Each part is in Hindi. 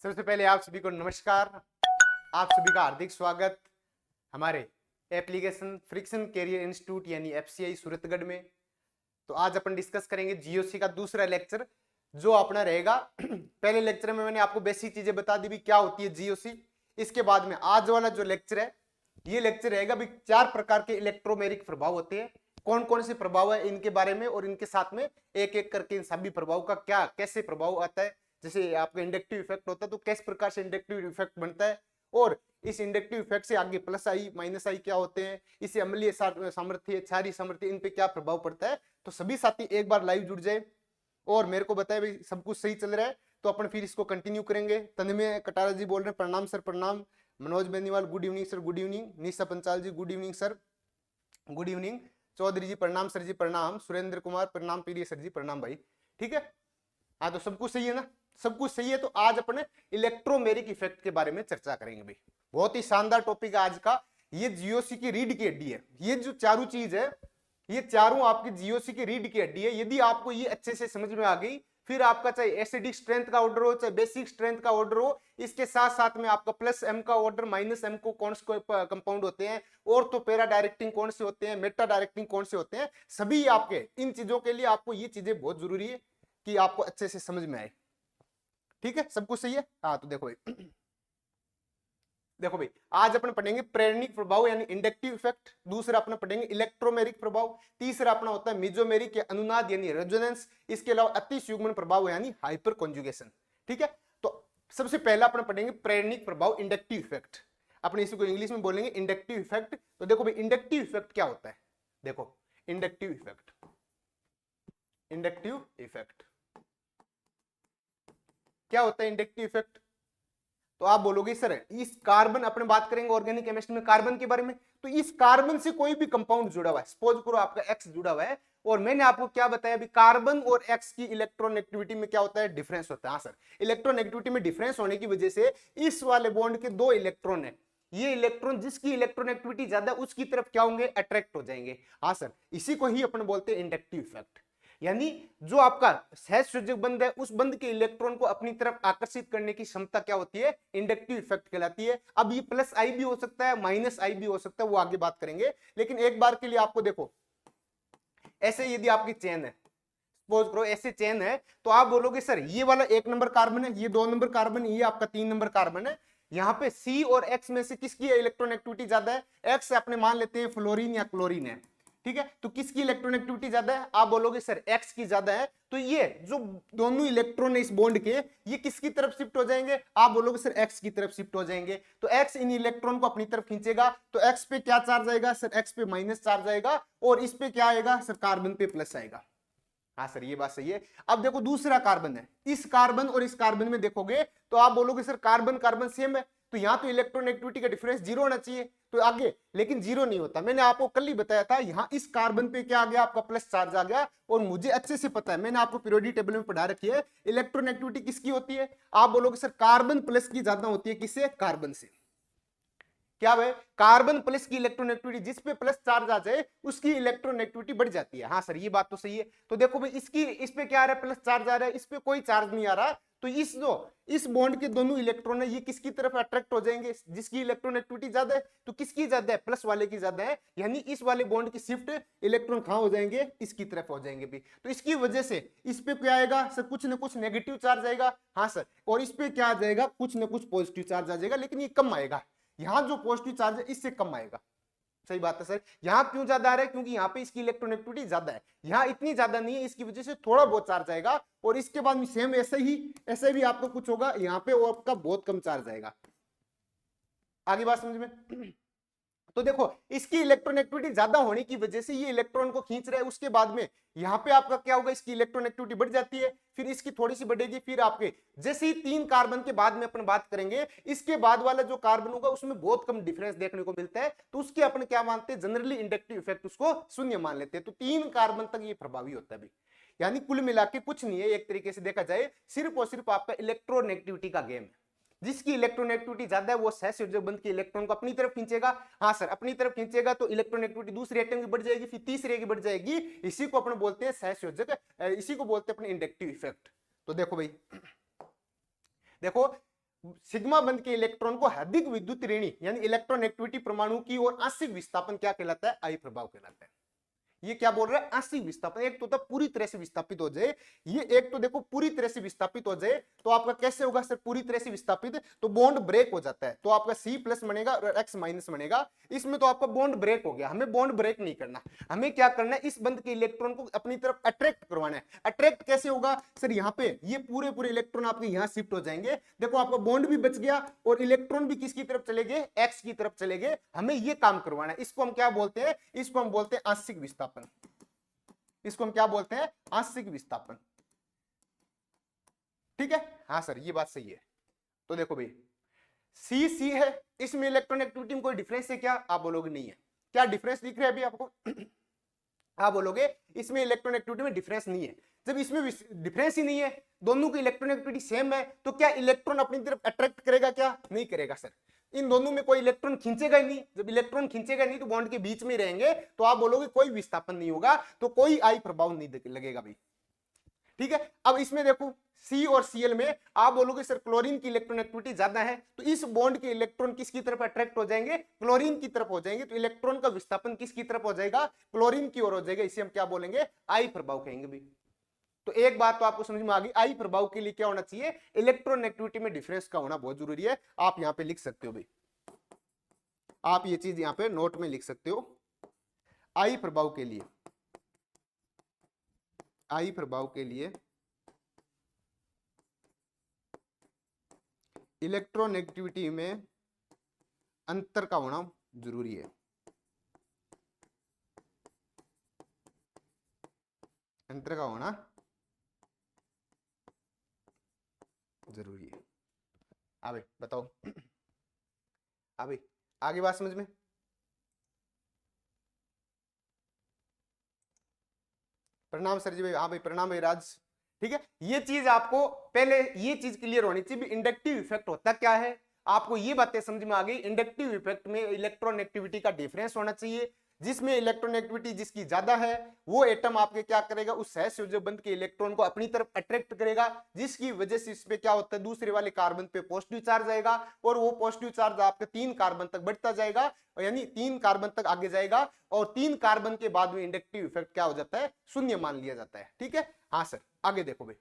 सबसे पहले आप सभी को नमस्कार। आप सभी का हार्दिक स्वागत हमारे एप्लीकेशन फ्रिक्शन कैरियर इंस्टीट्यूट यानी एफसीआई सूरतगढ़ में। तो आज अपन डिस्कस करेंगे जीओसी का दूसरा लेक्चर जो अपना रहेगा। पहले लेक्चर में मैंने आपको बेसिक चीजें बता दी भी क्या होती है जीओसी। इसके बाद में आज वाला जो लेक्चर है ये लेक्चर रहेगा भी 4 प्रकार के इलेक्ट्रोमैग्नेटिक प्रभाव होते हैं, कौन कौन से प्रभाव है इनके बारे में, और इनके साथ में एक एक करके इन सभी प्रभाव का क्या कैसे प्रभाव आता है। जैसे आपका इंडक्टिव इफेक्ट होता है तो किस प्रकार से इंडक्टिव इफेक्ट बनता है, और इस इंडक्टिव इफेक्ट से आगे प्लस आई माइनस आई क्या होते हैं, इससे अम्लीय सामर्थ्य क्षारीय सामर्थ्य इन पे क्या प्रभाव पड़ता है। तो सभी साथी एक बार लाइव जुड़ जाए और मेरे को बताए भाई सब कुछ सही चल रहा है तो अपन फिर इसको कंटिन्यू करेंगे। तन्मय कटारा जी बोल रहे हैं प्रणाम सर प्रणाम। Manoj Beniwal good evening sir good evening. Nisha Panchal ji good evening sir good evening. Chaudhary ji प्रणाम सर जी प्रणाम। सुरेंद्र कुमार प्रणाम प्रिय सर जी प्रणाम भाई। ठीक है, हाँ तो सब कुछ सही है ना, सब कुछ सही है। तो आज अपने इलेक्ट्रोमैग्नेटिक इफेक्ट के बारे में चर्चा करेंगे भाई। बहुत ही शानदार टॉपिक है आज का। ये जीओसी की रीढ़ की हड्डी है। ये जो चारों चीज है ये चारों आपकी जीओसी की रीढ़ की हड्डी है। यदि आपको ये अच्छे से समझ में आ गई फिर आपका चाहे एसिडिक स्ट्रेंथ का ऑर्डर हो चाहे बेसिक स्ट्रेंथ का ऑर्डर हो, इसके साथ साथ में आपका प्लस एम का ऑर्डर माइनस एम को कौन से कंपाउंड होते हैं, और तो पैरा डायरेक्टिंग कौन से होते हैं, मेटा डायरेक्टिंग कौन से होते हैं, सभी आपके इन चीजों के लिए आपको ये चीजें बहुत जरूरी है कि आपको अच्छे से समझ में आए। ठीक है, सब कुछ सही है। हाँ तो देखो भाई देखो भाई आज अपन पढ़ेंगे प्रेरणिक प्रभाव यानी इंडक्टिव इफेक्ट, दूसरा अपना पढ़ेंगे इलेक्ट्रोमेरिक प्रभाव, तीसरा अपना होता है मेजोमेरिक या अनुनाद यानी रेजोनेंस, इसके अलावा अतिसुगमन प्रभाव यानी हाइपर कॉन्जुगेशन। ठीक है, तो सबसे पहला अपना पढ़ेंगे प्रेरणिक प्रभाव इंडक्टिव इफेक्ट। अपने इसको इंग्लिश में बोलेंगे इंडक्टिव इफेक्ट। तो देखो भाई इंडक्टिव इफेक्ट क्या होता है। देखो इंडक्टिव इफेक्ट, इंडक्टिव इफेक्ट क्या होता है। इंडक्टिव इफेक्ट तो आप बोलोगे सर इस कार्बन, अपने बात करेंगे ऑर्गेनिक केमिस्ट्री में कार्बन के बारे में, तो इस कार्बन से कोई भी कंपाउंड जुड़ा हुआ है, सपोज करो आपका एक्स जुड़ा हुआ है, और मैंने आपको क्या बताया अभी कार्बन और एक्स की इलेक्ट्रोनेगेटिविटी में क्या होता है, डिफरेंस होता है। हाँ सर, इलेक्ट्रोनेगेटिविटी में डिफरेंस होने की वजह से इस वाले बॉन्ड के 2 इलेक्ट्रॉन है, ये इलेक्ट्रॉन जिसकी इलेक्ट्रोनेगेटिविटी ज्यादा उसकी तरफ क्या होंगे, अट्रैक्ट हो जाएंगे। हाँ सर, इसी को ही अपन बोलते हैं इंडक्टिव इफेक्ट। यानी जो आपका सहसंयोजक बंध है उस बंध के इलेक्ट्रॉन को अपनी तरफ आकर्षित करने की क्षमता क्या होती है, इंडक्टिव इफेक्ट कहलाती है। अब ये प्लस आई भी हो सकता है माइनस आई भी हो सकता है, वो आगे बात करेंगे। लेकिन एक बार के लिए आपको देखो, ऐसे यदि आपकी चेन है, सपोज करो ऐसे चेन है, तो आप बोलोगे सर ये वाला 1 नंबर कार्बन है, ये 2 नंबर कार्बन, ये आपका 3 नंबर कार्बन है, यहाँ पे सी और एक्स में से किसकी इलेक्ट्रोनेगेटिविटी ज्यादा है। एक्स अपने मान लेते हैं फ्लोरीन या क्लोरीन है, ठीक है, तो किसकी इलेक्ट्रोनेगेटिविटी ज्यादा है, आप बोलोगे सर एक्स की ज्यादा है। तो ये जो दोनों इलेक्ट्रॉन है इस बॉन्ड के, ये किसकी तरफ शिफ्ट हो जाएंगे, आप बोलोगे सर एक्स की तरफ शिफ्ट हो जाएंगे। तो एक्स इन इलेक्ट्रॉन को अपनी तरफ खींचेगा, तो एक्स पे क्या चार्ज आएगा सर, एक्स पे माइनस चार्ज आएगा, और इस पे क्या आएगा सर, कार्बन पे प्लस आएगा। हाँ सर ये बात सही है। अब देखो दूसरा कार्बन है, इस कार्बन और इस कार्बन में देखोगे तो आप बोलोगे सर कार्बन कार्बन सेम है, तो यहां तो इलेक्ट्रोनेगेटिविटी का डिफरेंस 0 होना चाहिए, तो आगे लेकिन 0 नहीं होता। मैंने आपको कल ही बताया था, यहां इस कार्बन पे क्या आ गया, आपका प्लस चार्ज आ गया, और मुझे अच्छे से पता है, मैंने आपको पीरियोडिक टेबल में पढ़ा रखी है इलेक्ट्रोनेगेटिविटी किसकी होती है। आप बोलोगे सर कार्बन प्लस की ज्यादा होती है, किससे, कार्बन से। क्या है, कार्बन प्लस की इलेक्ट्रोनेगेटिविटी, जिस पे प्लस चार्ज आ जाए उसकी इलेक्ट्रोनेगेटिविटी बढ़ जाती है। हाँ सर ये बात तो सही है। तो देखो भाई इसकी, इस पे क्या आ रहा है, प्लस चार्ज आ रहा है, इस पे कोई चार्ज नहीं आ रहा, तो इस जो इस बॉन्ड के दोनों इलेक्ट्रॉन है ये किसकी तरफ अट्रैक्ट हो जाएंगे, जिसकी इलेक्ट्रोनेगेटिविटी ज्यादा है। तो किसकी ज्यादा है, प्लस वाले की ज्यादा है, यानी इस वाले बॉन्ड की शिफ्ट इलेक्ट्रॉन कहां हो जाएंगे, इसकी तरफ हो जाएंगे भी। तो इसकी वजह से इस पे क्या आएगा सर, कुछ ना कुछ नेगेटिव चार्ज आएगा। हाँ सर, और इस पे क्या आ जाएगा, कुछ ना कुछ पॉजिटिव चार्ज आ जाएगा, लेकिन ये कम आएगा, यहां जो पॉजिटिव चार्ज है इससे कम आएगा। सही बात है सर, यहां क्यों ज्यादा आ रहा है, क्योंकि यहां पे इसकी इलेक्ट्रोनेगेटिविटी ज्यादा है, यहां इतनी ज्यादा नहीं है, इसकी वजह से थोड़ा बहुत चार्ज आएगा, और इसके बाद में सेम ऐसे भी आपको कुछ होगा यहां पे, और आपका बहुत कम चार्ज आएगा। आगे बात समझ में। तो देखो इसकी इलेक्ट्रोनेगेटिविटी ज्यादा होने की वजह से ये इलेक्ट्रॉन को खींच रहा है, उसके बाद में यहाँ पे आपका क्या होगा, इसकी इलेक्ट्रोनेगेटिविटी बढ़ जाती है, फिर इसकी थोड़ी सी बढ़ेगी, फिर आपके जैसे ही 3 कार्बन के बाद में अपन बात करेंगे, इसके बाद वाला जो कार्बन होगा उसमें बहुत कम डिफरेंस देखने को मिलता है, तो उसके अपन क्या मानते हैं, जनरली इंडक्टिव इफेक्ट उसको शून्य मान लेते हैं। तो 3 कार्बन तक ये प्रभावी होता है भाई। यानी कुल मिला के कुछ नहीं है, एक तरीके से देखा जाए सिर्फ और सिर्फ आपका इलेक्ट्रोनेगेटिविटी का गेम है। जिसकी इलेक्ट्रोनेगेटिविटी ज्यादा है वो सहसंयोजक बंध के इलेक्ट्रॉन को अपनी तरफ खींचेगा। हाँ सर, अपनी तरफ खींचेगा तो इलेक्ट्रोनेगेटिविटी दूसरे एटम की बढ़ जाएगी, फिर तीसरे की बढ़ जाएगी, इसी को अपन बोलते हैं सहसंयोजक, इसी को बोलते हैं अपने इंडक्टिव इफेक्ट। तो देखो भाई, देखो सिग्मा बंध के इलेक्ट्रॉन को अधिक विद्युत ऋणी यानी इलेक्ट्रॉन एक्टिविटी परमाणु की ओर आंशिक विस्थापन क्या कहलाता है? आई प्रभाव कहलाता है। ये क्या बोल रहा है? आंशिक विस्थापन। एक तो पूरी तरह से विस्थापित हो जाए, ये एक तो देखो पूरी तरह से विस्थापित हो जाए तो आपका कैसे होगा सर? पूरी तरह से विस्थापित तो बॉन्ड ब्रेक हो जाता है, तो आपका सी प्लस बनेगा और एक्स माइनस बनेगा। इसमें तो आपका बॉन्ड ब्रेक हो गया। हमें बॉन्ड ब्रेक नहीं करना, हमें क्या करना है? इस बंध के इलेक्ट्रॉन को अपनी तरफ अट्रैक्ट करवाना है। अट्रैक्ट कैसे होगा सर? यहाँ पे ये पूरे पूरे इलेक्ट्रॉन आपके यहाँ शिफ्ट हो जाएंगे। देखो आपका बॉन्ड भी बच गया और इलेक्ट्रॉन भी किसकी तरफ चले गए? एक्स की तरफ चले गए। हमें ये काम करवाना है। इसको हम क्या बोलते हैं? इसको हम बोलते हैं आंशिक विस्थापन। इसको हम क्या बोलते हैं? आंशिक विस्थापन। ठीक है, हाँ सर ये बात सही है। तो देखो भाई सी सी है, इसमें इलेक्ट्रॉन एक्टिविटी में कोई डिफरेंस है क्या? आप बोलोगे नहीं है। क्या डिफरेंस दिख रहा है अभी आपको? आप बोलोगे इसमें इलेक्ट्रॉन एक्टिविटी में डिफरेंस नहीं है। जब इसमें डिफरेंस ही नहीं है, दोनों की इलेक्ट्रॉन एक्टिविटी सेम है, तो क्या इलेक्ट्रॉन अपनी तरफ अट्रैक्ट करेगा? क्या नहीं करेगा सर। इन दोनों में कोई इलेक्ट्रॉन खींचेगा ही नहीं। जब इलेक्ट्रॉन खींचेगा नहीं तो बॉन्ड के बीच में रहेंगे, तो आप बोलोगे कोई विस्थापन नहीं होगा, तो कोई आई प्रभाव नहीं लगेगा भाई। ठीक है, अब इसमें देखो सी और सीएल में आप बोलोगे सर क्लोरीन की इलेक्ट्रॉन एक्टिविटी ज्यादा है, तो इस बॉन्ड के इलेक्ट्रॉन किसकी तरफ अट्रैक्ट हो जाएंगे? क्लोरीन की तरफ हो जाएंगे। तो इलेक्ट्रॉन का विस्थापन किसकी तरफ हो जाएगा? क्लोरीन की ओर हो जाएगा। इसे हम क्या बोलेंगे? आई प्रभाव कहेंगे भाई। तो एक बात तो आपको समझ में आ गई, आई प्रभाव के लिए क्या होना चाहिए? इलेक्ट्रॉन एक्टिविटी में डिफरेंस का होना बहुत जरूरी है। आप यहां पे लिख सकते हो भाई, आप ये चीज यहां पे नोट में लिख सकते हो। आई प्रभाव के लिए, आई प्रभाव के लिए इलेक्ट्रॉन एक्टिविटी में अंतर का होना जरूरी है। अंतर का होना जरूरी है। अबे बताओ, अबे आगे बात समझ में? प्रणाम सर जी भाई। हाँ भाई प्रणाम भाई राज। ठीक है, ये चीज आपको पहले ये चीज क्लियर होनी चाहिए। इंडक्टिव इफेक्ट होता क्या है, आपको ये बातें समझ में आ गई। इंडक्टिव इफेक्ट में इलेक्ट्रॉन एक्टिविटी का डिफरेंस होना चाहिए, जिसमें इलेक्ट्रॉन एक्टिविटी जिसकी ज्यादा है वो एटम आपके क्या करेगा? उस सहसंयोजक बंध के इलेक्ट्रॉन को अपनी तरफ अट्रैक्ट करेगा, जिसकी वजह से इस पे क्या होता है? दूसरे वाले कार्बन पे पॉजिटिव चार्ज आएगा और वो पॉजिटिव चार्ज आपके 3 कार्बन तक बढ़ता जाएगा, यानी 3 कार्बन तक आगे जाएगा और 3 कार्बन के बाद में इंडक्टिव इफेक्ट क्या हो जाता है? शून्य मान लिया जाता है। ठीक है, हाँ सर आगे देखो भाई।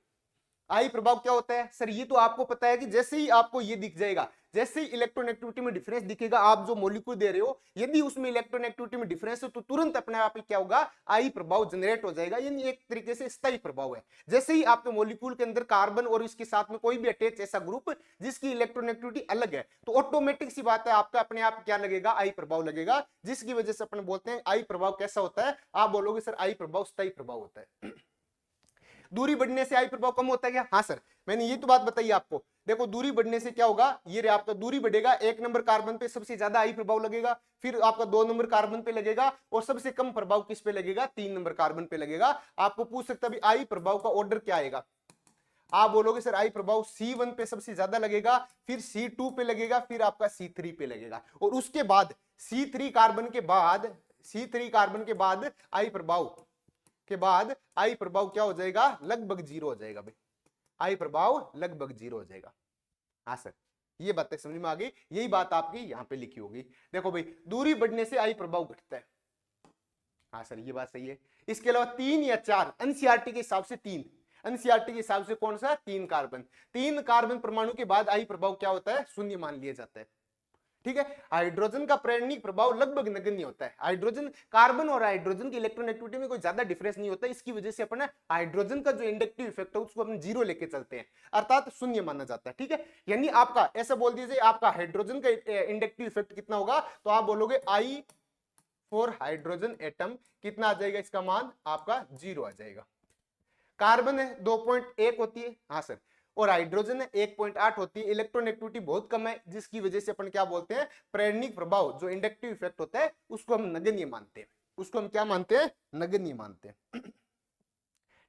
आई प्रभाव क्या होता है सर? ये तो आपको पता है कि जैसे ही आपको ये दिख जाएगा, जैसे ही इलेक्ट्रॉन एक्टिविटी में डिफरेंस दिखेगा, आप जो मॉलिक्यूल दे रहे हो यदि उसमें इलेक्ट्रॉन एक्टिविटी में डिफरेंस है तो तुरंत अपने आप ही क्या होगा? आई प्रभाव जनरेट हो जाएगा। यानी एक तरीके से स्थायी प्रभाव है। जैसे ही आपके मॉलिक्यूल के अंदर कार्बन और इसके साथ में कोई भी अटैच ऐसा ग्रुप जिसकी इलेक्ट्रॉन एक्टिविटी अलग है, तो ऑटोमेटिक सी बात है आपका अपने आप क्या लगेगा? आई प्रभाव लगेगा, जिसकी वजह से अपने बोलते हैं आई प्रभाव कैसा होता है? आप बोलोगे सर आई प्रभाव स्थायी प्रभाव होता है। दूरी बढ़ने से आई प्रभाव कम होता है क्या? हाँ सर, मैंने ये तो बात बताई आपको। देखो दूरी बढ़ने से क्या होगा? ये आपका दूरी बढ़ेगा, 1 नंबर कार्बन पे सबसे ज्यादा आई प्रभाव लगेगा, फिर आपका 2 नंबर कार्बन पे लगेगा और सबसे कम प्रभाव किस पे लगेगा? 3 नंबर कार्बन पे लगेगा। आपको पूछ सकता है आई प्रभाव का ऑर्डर क्या आएगा? आप बोलोगे सर आई प्रभाव C1 पे सबसे ज्यादा लगेगा, फिर C2 पे लगेगा, फिर आपका C3 पे लगेगा और उसके बाद C3 कार्बन के बाद आई प्रभाव के बाद आई प्रभाव क्या हो जाएगा? लगभग 0 हो जाएगा भाई। आई प्रभाव लगभग 0 हो जाएगा। हाँ सर, ये बातें समझ में आ गई। यही बात आपकी यहां पे लिखी होगी। देखो भाई दूरी बढ़ने से आई प्रभाव घटता है। हाँ सर, ये बात सही है। इसके अलावा 3 या 4 एनसीईआरटी के हिसाब से 3, एनसीईआरटी के हिसाब से कौन सा? 3 कार्बन परमाणु के बाद आई प्रभाव क्या होता है? शून्य मान लिया जाता है। ठीक है, हाइड्रोजन का प्रेरणिक प्रभाव लगभग नगण्य होता है। हाइड्रोजन, कार्बन और हाइड्रोजन की इलेक्ट्रॉन एक्टिविटी में कोई ज्यादा डिफरेंस नहीं होता। इसकी वजह से अपना हाइड्रोजन का जो इंडक्टिव इफेक्ट है उसको अपन 0 लेके चलते हैं, अर्थात शून्य माना जाता है। ठीक है, यानी आपका ऐसा बोल दीजिए आपका हाइड्रोजन का इंडक्टिव इफेक्ट कितना होगा? तो आप बोलोगे आई फॉर हाइड्रोजन एटम कितना आ जाएगा? इसका मान आपका 0 आ जाएगा। कार्बन है 2.1 होती है, हाँ सर, और हाइड्रोजन है 1.8 होती है। इलेक्ट्रॉन एक्टिविटी बहुत कम है, जिसकी वजह से अपन क्या बोलते हैं? प्रेरणिक प्रभाव जो इंडक्टिव इफेक्ट होता है उसको हम नगण्य मानते हैं। उसको हम क्या मानते हैं? नगण्य मानते हैं।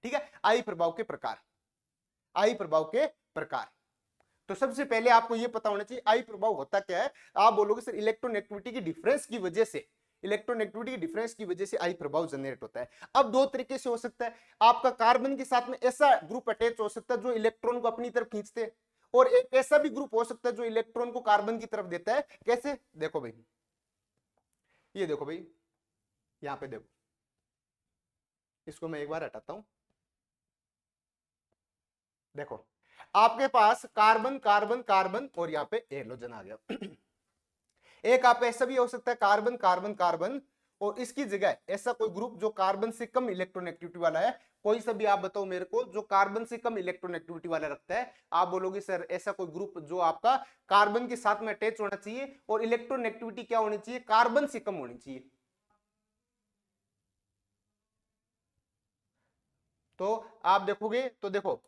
ठीक है, आई प्रभाव के प्रकार। आई प्रभाव के प्रकार, तो सबसे पहले आपको यह पता होना चाहिए आई प्रभाव होता क्या है। आप बोलोगे सर इलेक्ट्रॉन एक्टिविटी की डिफरेंस की वजह से, इलेक्ट्रॉन एक्टिविटी डिफरेंस की वजह से आई प्रभाव जनरेट होता है। अब 2 तरीके से हो सकता है। आपका कार्बन के साथ में ऐसा ग्रुप अटैच हो सकता है जो इलेक्ट्रॉन को अपनी तरफ खींचते हैं, और एक ऐसा भी ग्रुप हो सकता है जो इलेक्ट्रॉन को कार्बन की तरफ देता है। कैसे? देखो भाई, ये देखो भाई, यहां पे देखो, इसको मैं एक बार हटाता हूं। देखो, आपके पास कार्बन कार्बन कार्बन और यहां पे हेलोजन आ गया। एक आप ऐसा भी हो सकता है कार्बन कार्बन कार्बन, और इसकी जगह ऐसा कोई ग्रुप जो कार्बन से कम इलेक्ट्रॉन एक्टिविटी वाला है। कोई सा भी आप बताओ मेरे को जो कार्बन से कम इलेक्ट्रॉन एक्टिविटी वाला रखता है। आप बोलोगे सर ऐसा कोई ग्रुप जो आपका कार्बन के साथ में अटैच होना चाहिए और इलेक्ट्रॉन एक्टिविटी क्या होनी चाहिए, कार्बन से कम होनी चाहिए। तो आप देखोगे तो देखो,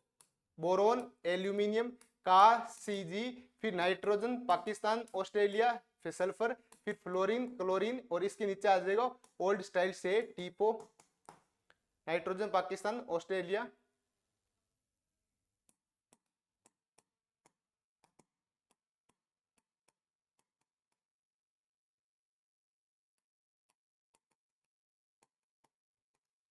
बोरोन, एल्यूमिनियम का, सीजी, फिर नाइट्रोजन पाकिस्तान ऑस्ट्रेलिया, फिर सल्फर, फिर फ्लोरीन क्लोरीन, और इसके नीचे आ जाएगा ओल्ड स्टाइल से टीपो, नाइट्रोजन पाकिस्तान ऑस्ट्रेलिया।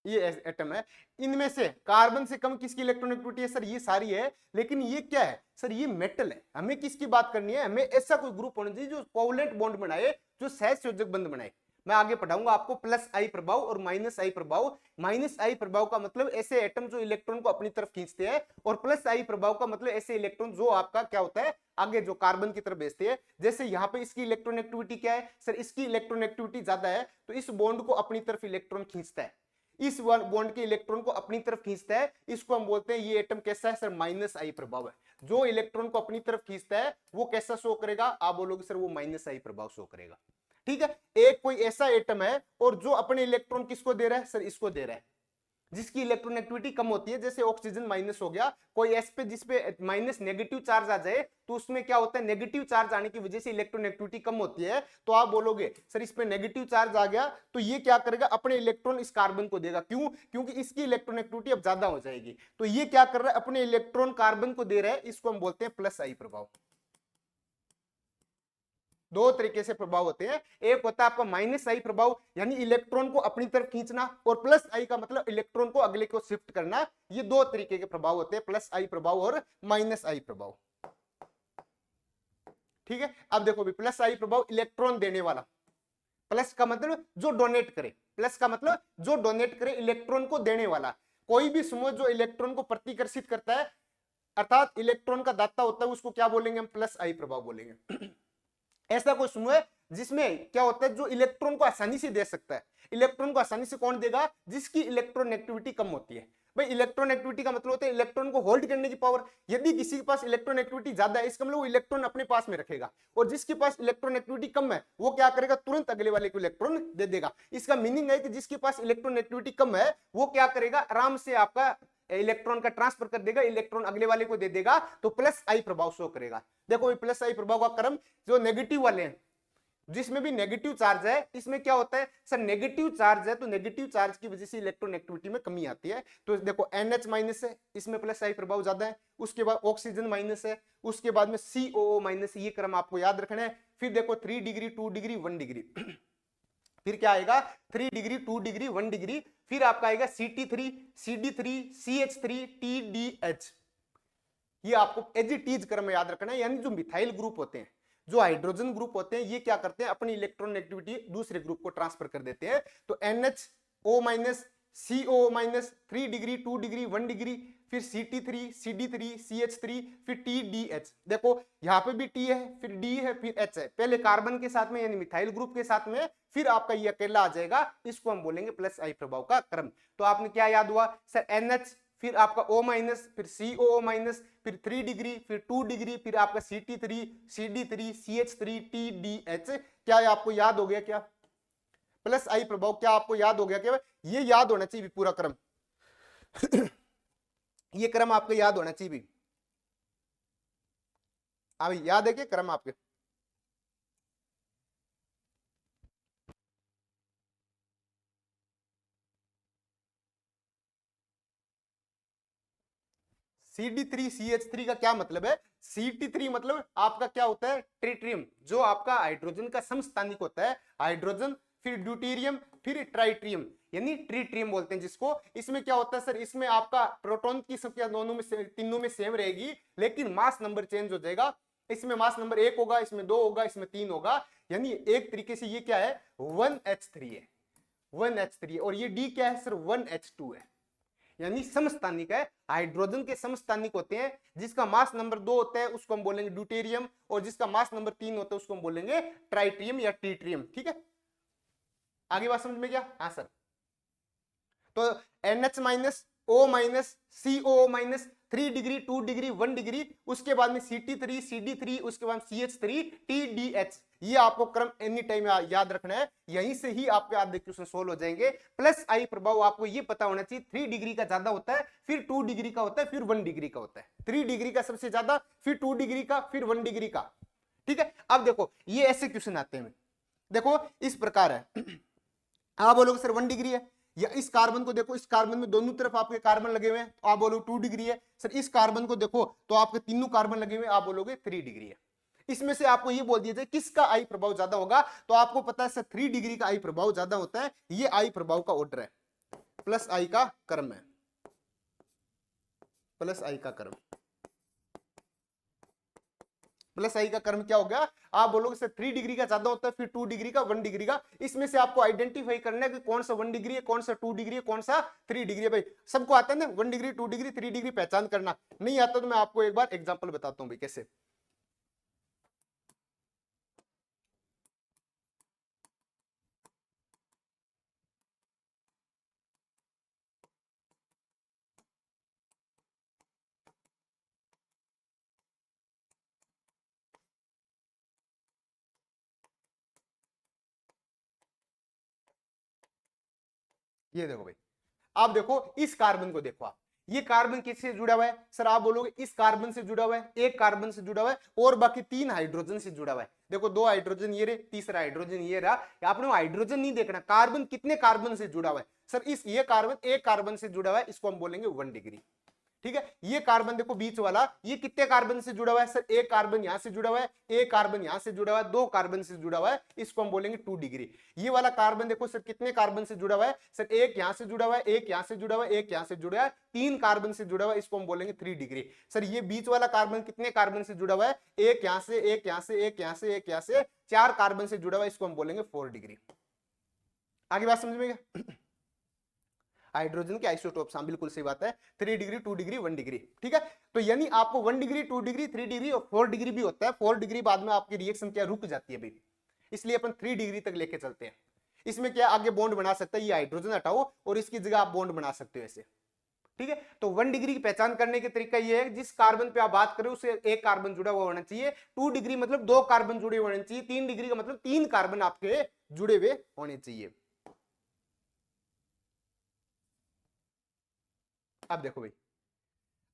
ये एटम है। इनमें से कार्बन से कम किसकी इलेक्ट्रॉन एक्टिविटी है? सर ये सारी है, लेकिन ये क्या है सर? ये मेटल है। हमें किसकी बात करनी है? हमें ऐसा कोई ग्रुप होना चाहिए जो कोवलेंट बॉन्ड बनाए, जो सहसंयोजक बंध बनाए। मैं आगे पढ़ाऊंगा आपको प्लस आई प्रभाव और माइनस आई प्रभाव। माइनस आई प्रभाव का मतलब ऐसे एटम जो इलेक्ट्रॉन को अपनी तरफ खींचते हैं, और प्लस आई प्रभाव का मतलब ऐसे इलेक्ट्रॉन जो आपका क्या होता है, आगे जो कार्बन की तरफ भेजते हैं। जैसे यहाँ पे इसकी इलेक्ट्रॉन एक्टिविटी क्या है सर? इसकी इलेक्ट्रॉन एक्टिविटी ज्यादा है, तो इस बॉन्ड को अपनी तरफ इलेक्ट्रॉन खींचता है, इस बॉन्ड के इलेक्ट्रॉन को अपनी तरफ खींचता है। इसको हम बोलते हैं ये एटम कैसा है सर? माइनस आई प्रभाव है। जो इलेक्ट्रॉन को अपनी तरफ खींचता है वो कैसा शो करेगा? आप बोलोगे सर वो माइनस आई प्रभाव शो करेगा। ठीक है, एक कोई ऐसा एटम है और जो अपने इलेक्ट्रॉन किसको दे रहा है सर? इसको दे रहा है, जिसकी इलेक्ट्रॉन एक्टिविटी कम होती है। जैसे ऑक्सीजन माइनस हो गया, कोई एस पे जिसपे माइनस नेगेटिव चार्ज आ जाए तो उसमें क्या होता है, नेगेटिव चार्ज आने की वजह से इलेक्ट्रॉन एक्टिविटी कम होती है। तो आप बोलोगे सर इस पे नेगेटिव चार्ज आ गया, तो ये क्या करेगा, अपने इलेक्ट्रॉन इस कार्बन को देगा। क्यों? क्योंकि इसकी इलेक्ट्रॉन एक्टिविटी अब ज्यादा हो जाएगी। तो ये क्या कर रहा है, अपने इलेक्ट्रॉन कार्बन को दे रहा है। इसको हम बोलते हैं प्लस आई प्रभाव। दो तरीके से प्रभाव होते हैं, एक होता है आपका माइनस आई प्रभाव, यानी इलेक्ट्रॉन को अपनी तरफ खींचना, और प्लस आई का मतलब इलेक्ट्रॉन को अगले को शिफ्ट करना। ये दो तरीके के प्रभाव होते हैं, प्लस आई प्रभाव और माइनस आई प्रभाव। ठीक है, अब देखो भी, प्लस आई प्रभाव इलेक्ट्रॉन देने वाला, प्लस का मतलब जो डोनेट करे, प्लस का मतलब जो डोनेट करे, इलेक्ट्रॉन को देने वाला। कोई भी समूह जो इलेक्ट्रॉन को प्रतिकर्षित करता है, अर्थात इलेक्ट्रॉन का दाता होता है, उसको क्या बोलेंगे हम? प्लस आई प्रभाव बोलेंगे। ऐसा कोई समूह है जिसमें क्या होता है, जो इलेक्ट्रॉन को आसानी से दे सकता है। इलेक्ट्रॉन को आसानी से कौन देगा? जिसकी इलेक्ट्रॉन एक्टिविटी कम होती है। भाई इलेक्ट्रॉन एक्टिविटी का मतलब होता है इलेक्ट्रॉन को होल्ड करने की पावर। यदि किसी के पास इलेक्ट्रॉन एक्टिविटी ज्यादा है, इसका मतलब वो इलेक्ट्रॉन अपने पास में रखेगा, और जिसके पास इलेक्ट्रॉन एक्टिविटी कम है वो क्या करेगा, तुरंत अगले वाले को इलेक्ट्रॉन दे देगा। इसका मीनिंग है कि जिसके पास इलेक्ट्रॉन एक्टिविटी कम है वो क्या करेगा, आराम से आपका इलेक्ट्रॉन का ट्रांसफर कर देगा, इलेक्ट्रॉन अगले वाले को दे देगा। तो प्लस आई प्रभाव शो करेगा। देखो प्लस आई प्रभाव का क्रम, जो नेगेटिव वाले हैं, जिसमें भी नेगेटिव चार्ज है, इसमें क्या होता है सर? नेगेटिव चार्ज है, तो नेगेटिव चार्ज की वजह से इलेक्ट्रॉन एक्टिविटी में कमी आती है। तो देखो NH माइनस है, इसमें प्लस आई प्रभाव ज्यादा है। उसके बाद ऑक्सीजन माइनस है, उसके बाद में COO माइनस। ये क्रम आपको याद रखना है। फिर देखो 3 डिग्री 2 डिग्री 1 डिग्री, फिर क्या आएगा 3 डिग्री 2 डिग्री 1 डिग्री, फिर आपका आएगा CT3 CD3 CH3 TDH। ये आपको एज इट इज क्रम याद रखना है। यानी जो मिथाइल ग्रुप होते हैं, जो हाइड्रोजन ग्रुप होते हैं, ये क्या करते हैं, अपनी इलेक्ट्रॉन एक्टिविटी दूसरे ग्रुप को ट्रांसफर कर देते हैं। तो NHO minus COO minus 3 degree 2 degree 1 degree, फिर CT3 CD3 CH3 फिर TDH। देखो यहाँ पे भी T है, फिर D है, फिर H है। पहले कार्बन के साथ में यानी मिथाइल ग्रुप के साथ में, फिर आपका ये अकेला आ जाएगा। इसको हम बोलेंगे प्लस आई प्रभाव का क्रम। तो आपने क्या याद हुआ सर? NH, फिर आपका O माइनस, फिर COO माइनस, फिर 3 डिग्री, फिर 2 डिग्री, फिर आपका CT3 CD3 CH3 TDH। क्या आपको याद हो गया? क्या प्लस आई प्रभाव क्या आपको याद हो गया? क्या ये याद होना चाहिए पूरा क्रम। ये क्रम आपको याद होना चाहिए। अभी याद है क्या क्रम आपके? CD3CH3 का क्या मतलब है? CT3 मतलब आपका क्या होता है? ट्रिटियम, जो आपका हाइड्रोजन का समस्थानिक होता है। हाइड्रोजन फिर ड्यूटेरियम, फिर ट्राइट्रियम यानी ट्रीट्रियम बोलते हैं जिसको। इसमें क्या होता है सर, इसमें आपका प्रोटॉन की संख्या दोनों में से तीनों में सेम रहेगी, लेकिन मास नंबर चेंज हो जाएगा। इसमें मास नंबर 1 होगा, इसमें 2 होगा, इसमें 3 होगा। यानी एक तरीके से ये क्या है 1H3 है, 1H3। और ये D क्या है सर 1H2 है, यानी समस्थानिक है। हाइड्रोजन के समस्थानिक होते हैं, जिसका मास नंबर 2 होता है उसको हम बोलेंगे ड्यूटेरियम, और जिसका मास नंबर 3 होता है उसको हम बोलेंगे ट्राइट्रियम या ट्रीट्रियम। ठीक है, आगे बात समझ में गया? हाँ सर। तो NH minus O minus CO minus 3 degree 2 degree 1 degree, उसके बाद में CT3 CD3, उसके बाद CH3 TDH। ये आपको क्रम एनी टाइम याद रखना है, यहीं से ही आपके आधे क्वेश्चन सोल्व हो जाएंगे। प्लस आई प्रभाव आपको ये पता होना चाहिए 3 डिग्री का ज्यादा होता है, फिर 2 डिग्री का होता है, फिर 1 डिग्री का होता है। 3 डिग्री का सबसे ज्यादा, फिर 2 डिग्री का, फिर 1 डिग्री का। ठीक है, अब देखो ये ऐसे क्वेश्चन आते हैं, देखो इस प्रकार है। आप बोलोगे सर 1 डिग्री है, या इस कार्बन को देखो, इस कार्बन में दोनों तरफ आपके कार्बन लगे हुए हैं, तो आप बोलोगे 2 डिग्री है। सर इस कार्बन को देखो तो आपके तीनों कार्बन लगे हुए हैं, आप बोलोगे 3 डिग्री है। इसमें से आपको ये बोल दिया जाए किसका आई प्रभाव ज्यादा होगा, तो आपको पता है सर 3 डिग्री का आई प्रभाव ज्यादा होता है। ये आई प्रभाव का ऑर्डर है, प्लस आई का क्रम है, प्लस आई का क्रम। प्लस आई का क्रम क्या हो गया, आप बोलोगे सर 3 डिग्री का ज्यादा होता है, फिर 2 डिग्री का, 1 डिग्री का। इसमें से आपको आइडेंटिफाई करना है कि कौन सा 1 डिग्री है, कौन सा 2 डिग्री है, कौन सा 3 डिग्री है। भाई सबको आता है ना 1 डिग्री 2 डिग्री 3 डिग्री पहचान करना, नहीं आता तो मैं आपको एक बार एग्जांपल बताता हूं भाई कैसे। ये देखो भाई, आप देखो इस कार्बन को देखो, आप ये कार्बन किससे जुड़ा हुआ है सर, आप बोलोगे इस कार्बन से जुड़ा हुआ है, एक कार्बन से जुड़ा हुआ है, और बाकी 3 हाइड्रोजन से जुड़ा हुआ है। देखो 2 हाइड्रोजन ये रहे, तीसरा हाइड्रोजन ये रहा। आपने हाइड्रोजन नहीं देखना, कार्बन कितने कार्बन से जुड़ा हुआ है सर, इस ये कार्बन एक कार्बन से जुड़ा हुआ है, इसको हम बोलेंगे 1 डिग्री। ठीक है, ये कार्बन देखो बीच वाला, ये कितने कार्बन से जुड़ा हुआ है सर, एक कार्बन यहां से जुड़ा हुआ है, एक कार्बन यहां से जुड़ा हुआ है, 2 कार्बन से जुड़ा हुआ है, इसको हम बोलेंगे 2 डिग्री। ये वाला कार्बन देखो सर कितने कार्बन से जुड़ा हुआ है सर, एक यहां से जुड़ा हुआ है, एक यहां से जुड़ा हुआ है, एक यहां से जुड़ा है, 3 कार्बन से जुड़ा हुआ है, इसको हम बोलेंगे 3 डिग्री। सर ये बीच वाला कार्बन कितने कार्बन से जुड़ा हुआ है, एक यहां से, एक यहां से, एक यहां से, एक यहां से, 4 कार्बन से जुड़ा हुआ है, इसको हम बोलेंगे 4 डिग्री। आगे बात समझ में गया? हाइड्रोजन के आइसोटोप्स, हाँ बिल्कुल सही बात है, 3 डिग्री 2 डिग्री 1 डिग्री। ठीक है, तो यानी आपको 1 डिग्री 2 डिग्री 3 डिग्री और 4 डिग्री भी होता है। 4 डिग्री बाद में आपकी रिएक्शन क्या रुक जाती है भाई, इसलिए अपन 3 डिग्री तक लेके चलते हैं। इसमें क्या आगे बॉन्ड बना सकता है, ये हाइड्रोजन हटाओ और इसकी जगह आप बॉन्ड बना सकते हो ऐसे। ठीक है, तो 1 डिग्री की पहचान करने के तरीका ये है, जिस कार्बन पे आप बात करें उससे एक कार्बन जुड़ा हुआ होना चाहिए। 2 डिग्री मतलब 2 कार्बन जुड़े होने चाहिए। 3 डिग्री का मतलब 3 कार्बन आपके जुड़े हुए होने चाहिए। अब देखो भाई,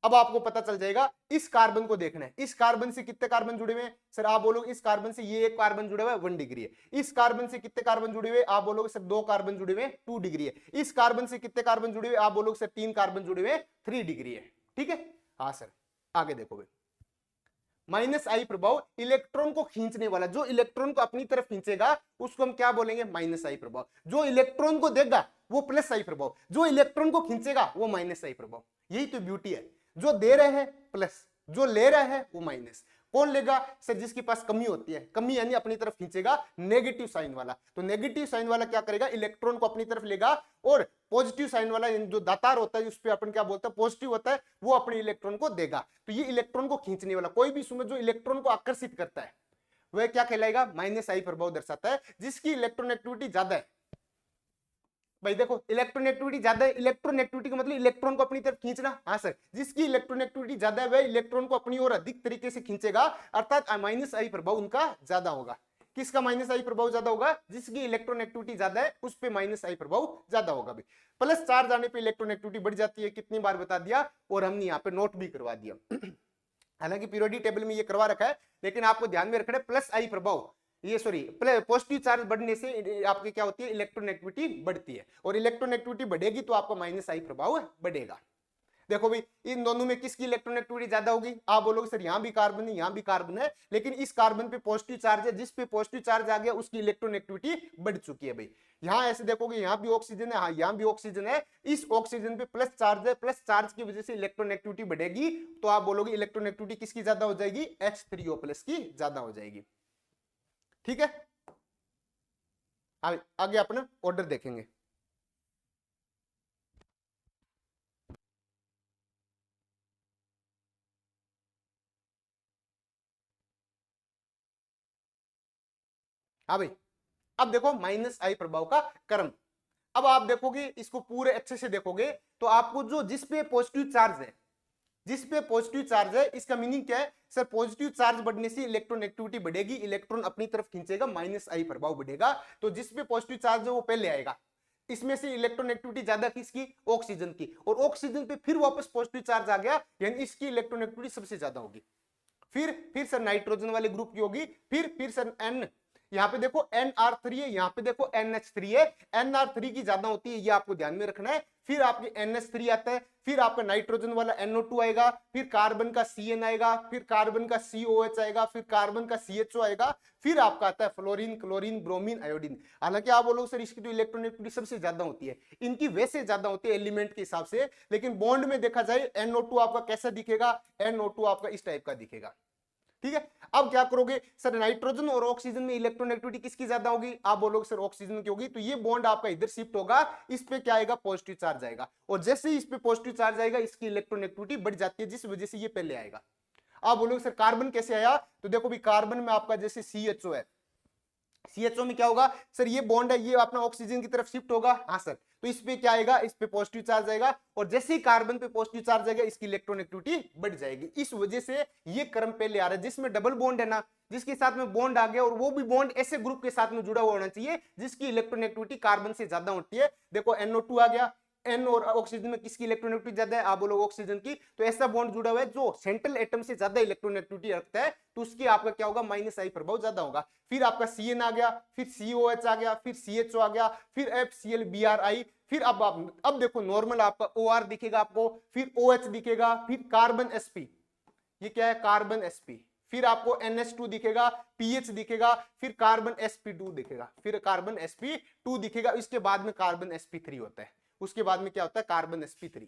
अब आपको पता चल जाएगा, इस कार्बन को देखना है, इस कार्बन से कितने कार्बन जुड़े हुए हैं सर, आप बोलोगे इस कार्बन से ये एक कार्बन जुड़ा हुआ है 1 डिग्री है। इस कार्बन से कितने कार्बन जुड़े हुए, आप बोलोगे सर 2 कार्बन जुड़े हुए 2 डिग्री है। इस कार्बन से कितने कार्बन जुड़े हुए, आप बोलोगे सर 3 कार्बन जुड़े हुए 3 डिग्री है। ठीक है, हाँ सर। आगे देखो भाई, माइनस आई प्रभाव, इलेक्ट्रॉन को खींचने वाला, जो इलेक्ट्रॉन को अपनी तरफ खींचेगा उसको हम क्या बोलेंगे, माइनस आई प्रभाव। जो इलेक्ट्रॉन को देगा वो प्लस आई प्रभाव, जो इलेक्ट्रॉन को खींचेगा वो माइनस आई प्रभाव। यही तो ब्यूटी है, जो दे रहे हैं प्लस, जो ले रहा है वो माइनस। कौन लेगा सर, जिसके पास कमी होती है, कमी यानी अपनी तरफ खींचेगा, नेगेटिव साइन वाला। तो नेगेटिव साइन वाला क्या करेगा, इलेक्ट्रॉन को अपनी तरफ लेगा, और पॉजिटिव साइन वाला जो दातार होता है उस पर अपन क्या बोलते हैं, पॉजिटिव होता है, वो अपने इलेक्ट्रॉन को देगा। तो ये इलेक्ट्रॉन को खींचने वाला, कोई भी सुनो जो इलेक्ट्रॉन को आकर्षित करता है वह क्या कहलाएगा, माइनस आई प्रभाव दर्शाता है। जिसकी इलेक्ट्रॉन एक्टिविटी ज्यादा है, भाई देखो इलेक्ट्रॉन एक्टिविटी ज्यादा है, इलेक्ट्रॉन एक्टिविटी का मतलब इलेक्ट्रॉन को अपनी तरफ खींचना। हाँ सर, जिसकी इलेक्ट्रॉन एक्टिविटी ज्यादा है वह इलेक्ट्रॉन को अपनी ओर अधिक तरीके से खींचेगा, अर्थात माइनस आई प्रभाव उनका ज्यादा होगा। किसका माइनस आई प्रभाव ज्यादा होगा, जिसकी इलेक्ट्रॉन एक्टिविटी ज्यादा है उस पे माइनस आई प्रभाव ज्यादा होगा। भी प्लस चार्ज आने पे इलेक्ट्रॉन एक्टिविटी बढ़ जाती है, कितनी बार बता दिया, और हमने यहाँ पे नोट भी करवा दिया। हालांकि पीरियोडिक टेबल में ये करवा रखा है, लेकिन आपको ध्यान में रखना है प्लस आई प्रभाव, ये सॉरी पॉजिटिव चार्ज बढ़ने से आपकी क्या होती है, इलेक्ट्रॉन एक्टिविटी बढ़ती है, और इलेक्ट्रॉन एक्टिविटी बढ़ेगी तो आपका माइनस आई प्रभाव बढ़ेगा। देखो भाई इन दोनों में किसकी इलेक्ट्रोनेगेटिविटी ज्यादा होगी, आप बोलोगे सर यहाँ भी कार्बन है यहाँ भी कार्बन है, लेकिन इस कार्बन पे पॉजिटिव चार्ज है, जिस पे पॉजिटिव चार्ज आ गया उसकी इलेक्ट्रोनेगेटिविटी बढ़ चुकी है भाई। यहाँ ऐसे देखोगे यहाँ भी ऑक्सीजन है, हाँ यहाँ भी ऑक्सीजन है, इस ऑक्सीजन पे प्लस चार्ज है, प्लस चार्ज की वजह से इलेक्ट्रोनेगेटिविटी बढ़ेगी, तो आप बोलोगे इलेक्ट्रोनेगेटिविटी किसकी ज्यादा हो जाएगी, H3O+ की ज्यादा हो जाएगी। ठीक है, आगे अपना ऑर्डर देखेंगे। हाँ भाई, अब देखो माइनस आई प्रभाव का क्रम। अब आप देखोगे इसको पूरे अच्छे से देखोगे तो आपको जो जिस पे पॉजिटिव चार्ज है, जिस पे पॉजिटिव चार्ज है, इसका मीनिंग क्या है सर, पॉजिटिव चार्ज बढ़ने से इलेक्ट्रोनेगेटिविटी बढ़ेगी, इलेक्ट्रॉन अपनी तरफ खींचेगा, माइनस आई प्रभाव बढ़ेगा, तो जिस पे पॉजिटिव चार्ज है वो पहले आएगा। इसमें से इलेक्ट्रोनेगेटिविटी ज्यादा किसकी, ऑक्सीजन की, और ऑक्सीजन पे फिर वापस पॉजिटिव चार्ज आ गया, यानी इसकी इलेक्ट्रोनेगेटिविटी सबसे ज्यादा होगी। फिर सर नाइट्रोजन वाले ग्रुप की होगी, फिर सर एन, यहाँ पे देखो NR3 है, यहाँ पे देखो NH3 है, NR3 की ज्यादा होती है, ये आपको ध्यान में रखना है। फिर आपके NH3 आता है, फिर आपका नाइट्रोजन वाला NO2 आएगा, फिर कार्बन का CN आएगा, फिर कार्बन का COH आएगा, फिर कार्बन का CHO आएगा, फिर आपका आता है फ्लोरीन, क्लोरीन, ब्रोमीन, आयोडीन। हालांकि आप बोलोगे सर इसकी तो इलेक्ट्रोनेगेटिविटी सबसे ज्यादा होती है, इनकी वैसे ज्यादा होती है एलिमेंट के हिसाब से, लेकिन बॉन्ड में देखा जाए NO2 आपका कैसा दिखेगा, NO2 आपका इस टाइप का दिखेगा। ठीक है, अब क्या करोगे सर, नाइट्रोजन और ऑक्सीजन में इलेक्ट्रोनेगेटिविटी किसकी ज्यादा होगी, आप बोलोगे सर ऑक्सीजन की होगी, तो ये बॉन्ड आपका इधर शिफ्ट होगा, इस पे क्या आएगा, पॉजिटिव चार्ज आएगा, और जैसे ही इस पे पॉजिटिव चार्ज आएगा इसकी इलेक्ट्रोनेगेटिविटी बढ़ जाती है, जिस वजह से ये पहले आएगा। आप बोलोगे सर कार्बन कैसे आया, तो देखो भी कार्बन में आपका जैसे CHO है, CHO में क्या होगा सर, ये बॉन्ड है, ये अपना ऑक्सीजन की तरफ शिफ्ट होगा, हाँ सर, तो इस पे क्या आएगा, इस पे पॉजिटिव चार्ज आएगा, और जैसे ही कार्बन पे पॉजिटिव चार्ज आएगा इसकी इलेक्ट्रोनेगेटिविटी बढ़ जाएगी। इस वजह से ये क्रम पहले आ रहा है, जिसमें डबल बॉन्ड है ना, जिसके साथ में बॉन्ड आ गया, और वो भी बॉन्ड ऐसे ग्रुप के साथ में जुड़ा हुआ होना चाहिए जिसकी इलेक्ट्रोनेगेटिविटी कार्बन से ज्यादा होती है। देखो NO2 आ गया, N और ऑक्सीजन में किसकी इलेक्ट्रोनेगेटिविटी ज्यादा है, आप बोलोगे ऑक्सीजन की, तो ऐसा बॉन्ड जुड़ा हुआ है जो सेंट्रल एटम से ज्यादा इलेक्ट्रोनेगेटिविटी रखता है, तो उसकी आपका क्या होगा, माइनस आई प्रभाव ज्यादा होगा। फिर आपका CN आ गया, फिर COH आ गया, फिर CHO आ गया, फिर FCl, फिर अब देखो नॉर्मल आपका OR दिखेगा आपको, फिर OH दिखेगा, फिर कार्बन sp, ये क्या है कार्बन sp, फिर आपको NH2 दिखेगा, PH दिखेगा, फिर कार्बन sp2 दिखेगा, फिर कार्बन sp2 दिखेगा, इसके बाद में कार्बन sp3 होता है, उसके बाद में क्या होता है कार्बन sp3,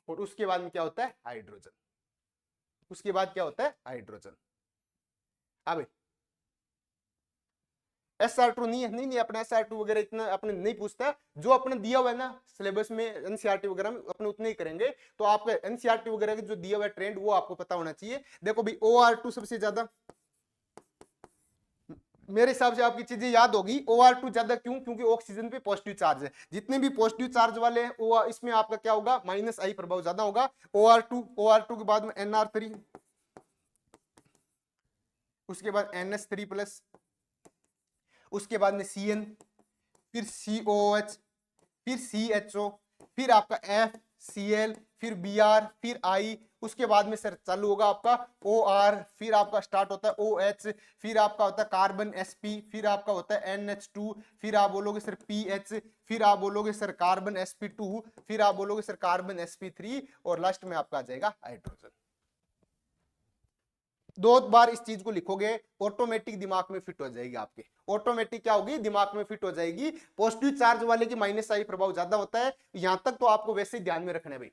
और उसके बाद में क्या होता है हाइड्रोजन, उसके बाद क्या होता है हाइड्रोजन। अब SR2 नहीं है, नहीं अपना SR2 वगैरह इतना अपने नहीं पूछता है, जो अपने दिया हुआ है ना सिलेबस में NCERT वगैरह में अपने उतने ही करेंगे, तो आपका NCERT वगैरह के जो दिया हुआ है ट्रेंड वो आपको पता होना चाहिए। देखो भाई OR2 सबसे ज्यादा, मेरे हिसाब से आपकी चीजें याद होगी, OR2 ज्यादा क्यों, क्योंकि ऑक्सीजन पे पॉजिटिव चार्ज है, जितने भी पॉजिटिव चार्ज वाले हैं वो इसमें आपका क्या होगा, माइनस आई प्रभाव ज्यादा होगा। OR2 के बाद में NR3, उसके बाद NH3+, उसके बाद में CN, फिर COH, फिर CHO, फिर आपका FCl, फिर Br, फिर I, उसके बाद में सर चालू होगा आपका OR, फिर आपका स्टार्ट होता है OH, फिर आपका होता है कार्बन sp, फिर आपका होता है NH2, फिर आप बोलोगे सर PH, फिर आप बोलोगे सर कार्बन sp2, फिर आप बोलोगे सर कार्बन sp3, और लास्ट में आपका आ जाएगा हाइड्रोजन। 2 बार इस चीज को लिखोगे ऑटोमेटिक दिमाग में फिट हो जाएगी, आपके ऑटोमेटिक क्या होगी, दिमाग में फिट हो जाएगी। पॉजिटिव चार्ज वाले की माइनस आई प्रभाव ज्यादा होता है, यहां तक तो आपको वैसे ही ध्यान में रखना है भाई,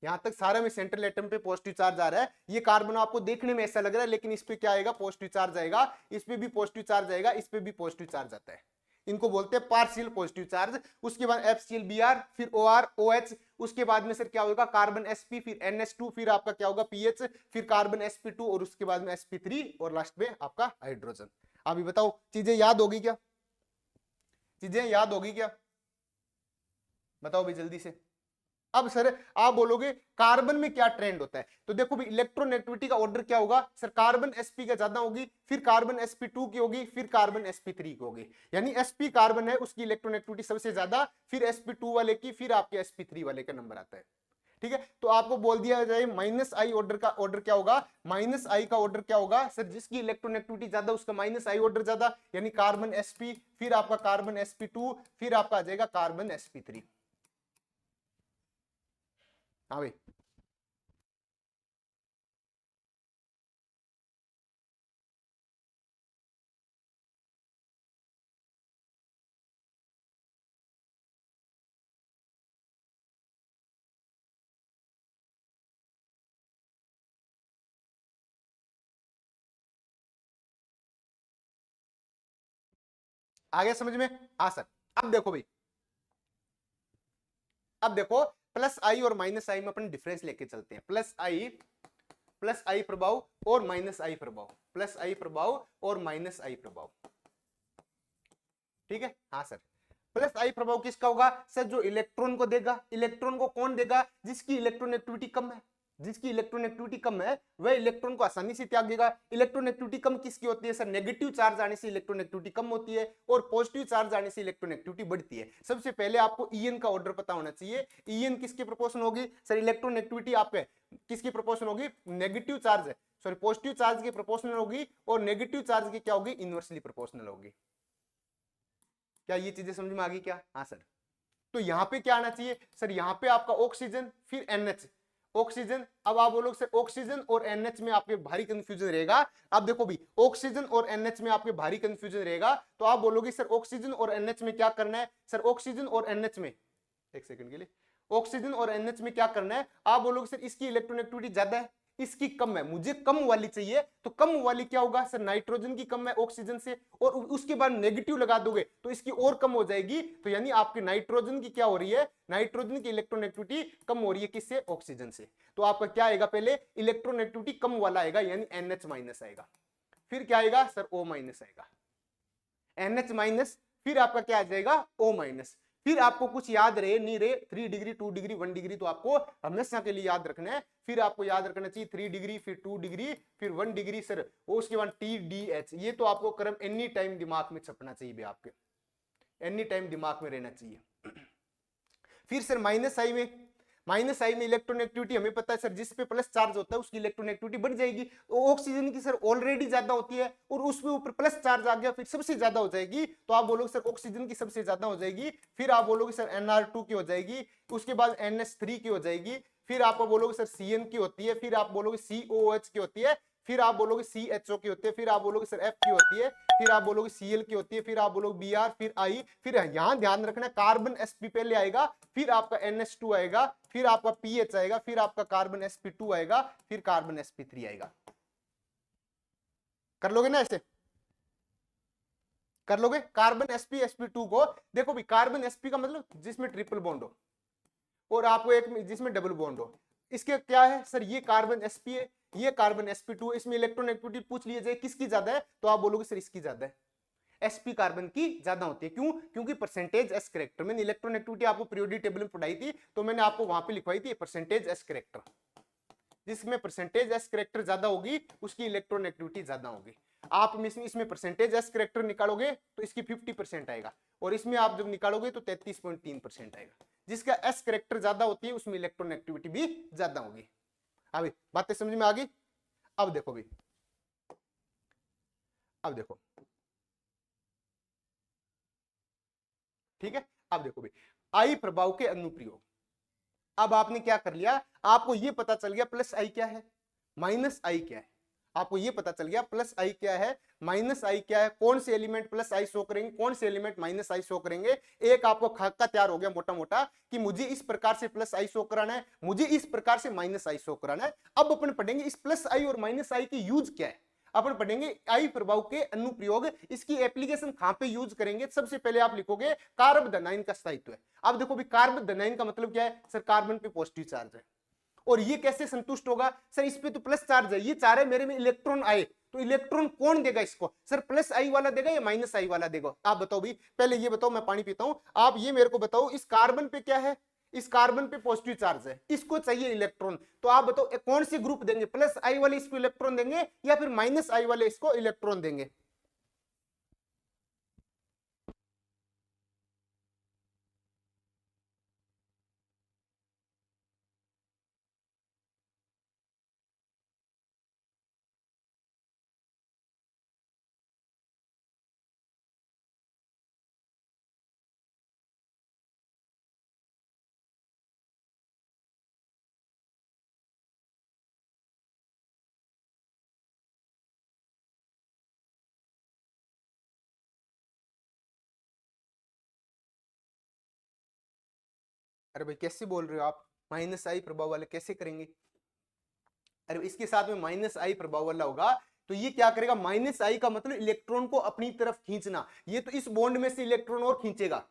यहां तक सारे में सेंट्रल एटम पे पॉजिटिव चार्ज आ रहा है, ये कार्बन आपको देखने में ऐसा लग रहा है, लेकिन इस पे क्या आएगा, पॉजिटिव चार्ज आएगा, इस पे भी पॉजिटिव चार्ज आएगा, इस पे भी पॉजिटिव चार्ज आता है, इनको बोलते हैं पार्शियल पॉजिटिव चार्ज। उसके बाद FCl, फिर OR, OH, उसके बाद में सर क्या होगा कार्बन sp, फिर NH2, फिर आपका क्या होगा PH, फिर कार्बन sp2, और उसके बाद में sp3, और लास्ट में आपका हाइड्रोजन। अभी बताओ चीजें याद होगी क्या, चीजें याद होगी क्या, बताओ भाई जल्दी से। अब सर आप बोलोगे कार्बन में क्या ट्रेंड होता है, तो देखो भी इलेक्ट्रोनेगेटिविटी का ऑर्डर क्या होगा सर, कार्बन sp का ज्यादा होगी, फिर कार्बन sp2 की होगी, फिर कार्बन sp3 की होगी, यानी sp कार्बन है उसकी इलेक्ट्रोनेगेटिविटी सबसे ज्यादा, फिर sp2 वाले की, फिर आपके sp3 वाले का नंबर आता है। ठीक है, तो आपको बोल दिया जाए माइनस आई ऑर्डर का ऑर्डर क्या होगा, माइनस आई का ऑर्डर क्या होगा सर, जिसकी इलेक्ट्रोनेगेटिविटी ज्यादा उसका माइनस आई ऑर्डर ज्यादा, यानी कार्बन sp, फिर आपका कार्बन sp2, फिर आपका आ जाएगा कार्बन sp3। हाँ भाई, आ गया समझ में? हाँ सर। अब देखो भाई, अब देखो प्लस आई और माइनस आई में अपन डिफरेंस लेके चलते हैं। प्लस आई प्रभाव और माइनस आई प्रभाव, प्लस आई प्रभाव और माइनस आई प्रभाव। ठीक है, हाँ सर। प्लस आई प्रभाव किसका होगा सर? जो इलेक्ट्रॉन को देगा। इलेक्ट्रॉन को कौन देगा? जिसकी इलेक्ट्रॉन एक्टिविटी कम है। जिसकी इलेक्ट्रॉन एक्टिविटी कम है वह इलेक्ट्रॉन को आसानी से त्याग देगा। इलेक्ट्रॉन एक्टिविटी कम किसकी होती है सर? नेगेटिव चार्ज आने से इलेक्ट्रॉन एक्टिविटी कम होती है और पॉजिटिव चार्ज आने से इलेक्ट्रॉन एक्टिविटी बढ़ती है। सबसे पहले आपको ईएन का ऑर्डर पता होना चाहिए। ईएन किसके प्रोपोर्शन होगी सर? इलेक्ट्रॉन एक्टिविटी आपके किसकी प्रोपोर्शन होगी? नेगेटिव चार्ज है, सॉरी पॉजिटिव चार्ज की प्रोपोर्शनल होगी और नेगेटिव चार्ज की क्या होगी? इनवर्सली प्रोपोर्शनल होगी। क्या ये चीजें समझ में आ गई क्या? हाँ सर। तो यहां पे क्या आना चाहिए सर? यहां पे आपका ऑक्सीजन फिर एनएच, ऑक्सीजन। अब आप बोलोगे सर ऑक्सीजन और एनएच में आपके भारी कंफ्यूजन रहेगा। अब देखो भी, ऑक्सीजन और एनएच में आपके भारी कंफ्यूजन रहेगा, तो आप बोलोगे सर ऑक्सीजन और एनएच में क्या करना है सर? ऑक्सीजन और एनएच में, एक सेकंड के लिए, ऑक्सीजन और एनएच में क्या करना है? आप बोलोगे सर इसकी इलेक्ट्रॉन एक्टिविटी ज्यादा है, इसकी कम है, मुझे कम वाली चाहिए। तो कम वाली क्या होगा सर? नाइट्रोजन की कम है ऑक्सीजन से, और उसके बाद नेगेटिव लगा दोगे तो इसकी और कम हो जाएगी। तो यानी आपकी नाइट्रोजन की क्या हो रही है? नाइट्रोजन की इलेक्ट्रॉन एक्टिविटी कम हो रही है किससे? ऑक्सीजन से। तो आपका क्या आएगा? पहले इलेक्ट्रॉन एक्टिविटी कम वाला आएगा यानी NH माइनस आएगा। फिर क्या आएगा सर? O माइनस आएगा। NH माइनस, फिर आपका क्या आ जाएगा? O minus. फिर आपको कुछ याद रहे नहीं रहे, 3 डिग्री 2 डिग्री 1 डिग्री तो आपको हमेशा के लिए याद रखना है। फिर आपको याद रखना चाहिए 3 डिग्री, फिर 2 डिग्री, फिर 1 डिग्री सर, वो उसके बाद TDH। ये तो आपको क्रम एनी टाइम दिमाग में छपना चाहिए भी, आपके एनी टाइम दिमाग में रहना चाहिए। फिर सर माइनस आई में इलेक्ट्रॉन एक्टिविटी हमें पता है सर, जिस पे प्लस चार्ज होता है उसकी इलेक्ट्रॉन एक्टिविटी बढ़ जाएगी। तो ऑक्सीजन की सर ऑलरेडी ज्यादा होती है और उसमें ऊपर प्लस चार्ज आ गया, फिर सबसे ज्यादा हो जाएगी। तो आप बोलोगे सर ऑक्सीजन की सबसे ज्यादा हो जाएगी। फिर आप बोलोगे सर NR2 की हो जाएगी, उसके बाद NH3 की हो जाएगी, फिर आप बोलोगे सर CN की होती है, फिर आप बोलोगे COH की होती है, फिर आप बोलोगे CHO की होती है, फिर आप बोलोगे सर F की होती है, फिर आप बोलोगे Cl की होती है, फिर आप बोलोगे Br, फिर I। फिर यहां ध्यान रखना कार्बन sp पहले आएगा, फिर आपका NH2 आएगा, फिर आपका PH आएगा, फिर आपका कार्बन sp2 आएगा, फिर कार्बन sp3 आएगा। कर लोगे ना ऐसे? कर लोगे? कार्बन sp को देखो भी, कार्बन sp का मतलब जिसमें ट्रिपल बॉन्ड हो और आपको एक जिसमें डबल बॉन्ड हो। इसके क्या है सर? ये कार्बन sp है, ये कार्बन sp2 है। इसमें इलेक्ट्रॉन एक्टिविटी पूछ लिया जाए किसकी ज्यादा है, तो आप बोलोगे सर इसकी ज्यादा है, sp कार्बन की ज्यादा होती है। क्यों? क्योंकि परसेंटेज s करेक्टर, मैंने इलेक्ट्रॉन एक्टिविटी आपको पीरियोडिक टेबल में पढ़ाई थी, तो मैंने आपको वहां पे लिखवाई थी परसेंटेज s करेक्टर। जिसमें परसेंटेज s करेक्टर ज्यादा होगी उसकी इलेक्ट्रॉन एक्टिविटी ज्यादा होगी। आप इसमें परसेंटेज s करेक्टर निकालोगे तो इसकी 50% आएगा, और इसमें आप जब निकालोगे तो 33.3% आएगा। जिसका s करेक्टर ज्यादा होती है उसमें इलेक्ट्रॉन एक्टिविटी भी ज्यादा होगी। अभी बातें समझ में आ गई? अब देखो भी, अब देखो, ठीक है। अब देखो भी, आई प्रभाव के अनुप्रयोग। अब आपने क्या कर लिया? आपको यह पता चल गया प्लस आई क्या है, माइनस आई क्या है। आपको यह पता चल गया प्लस आई क्या है, माइनस आई क्या है, कौन से एलिमेंट प्लस आई शो करेंगे, कौन से एलिमेंट माइनस आई शो करेंगे। एक आपको खाका तैयार हो गया मोटा मोटा कि मुझे इस प्रकार से प्लस आई शो कराना है, मुझे इस प्रकार से माइनस आई शो कराना है। अब अपन पढ़ेंगे इस प्लस आई और माइनस आई की यूज क्या है। अपन पढ़ेंगे आई प्रभाव के अनुप्रयोग, इसकी एप्लीकेशन कहां पे यूज करेंगे। सबसे पहले आप लिखोगे कार्बन का स्थायित्व है। अब देखो भी, कार्बन का मतलब क्या है सर? कार्बन पे पॉजिटिव चार्ज है, और ये कैसे संतुष्ट होगा सर? इस पे तो प्लस चार्ज है, ये चाह रहे मेरे में इलेक्ट्रॉन आए, तो इलेक्ट्रॉन कौन देगा इसको सर? प्लस आई वाला देगा या माइनस आई वाला देगा? आप बताओ भी, पहले ये बताओ, मैं पानी पीता हूं, आप ये मेरे को बताओ, इस कार्बन पे क्या है? इस कार्बन पे पॉजिटिव चार्ज है, इसको चाहिए इलेक्ट्रॉन। तो आप बताओ कौन सी ग्रुप देंगे? प्लस आई वाले इसको इलेक्ट्रॉन देंगे या फिर माइनस आई वाले इसको इलेक्ट्रॉन देंगे? अरे भाई कैसे बोल रहे हो आप, माइनस आई प्रभाव वाले कैसे करेंगे? अरे इसके साथ में माइनस आई प्रभाव वाला होगा तो ये क्या करेगा, माइनस आई का मतलब इलेक्ट्रॉन को अपनी तरफ खींचना, ये तो इस बॉन्ड में से इलेक्ट्रॉन और खींचेगा।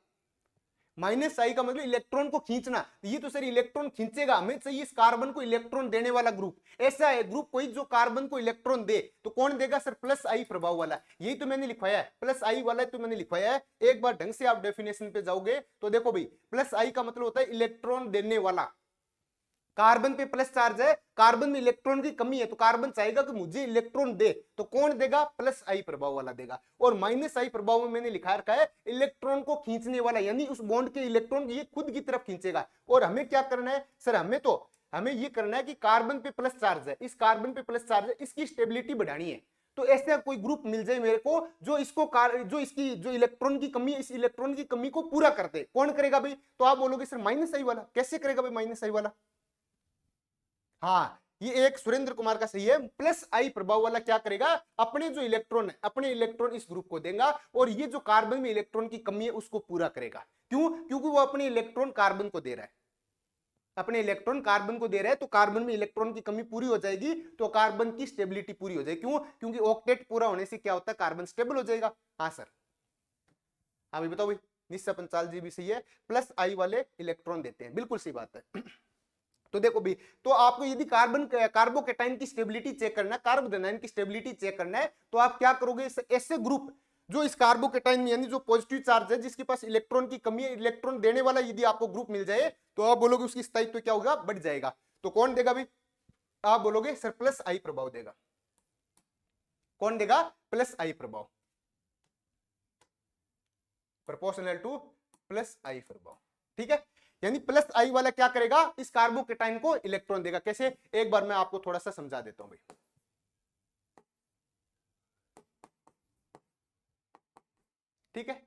माइनस आई का मतलब इलेक्ट्रॉन को खींचना, ये तो सर इलेक्ट्रॉन खींचेगा, हमें चाहिए इस कार्बन को इलेक्ट्रॉन देने वाला ग्रुप। ऐसा है ग्रुप कोई जो कार्बन को इलेक्ट्रॉन दे, तो कौन देगा सर, प्लस आई प्रभाव वाला। यही तो मैंने लिखवाया है, प्लस आई वाला तो मैंने लिखवाया है। एक बार ढंग से आप डेफिनेशन पे जाओगे तो देखो भाई, प्लस आई का मतलब होता है इलेक्ट्रॉन देने वाला। कार्बन पे प्लस चार्ज है, कार्बन में इलेक्ट्रॉन की कमी है, तो कार्बन चाहेगा कि मुझे इलेक्ट्रॉन दे, तो कौन देगा, प्लस आई प्रभाव वाला देगा। और माइनस आई प्रभाव में मैंने लिखा रखा है इलेक्ट्रॉन को खींचने वाला, यानी उस बॉन्ड के इलेक्ट्रॉन ये खुद की तरफ खींचेगा। और हमें क्या करना है सर, हमें ये करना है कि कार्बन पे प्लस चार्ज है, इस कार्बन पे प्लस चार्ज है, इसकी स्टेबिलिटी बढ़ानी है। तो ऐसा कोई ग्रुप मिल जाए मेरे को जो इसको जो इलेक्ट्रॉन की कमी है, इस इलेक्ट्रॉन की कमी को पूरा करते, कौन करेगा भाई, तो आप बोलोगे सर माइनस आई वाला। कैसे करेगा भाई माइनस आई वाला? हाँ, ये एक सुरेंद्र कुमार का सही है। प्लस आई प्रभाव वाला क्या करेगा, अपने जो इलेक्ट्रॉन है, अपने इलेक्ट्रॉन इस ग्रुप को देगा, और ये जो कार्बन में इलेक्ट्रॉन की कमी है उसको पूरा करेगा। क्यों? क्योंकि वो अपने इलेक्ट्रॉन कार्बन को दे रहा है, अपने इलेक्ट्रॉन कार्बन को दे रहा है, तो कार्बन में इलेक्ट्रॉन की कमी पूरी हो जाएगी, तो कार्बन की स्टेबिलिटी पूरी हो जाएगी। क्यों? क्योंकि ऑक्टेट पूरा होने से क्या होता है, कार्बन स्टेबल हो जाएगा। हाँ सर, हाँ भाई बताओ भाई। निश्चय पंचाल जी भी सही है, प्लस आई वाले इलेक्ट्रॉन देते हैं, बिल्कुल सही बात है। तो देखो भी, तो आपको यदि कार्बोकेटाइन की स्टेबिलिटी चेक करना है, कार्बोकेटाइन की स्टेबिलिटी चेक करना है, तो आप क्या करोगे, ऐसे ग्रुप जो इस कार्बोकेटाइन में यानी जो पॉजिटिव चार्ज है, जिसके पास इलेक्ट्रॉन की कमी है, इलेक्ट्रॉन देने वाला यदि आपको ग्रुप मिल जाए, तो आप बोलोगे उसकी स्थायित्व क्या होगा, बढ़ जाएगा। तो कौन देगा भाई, आप बोलोगे सर प्लस आई प्रभाव देगा। कौन देगा, प्लस आई प्रभाव, प्रोपोर्शनल टू प्लस आई प्रभाव। ठीक है, यानी प्लस आई वाला क्या करेगा, इस कार्बोकेटाइन को इलेक्ट्रॉन देगा। कैसे, एक बार मैं आपको थोड़ा सा समझा देता हूं भाई। ठीक है,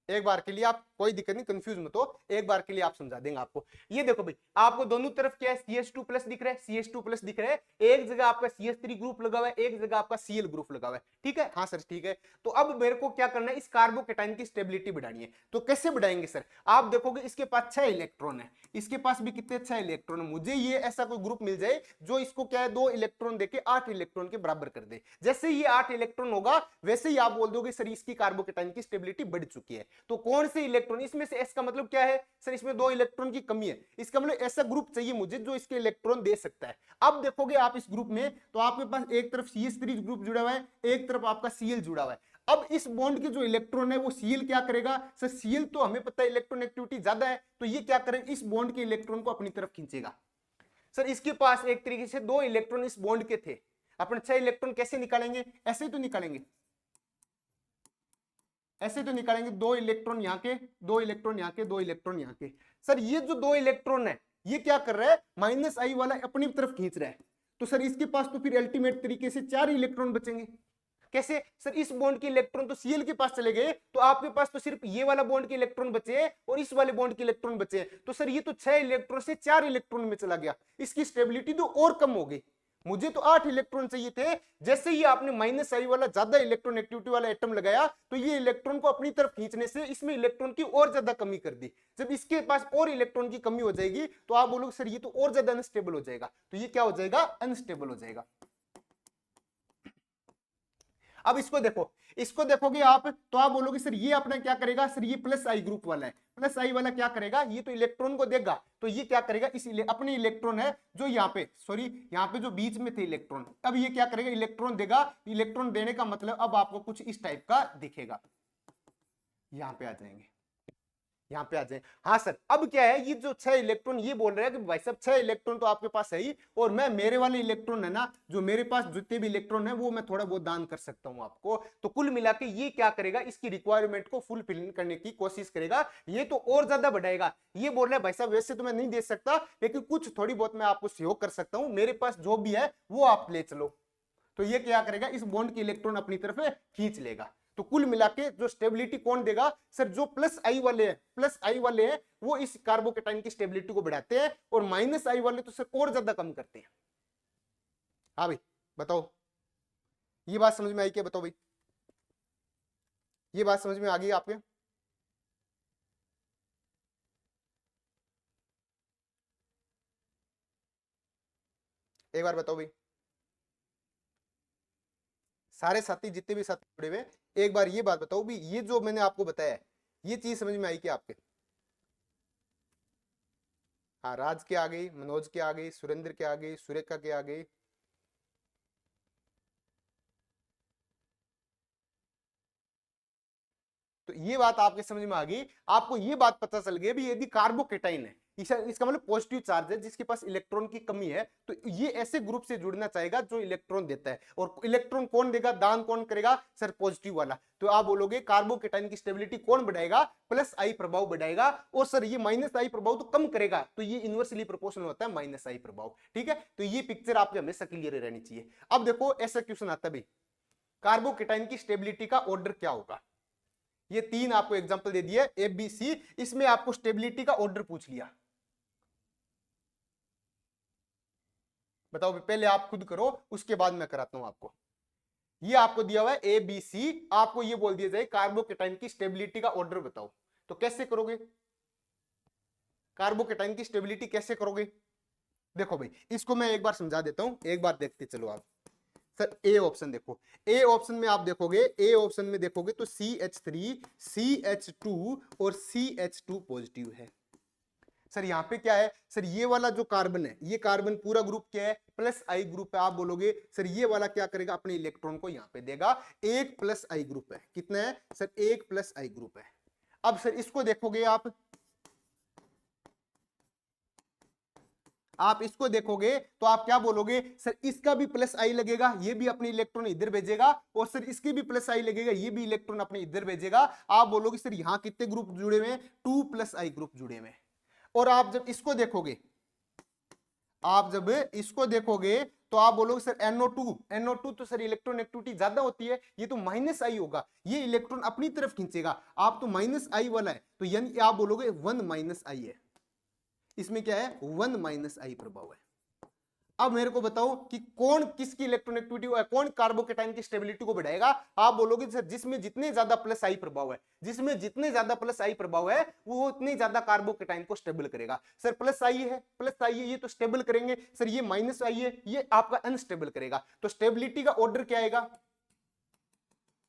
एक बार के लिए आप कोई दिक्कत नहीं, कंफ्यूज मत हो, एक बार के लिए आप समझा देंगे आपको। ये देखो भाई, आपको दोनों तरफ क्या है, CH2 प्लस दिख रहा है, CH2 प्लस दिख रहा है, एक जगह आपका CH3 ग्रुप लगा हुआ है, एक जगह आपका Cl ग्रुप लगा हुआ है। ठीक है, हाँ सर ठीक है। तो अब मेरे को क्या करना है, इस कार्बोकेटाइन की स्टेबिलिटी बढ़ानी है। तो कैसे बढ़ाएंगे सर, आप देखोगे इसके पास 6 इलेक्ट्रॉन है, इसके पास भी कितने 6 इलेक्ट्रॉन है। मुझे ये ऐसा कोई ग्रुप मिल जाए जो इसको क्या है 2 इलेक्ट्रॉन देके 8 इलेक्ट्रॉन के बराबर कर दे। जैसे ये 8 इलेक्ट्रॉन होगा, वैसे ही आप बोल दोगे सर इसकी कार्बोकेटाइन की स्टेबिलिटी बढ़ चुकी है। तो कौन से इलेक्ट्रॉन, इसमें से एस का मतलब क्या है सर, इसमें 2 इलेक्ट्रॉन की कमी है, इसका मतलब ऐसा ग्रुप चाहिए मुझे जो इसके इलेक्ट्रॉन दे सकता है। अब देखोगे आप इस ग्रुप में, तो आपके पास एक तरफ CH3 ग्रुप जुड़ा हुआ है, एक तरफ आपका Cl जुड़ा हुआ है। अब इस बॉन्ड के जो इलेक्ट्रॉन है वो Cl क्या करेगा सर, Cl तो हमें पता है इलेक्ट्रॉन एक्टिविटी ज्यादा है, तो ये क्या करेगा, इस बॉन्ड के इलेक्ट्रॉन को अपनी तरफ खींचेगा। सर इसके पास एक तरीके से 2 इलेक्ट्रॉन इस बॉन्ड के थे, अपने 6 इलेक्ट्रॉन कैसे निकालेंगे, ऐसे ही तो निकालेंगे, ऐसे तो निकालेंगे, 2 इलेक्ट्रॉन यहाँ के, 2 इलेक्ट्रॉन यहाँ के, 2 इलेक्ट्रॉन यहाँ के। सर ये जो 2 इलेक्ट्रॉन है ये क्या कर रहा है, माइनस आई वाला अपनी तरफ खींच रहा है, तो सर इसके पास तो फिर अल्टीमेट तरीके से 4 इलेक्ट्रॉन बचेंगे। कैसे सर, इस बॉन्ड के इलेक्ट्रॉन तो Cl के पास चले गए, तो आपके पास तो सिर्फ ये वाला बॉन्ड के इलेक्ट्रॉन बचे और इस वाले बॉन्ड के इलेक्ट्रॉन बचे, तो सर ये तो 6 इलेक्ट्रॉन से 4 इलेक्ट्रॉन में चला गया, इसकी स्टेबिलिटी तो और कम हो गई। मुझे तो 8 इलेक्ट्रॉन चाहिए थे, जैसे ही आपने माइनस आई वाला ज्यादा इलेक्ट्रॉन एक्टिविटी वाला एटम लगाया, तो ये इलेक्ट्रॉन को अपनी तरफ खींचने से इसमें इलेक्ट्रॉन की और ज्यादा कमी कर दी। जब इसके पास और इलेक्ट्रॉन की कमी हो जाएगी, तो आप बोलोगे सर ये तो और ज्यादा अनस्टेबल हो जाएगा, तो ये क्या हो जाएगा, अनस्टेबल हो जाएगा। अब इसको देखो, इसको देखोगे आप, तो आप बोलोगे सर ये अपना क्या करेगा, सर ये प्लस आई ग्रुप वाला है, प्लस आई वाला क्या करेगा, ये तो इलेक्ट्रॉन को देगा, तो ये क्या करेगा, अपने इलेक्ट्रॉन है जो यहाँ पे, सॉरी यहाँ पे जो बीच में थे इलेक्ट्रॉन, अब ये क्या करेगा, इलेक्ट्रॉन देगा। इलेक्ट्रॉन देने का मतलब अब आपको कुछ इस टाइप का दिखेगा, यहाँ पे आ जाएंगे, यहाँ पे आ जाए। हाँ सर, अब क्या है, ये जो 6 इलेक्ट्रॉन ये बोल रहे हैं कि भाई साहब 6 इलेक्ट्रॉन तो आपके पास है ही, और मैं मेरे वाले इलेक्ट्रॉन है ना, जो मेरे पास जितने भी इलेक्ट्रॉन है वो मैं थोड़ा बहुत दान कर सकता हूँ आपको, तो कुल मिला के ये क्या करेगा, इसकी रिक्वायरमेंट को फुलफिल करने की कोशिश करेगा, ये तो और ज्यादा बढ़ाएगा। ये बोल रहे हैं भाई साहब वैसे तो मैं नहीं दे सकता, लेकिन कुछ थोड़ी बहुत मैं आपको सहयोग कर सकता हूँ, मेरे पास जो भी है वो आप ले चलो। तो ये क्या करेगा, इस बॉन्ड के इलेक्ट्रॉन अपनी तरफ खींच लेगा। तो कुल मिला के जो स्टेबिलिटी कौन देगा सर, जो प्लस आई वाले हैं, प्लस आई वाले हैं वो इस कार्बोकेटाइन की स्टेबिलिटी को बढ़ाते हैं, और माइनस आई वाले तो सर और ज्यादा कम करते हैं। हाँ भाई बताओ, ये बात समझ में आई क्या, बताओ भाई, ये बात समझ में आ गई आपके? एक बार बताओ भाई, सारे साथी जितने भी साथी जुड़े हुए, एक बार ये बात बताओ भी, ये जो मैंने आपको बताया है ये चीज समझ में आई क्या आपके? हाँ, राज के आ गई, मनोज के आ गई, सुरेंद्र के आ गई, सुरेखा के आ गई। तो ये बात आपके समझ में आ गई, आपको ये बात पता चल गई भी यदि कार्बोकेटाइन है, इसका मतलब पॉजिटिव चार्ज है जिसके पास इलेक्ट्रॉन की कमी है, तो ये ऐसे ग्रुप से जुड़ना चाहेगा जो इलेक्ट्रॉन देता है। और इलेक्ट्रॉन कौन देगा, दान कौन करेगा सर, पॉजिटिव वाला। तो आप बोलोगे कार्बोकेटाइन की स्टेबिलिटी कौन बढ़ाएगा, प्लस आई प्रभाव बढ़ाएगा। और सर ये माइनस आई प्रभाव तो कम करेगा, तो ये इनवर्सली प्रोपोर्शनल होता है माइनस आई प्रभाव। ठीक है, तो ये पिक्चर आपके हमेशा क्लियर रहनी चाहिए। अब देखो ऐसा क्वेश्चन आता है, कार्बोकेटाइन की स्टेबिलिटी का ऑर्डर क्या होगा। ये तीन आपको एग्जांपल दे दिए ए बी सी, इसमें आपको स्टेबिलिटी का ऑर्डर पूछ लिया। बताओ, पहले आप खुद करो उसके बाद मैं कराता हूं आपको। ये आपको दिया हुआ है ए बी सी, आपको ये बोल दिया जाए कार्बोकेटाइन की स्टेबिलिटी का ऑर्डर बताओ, तो कैसे करोगे? कार्बोकेटाइन की स्टेबिलिटी कैसे करोगे? देखो भाई, इसको मैं एक बार समझा देता हूं, एक बार देखते चलो आप। सर ए ऑप्शन देखो, ए ऑप्शन में आप देखोगे, ए ऑप्शन में देखोगे तो CH3, CH2 और CH2 पॉजिटिव है। सर यहाँ पे क्या है, सर ये वाला जो कार्बन है, ये कार्बन पूरा ग्रुप क्या है, प्लस आई ग्रुप है। आप बोलोगे सर ये वाला क्या करेगा, अपने इलेक्ट्रॉन को यहाँ पे देगा, एक प्लस आई ग्रुप है। कितना है सर, एक प्लस आई ग्रुप है। अब सर इसको देखोगे आप इसको देखोगे तो आप क्या बोलोगे, सर इसका भी प्लस आई लगेगा, ये भी अपने इलेक्ट्रॉन इधर भेजेगा, और सर इसके भी प्लस आई लगेगा, ये भी इलेक्ट्रॉन अपने इधर भेजेगा। आप बोलोगे सर यहां कितने ग्रुप जुड़े हुए हैं, 2 प्लस आई ग्रुप जुड़े हुए हैं। और आप जब इसको देखोगे, तो आप बोलोगे सर NO2 तो सर इलेक्ट्रॉन एक्टिविटी ज्यादा होती है, ये तो माइनस आई होगा, ये इलेक्ट्रॉन अपनी तरफ खींचेगा। आप तो माइनस आई वाला है, तो यानी आप बोलोगे 1 माइनस आई है। इसमें क्या है, 1 माइनस आई प्रभाव है। अब मेरे को बताओ कि कौन किसकी इलेक्ट्रॉन एक्टिविटी, कौन कार्बोकेटाइन की स्टेबिलिटी को बढ़ाएगा। आप बोलोगे सर जिसमें जितने ज्यादा प्लस आई प्रभाव है, जिसमें जितने ज्यादा प्लस आई प्रभाव है वो उतने ज्यादा कार्बोकेटाइन को स्टेबल करेगा। सर प्लस आई है ये तो स्टेबल करेंगे, सर ये माइनस आई है ये आपका अनस्टेबल करेगा। तो स्टेबिलिटी का ऑर्डर क्या आएगा,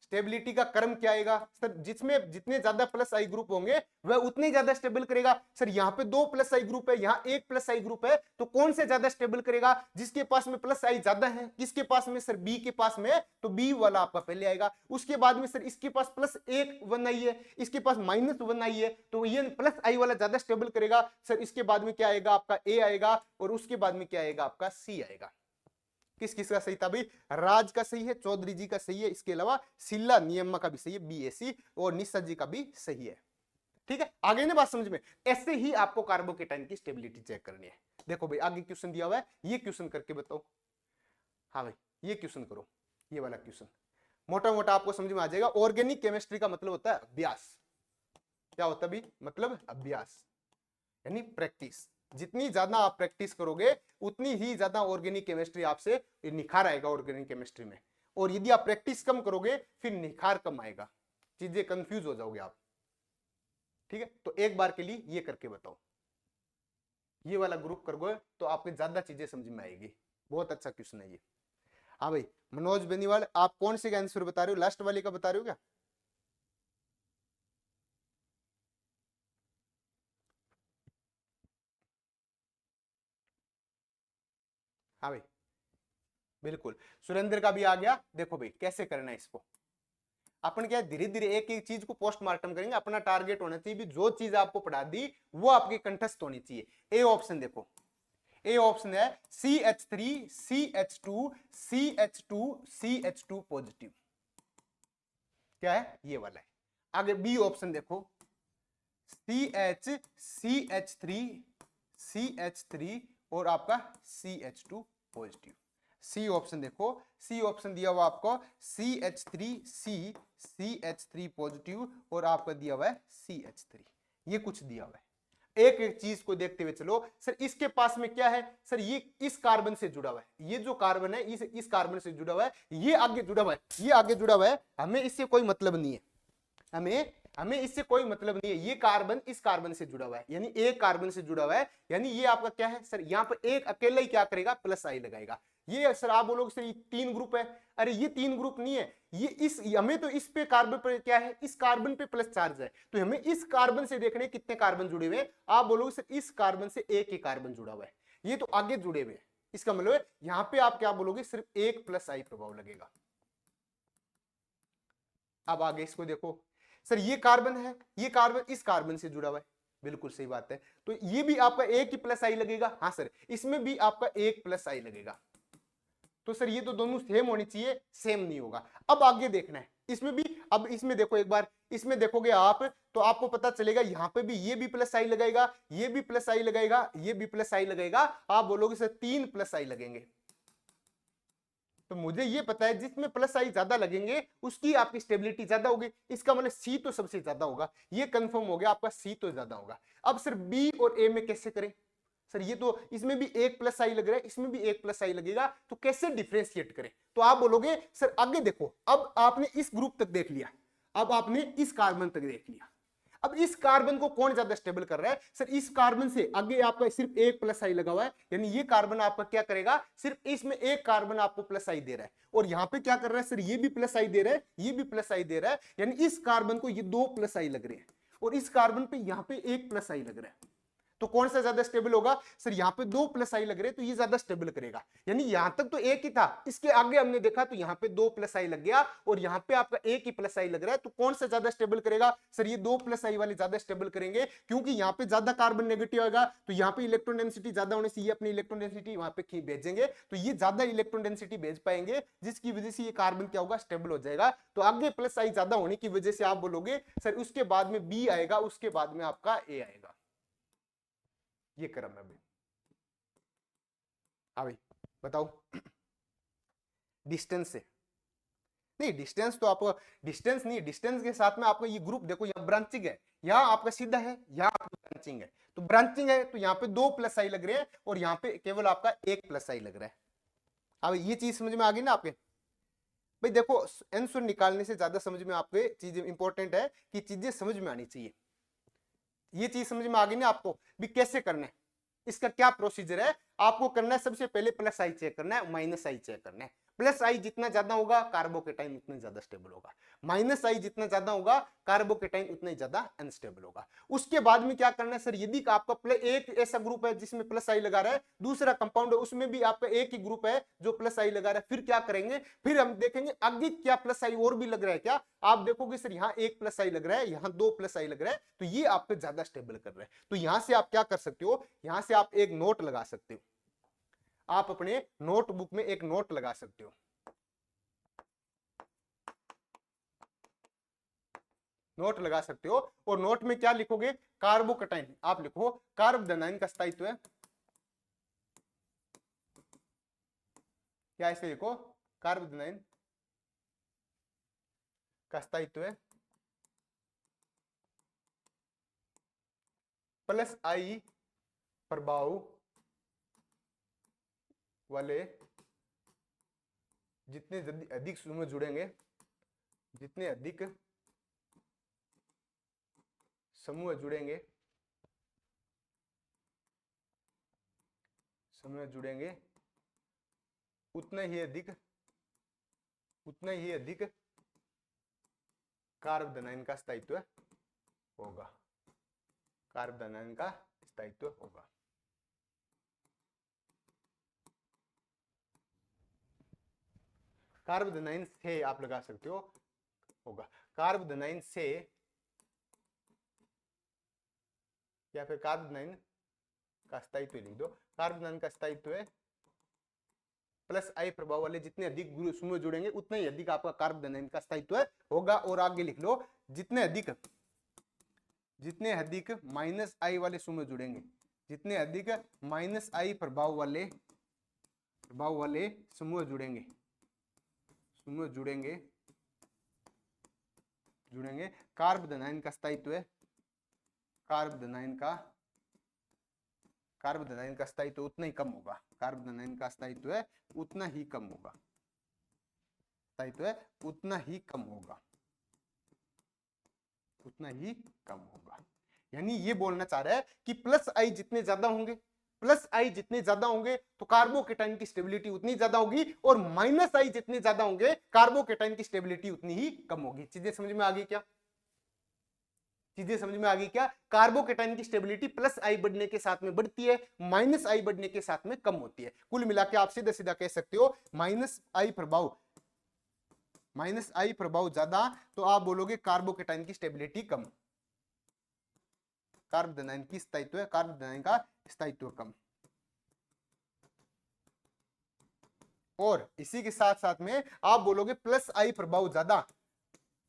स्टेबिलिटी का क्रम क्या आएगा सर, जिसमें जितने ज्यादा प्लस आई ग्रुप होंगे वह उतने ज्यादा स्टेबल करेगा। सर यहाँ पे 2 प्लस आई ग्रुप है, यहाँ 1 प्लस आई ग्रुप है, तो कौन से ज्यादा स्टेबल करेगा, जिसके पास में प्लस आई ज्यादा है। किसके पास में सर, बी के पास में, तो बी वाला आपका पहले आएगा। उसके बाद में सर इसके पास प्लस 1 आई है, इसके पास माइनस 1 आई है, तो ये प्लस आई वाला ज्यादा स्टेबल करेगा। सर इसके बाद में क्या आएगा, आपका ए आएगा, और उसके बाद में क्या आएगा, आपका सी आएगा। किस किस का सही था भाई, राज का सही है, चौधरी जी का सही है, इसके अलावा सिल्ला नियमा का भी सही है, BSc, और निशा जी का भी सही है। ठीक है, आगे ना बात समझ में। ऐसे ही आपको कार्बोकेटाइन की स्टेबिलिटी चेक करनी है। देखो भाई आगे क्वेश्चन दिया हुआ है, ये क्वेश्चन करके बताओ। हाँ भाई ये क्वेश्चन करो, ये वाला क्वेश्चन मोटा मोटा आपको समझ में आ जाएगा। ऑर्गेनिक केमिस्ट्री का मतलब होता है अभ्यास। क्या होता है भाई, मतलब अभ्यास यानी प्रैक्टिस। जितनी ज्यादा आप प्रैक्टिस करोगे उतनी ही ज्यादा ऑर्गेनिक केमिस्ट्री आपसे निखार आएगा ऑर्गेनिक केमिस्ट्री में। और यदि आप प्रैक्टिस कम करोगे फिर निखार कम आएगा, चीजें कंफ्यूज हो जाओगे आप। ठीक है, तो एक बार के लिए ये करके बताओ, ये वाला ग्रुप करोगे तो आपको ज्यादा चीजें समझ में आएगी। बहुत अच्छा क्वेश्चन है ये। हाँ भाई मनोज बेनीवाल, आप कौन से आंसर बता रहे हो, लास्ट वाले का बता रहे हो क्या? हाँ भाई बिल्कुल, सुरेंद्र का भी आ गया। देखो भाई कैसे करना है इसको, अपन क्या धीरे धीरे एक एक चीज को पोस्टमार्टम करेंगे। अपना टारगेट होना चाहिए भी जो चीज आपको पढ़ा दी वो आपकी कंठस्थ होनी चाहिए। ए ऑप्शन देखो, ए ऑप्शन है CH3 CH2 CH2 CH2 positive, क्या है ये वाला है। आगे बी ऑप्शन देखो, CH CH3 CH3 और आपका CH2 पॉजिटिव। सी ऑप्शन देखो, सी ऑप्शन दिया हुआ आपको CH3C CH3 पॉजिटिव और आपका दिया हुआ है CH3। ये कुछ दिया हुआ है, एक एक चीज को देखते हुए चलो। सर इसके पास में क्या है, सर ये इस कार्बन से जुड़ा हुआ है, ये जो कार्बन है इस कार्बन से जुड़ा हुआ है, ये आगे जुड़ा हुआ है, ये आगे जुड़ा हुआ है, हमें इससे कोई मतलब नहीं है, हमें हमें इससे कोई मतलब नहीं है। ये कार्बन इस कार्बन से जुड़ा हुआ है, यानी एक कार्बन से जुड़ा हुआ है, यानी ये आपका क्या है सर, यहाँ पर एक अकेला ही क्या करेगा, प्लस आई लगाएगा। ये सर आप बोलोगे सर ये 3 ग्रुप है, अरे ये 3 ग्रुप नहीं है, ये इस हमें तो इस पे कार्बन पे क्या है, इस कार्बन पे प्लस चार्ज है, तो हमें इस कार्बन से देखने कितने कार्बन जुड़े हुए हैं। आप बोलोगे सर इस कार्बन से एक ही कार्बन जुड़ा हुआ है, ये तो आगे जुड़े हुए हैं, इसका मतलब है यहां पे आप क्या बोलोगे, सिर्फ एक प्लस आई प्रभाव लगेगा। अब आगे इसको देखो सर, ये कार्बन है, ये कार्बन इस कार्बन से जुड़ा हुआ है, बिल्कुल सही बात है, तो ये भी आपका एक ही प्लस आई लगेगा। हाँ सर, इसमें भी आपका एक प्लस आई लगेगा, तो सर ये तो दोनों सेम होनी चाहिए, सेम नहीं होगा। अब आगे देखना है इसमें भी, अब इसमें देखो एक बार, इसमें देखोगे आप तो आपको पता चलेगा यहां पे भी ये भी प्लस आई लगाएगा, ये भी प्लस आई लगाएगा, ये भी प्लस आई लगेगा, आप बोलोगे सर 3 प्लस आई लगेंगे। तो मुझे ये पता है जिसमें प्लस आई ज्यादा लगेंगे उसकी आपकी स्टेबिलिटी ज्यादा होगी, इसका मतलब सी तो सबसे ज्यादा होगा, ये कंफर्म हो गया आपका, सी तो ज्यादा होगा। अब सर बी और ए में कैसे करें, सर ये तो इसमें भी एक प्लस आई लग रहा है, इसमें भी एक प्लस आई लगेगा, तो कैसे डिफरेंशिएट करें। तो आप बोलोगे सर आगे देखो, अब आपने इस ग्रुप तक देख लिया, अब आपने इस कार्बन तक देख लिया, अब इस कार्बन को कौन ज्यादा स्टेबल कर रहा है, सर इस कार्बन से आगे आपका सिर्फ एक प्लस आई लगा हुआ है, यानी ये कार्बन आपका क्या करेगा, सिर्फ इसमें एक कार्बन आपको प्लस आई दे रहा है, और यहां पे क्या कर रहा है सर, ये भी प्लस आई दे रहा है, ये भी प्लस आई दे रहा है, यानी इस कार्बन को ये 2 प्लस आई लग रहे हैं, और इस कार्बन पे यहां पे एक प्लस आई लग रहा है, तो कौन सा ज्यादा स्टेबल होगा, सर यहां पे 2 प्लस आई लग रहे हैं, तो ये ज्यादा स्टेबल करेगा। यानी यहां तक तो एक ही था, इसके आगे हमने देखा तो यहां पे 2 प्लस आई लग गया, और यहां पे आपका एक ही प्लस आई लग रहा है, तो कौन सा ज्यादा स्टेबल करेगा, सर ये 2 प्लस आई वाले ज्यादा स्टेबल करेंगे, क्योंकि यहां पे ज्यादा कार्बन नेगेटिव आएगा, तो यहां पे इलेक्ट्रॉन डेंसिटी ज्यादा होने से ये अपनी इलेक्ट्रॉन डेंसिटी वहां पे भेजेंगे, तो ये ज्यादा इलेक्ट्रॉन डेंसिटी भेज पाएंगे, जिसकी वजह से ये कार्बन क्या होगा, स्टेबल हो जाएगा। तो आगे प्लस आई ज्यादा होने की वजह से आप बोलोगे सर उसके बाद में बी आएगा, उसके बाद में आपका ए आएगा। ये क्रम है भाई। हाँ भाई बताओ, डिस्टेंस से नहीं, डिस्टेंस तो आपको डिस्टेंस नहीं, डिस्टेंस के साथ में आपको ये ग्रुप देखो, यहाँ ब्रांचिंग है, यहाँ आपका सीधा है, यहाँ आपका ब्रांचिंग है, तो ब्रांचिंग है तो यहाँ पे 2 प्लस आई लग रहे हैं, और यहाँ पे केवल आपका 1 प्लस आई लग रहा है। अब ये चीज समझ में आ गई ना आपके भाई। देखो आंसर निकालने से ज्यादा समझ में आपके चीज इंपॉर्टेंट है कि चीजें समझ में आनी चाहिए। ये चीज समझ में आ गई ना आपको भी कैसे करना है, इसका क्या प्रोसीजर है। आपको करना है सबसे पहले प्लस आई चेक करना है, माइनस आई चेक करना है। प्लस आई जितना ज्यादा होगा कार्बो के टाइम उतना ज्यादा स्टेबल होगा, माइनस आई जितना ज्यादा होगा कार्बो के टाइम उतना ही ज्यादा अनस्टेबल होगा। उसके बाद में क्या करना है सर, यदि आपका एक ऐसा ग्रुप है जिसमें प्लस आई लगा रहा है, दूसरा कंपाउंड है उसमें भी आपका एक ही ग्रुप है जो प्लस आई लगा रहा है, फिर क्या करेंगे, फिर हम देखेंगे आगे क्या प्लस आई और भी लग रहा है क्या। आप देखोगे सर यहाँ 1 प्लस आई लग रहा है, यहाँ 2 प्लस आई लग रहा है, तो ये आपको ज्यादा स्टेबल कर रहा है। तो यहां से आप क्या कर सकते हो, यहां से आप एक नोट लगा सकते हो, आप अपने नोटबुक में एक नोट लगा सकते हो। नोट लगा सकते हो, और नोट में क्या लिखोगे, कार्बोकटाइन आप लिखो, कार्बोदनाइन का स्थायित्व है क्या, ऐसे लिखो, कार्बोदनाइन का स्थायित्व है प्लस आई प्रभाव वाले जितने अधिक समूह जुड़ेंगे, जितने अधिक समूह जुड़ेंगे, समूह जुड़ेंगे उतना ही अधिक कार्बोदनाइन का स्थायित्व होगा, कार्बोदनाइन का स्थायित्व होगा। कार्बोदनाइन से आप लगा सकते हो होगा, कार्बोदनाइन से या फिर कार्बोदनाइन का स्थायित्व लिख दो। कार्बोदनाइन का स्थायित्व है प्लस आई प्रभाव वाले जितने अधिक समूह जुड़ेंगे उतने ही अधिक आपका कार्बोदनाइन का स्थायित्व होगा। और आगे लिख लो, जितने अधिक माइनस आई वाले समूह जुड़ेंगे, जितने अधिक माइनस आई प्रभाव वाले समूह जुड़ेंगे कार्बोदनाइन का स्थायित्व है, कार्बोदनाइन का स्थायित्व उतना ही कम होगा, कार्बोदनाइन का स्थायित्व है उतना ही कम होगा, स्थायित्व है उतना ही कम होगा। उतना ही कम होगा। यानी ये बोलना चाह रहा है कि प्लस आई जितने ज्यादा होंगे, प्लस आई जितने ज्यादा होंगे तो कार्बोकेटाइन की स्टेबिलिटी उतनी ज्यादा होगी, और माइनस आई जितने ज्यादा होंगे कार्बोकेटाइन की स्टेबिलिटी उतनी ही कम होगी। चीजें समझ में आ गई क्या? चीजें समझ में आ गई क्या? कार्बोकेटाइन की स्टेबिलिटी प्लस आई बढ़ने के साथ में बढ़ती है, माइनस आई बढ़ने के साथ में कम होती है। कुल मिला के आप सीधा सीधा कह सकते हो माइनस आई प्रभाव ज्यादा तो आप बोलोगे कार्बोकेटाइन की स्टेबिलिटी कम, कार्बोनाइन की स्थायित्व है, कार्बोनाइन का स्थायित्व कम। और इसी के साथ साथ में आप बोलोगे प्लस आई प्रभाव ज्यादा,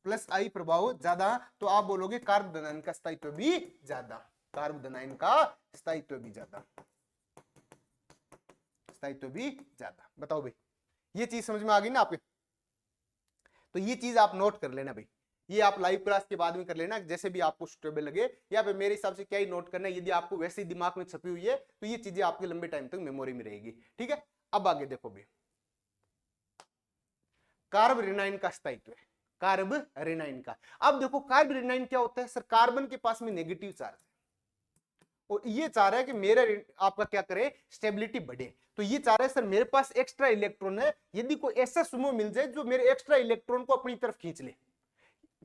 प्लस आई प्रभाव ज्यादा तो आप बोलोगे कार्बोनाइन का स्थायित्व भी ज्यादा, कार्बोनाइन का स्थायित्व भी ज्यादा, स्थायित्व भी ज्यादा। बताओ भाई, ये चीज समझ में आ गई ना आपके? तो ये चीज आप नोट कर लेना भाई, ये आप लाइव क्लास के बाद में कर लेना, जैसे भी आपको सुटेबल लगे। या फिर मेरे हिसाब से क्या ही नोट करना है, यदि आपको वैसे ही दिमाग में छपी हुई है तो ये चीजें आपके लंबे टाइम तक मेमोरी में रहेगी। ठीक है, अब आगे देखो भाई, कार्बोरेनाइन का स्थायित्व है, कार्बोरेनाइन का। अब देखो कार्बोरेनाइन क्या होता है सर? कार्बन के पास में नेगेटिव चार्ज है और ये चाह रहा है कि मेरा आपका क्या करे, स्टेबिलिटी बढ़े। तो ये चाह रहा है सर मेरे पास एक्स्ट्रा इलेक्ट्रॉन है, यदि कोई ऐसा समूह मिल जाए जो मेरे एक्स्ट्रा इलेक्ट्रॉन को अपनी तरफ खींच ले।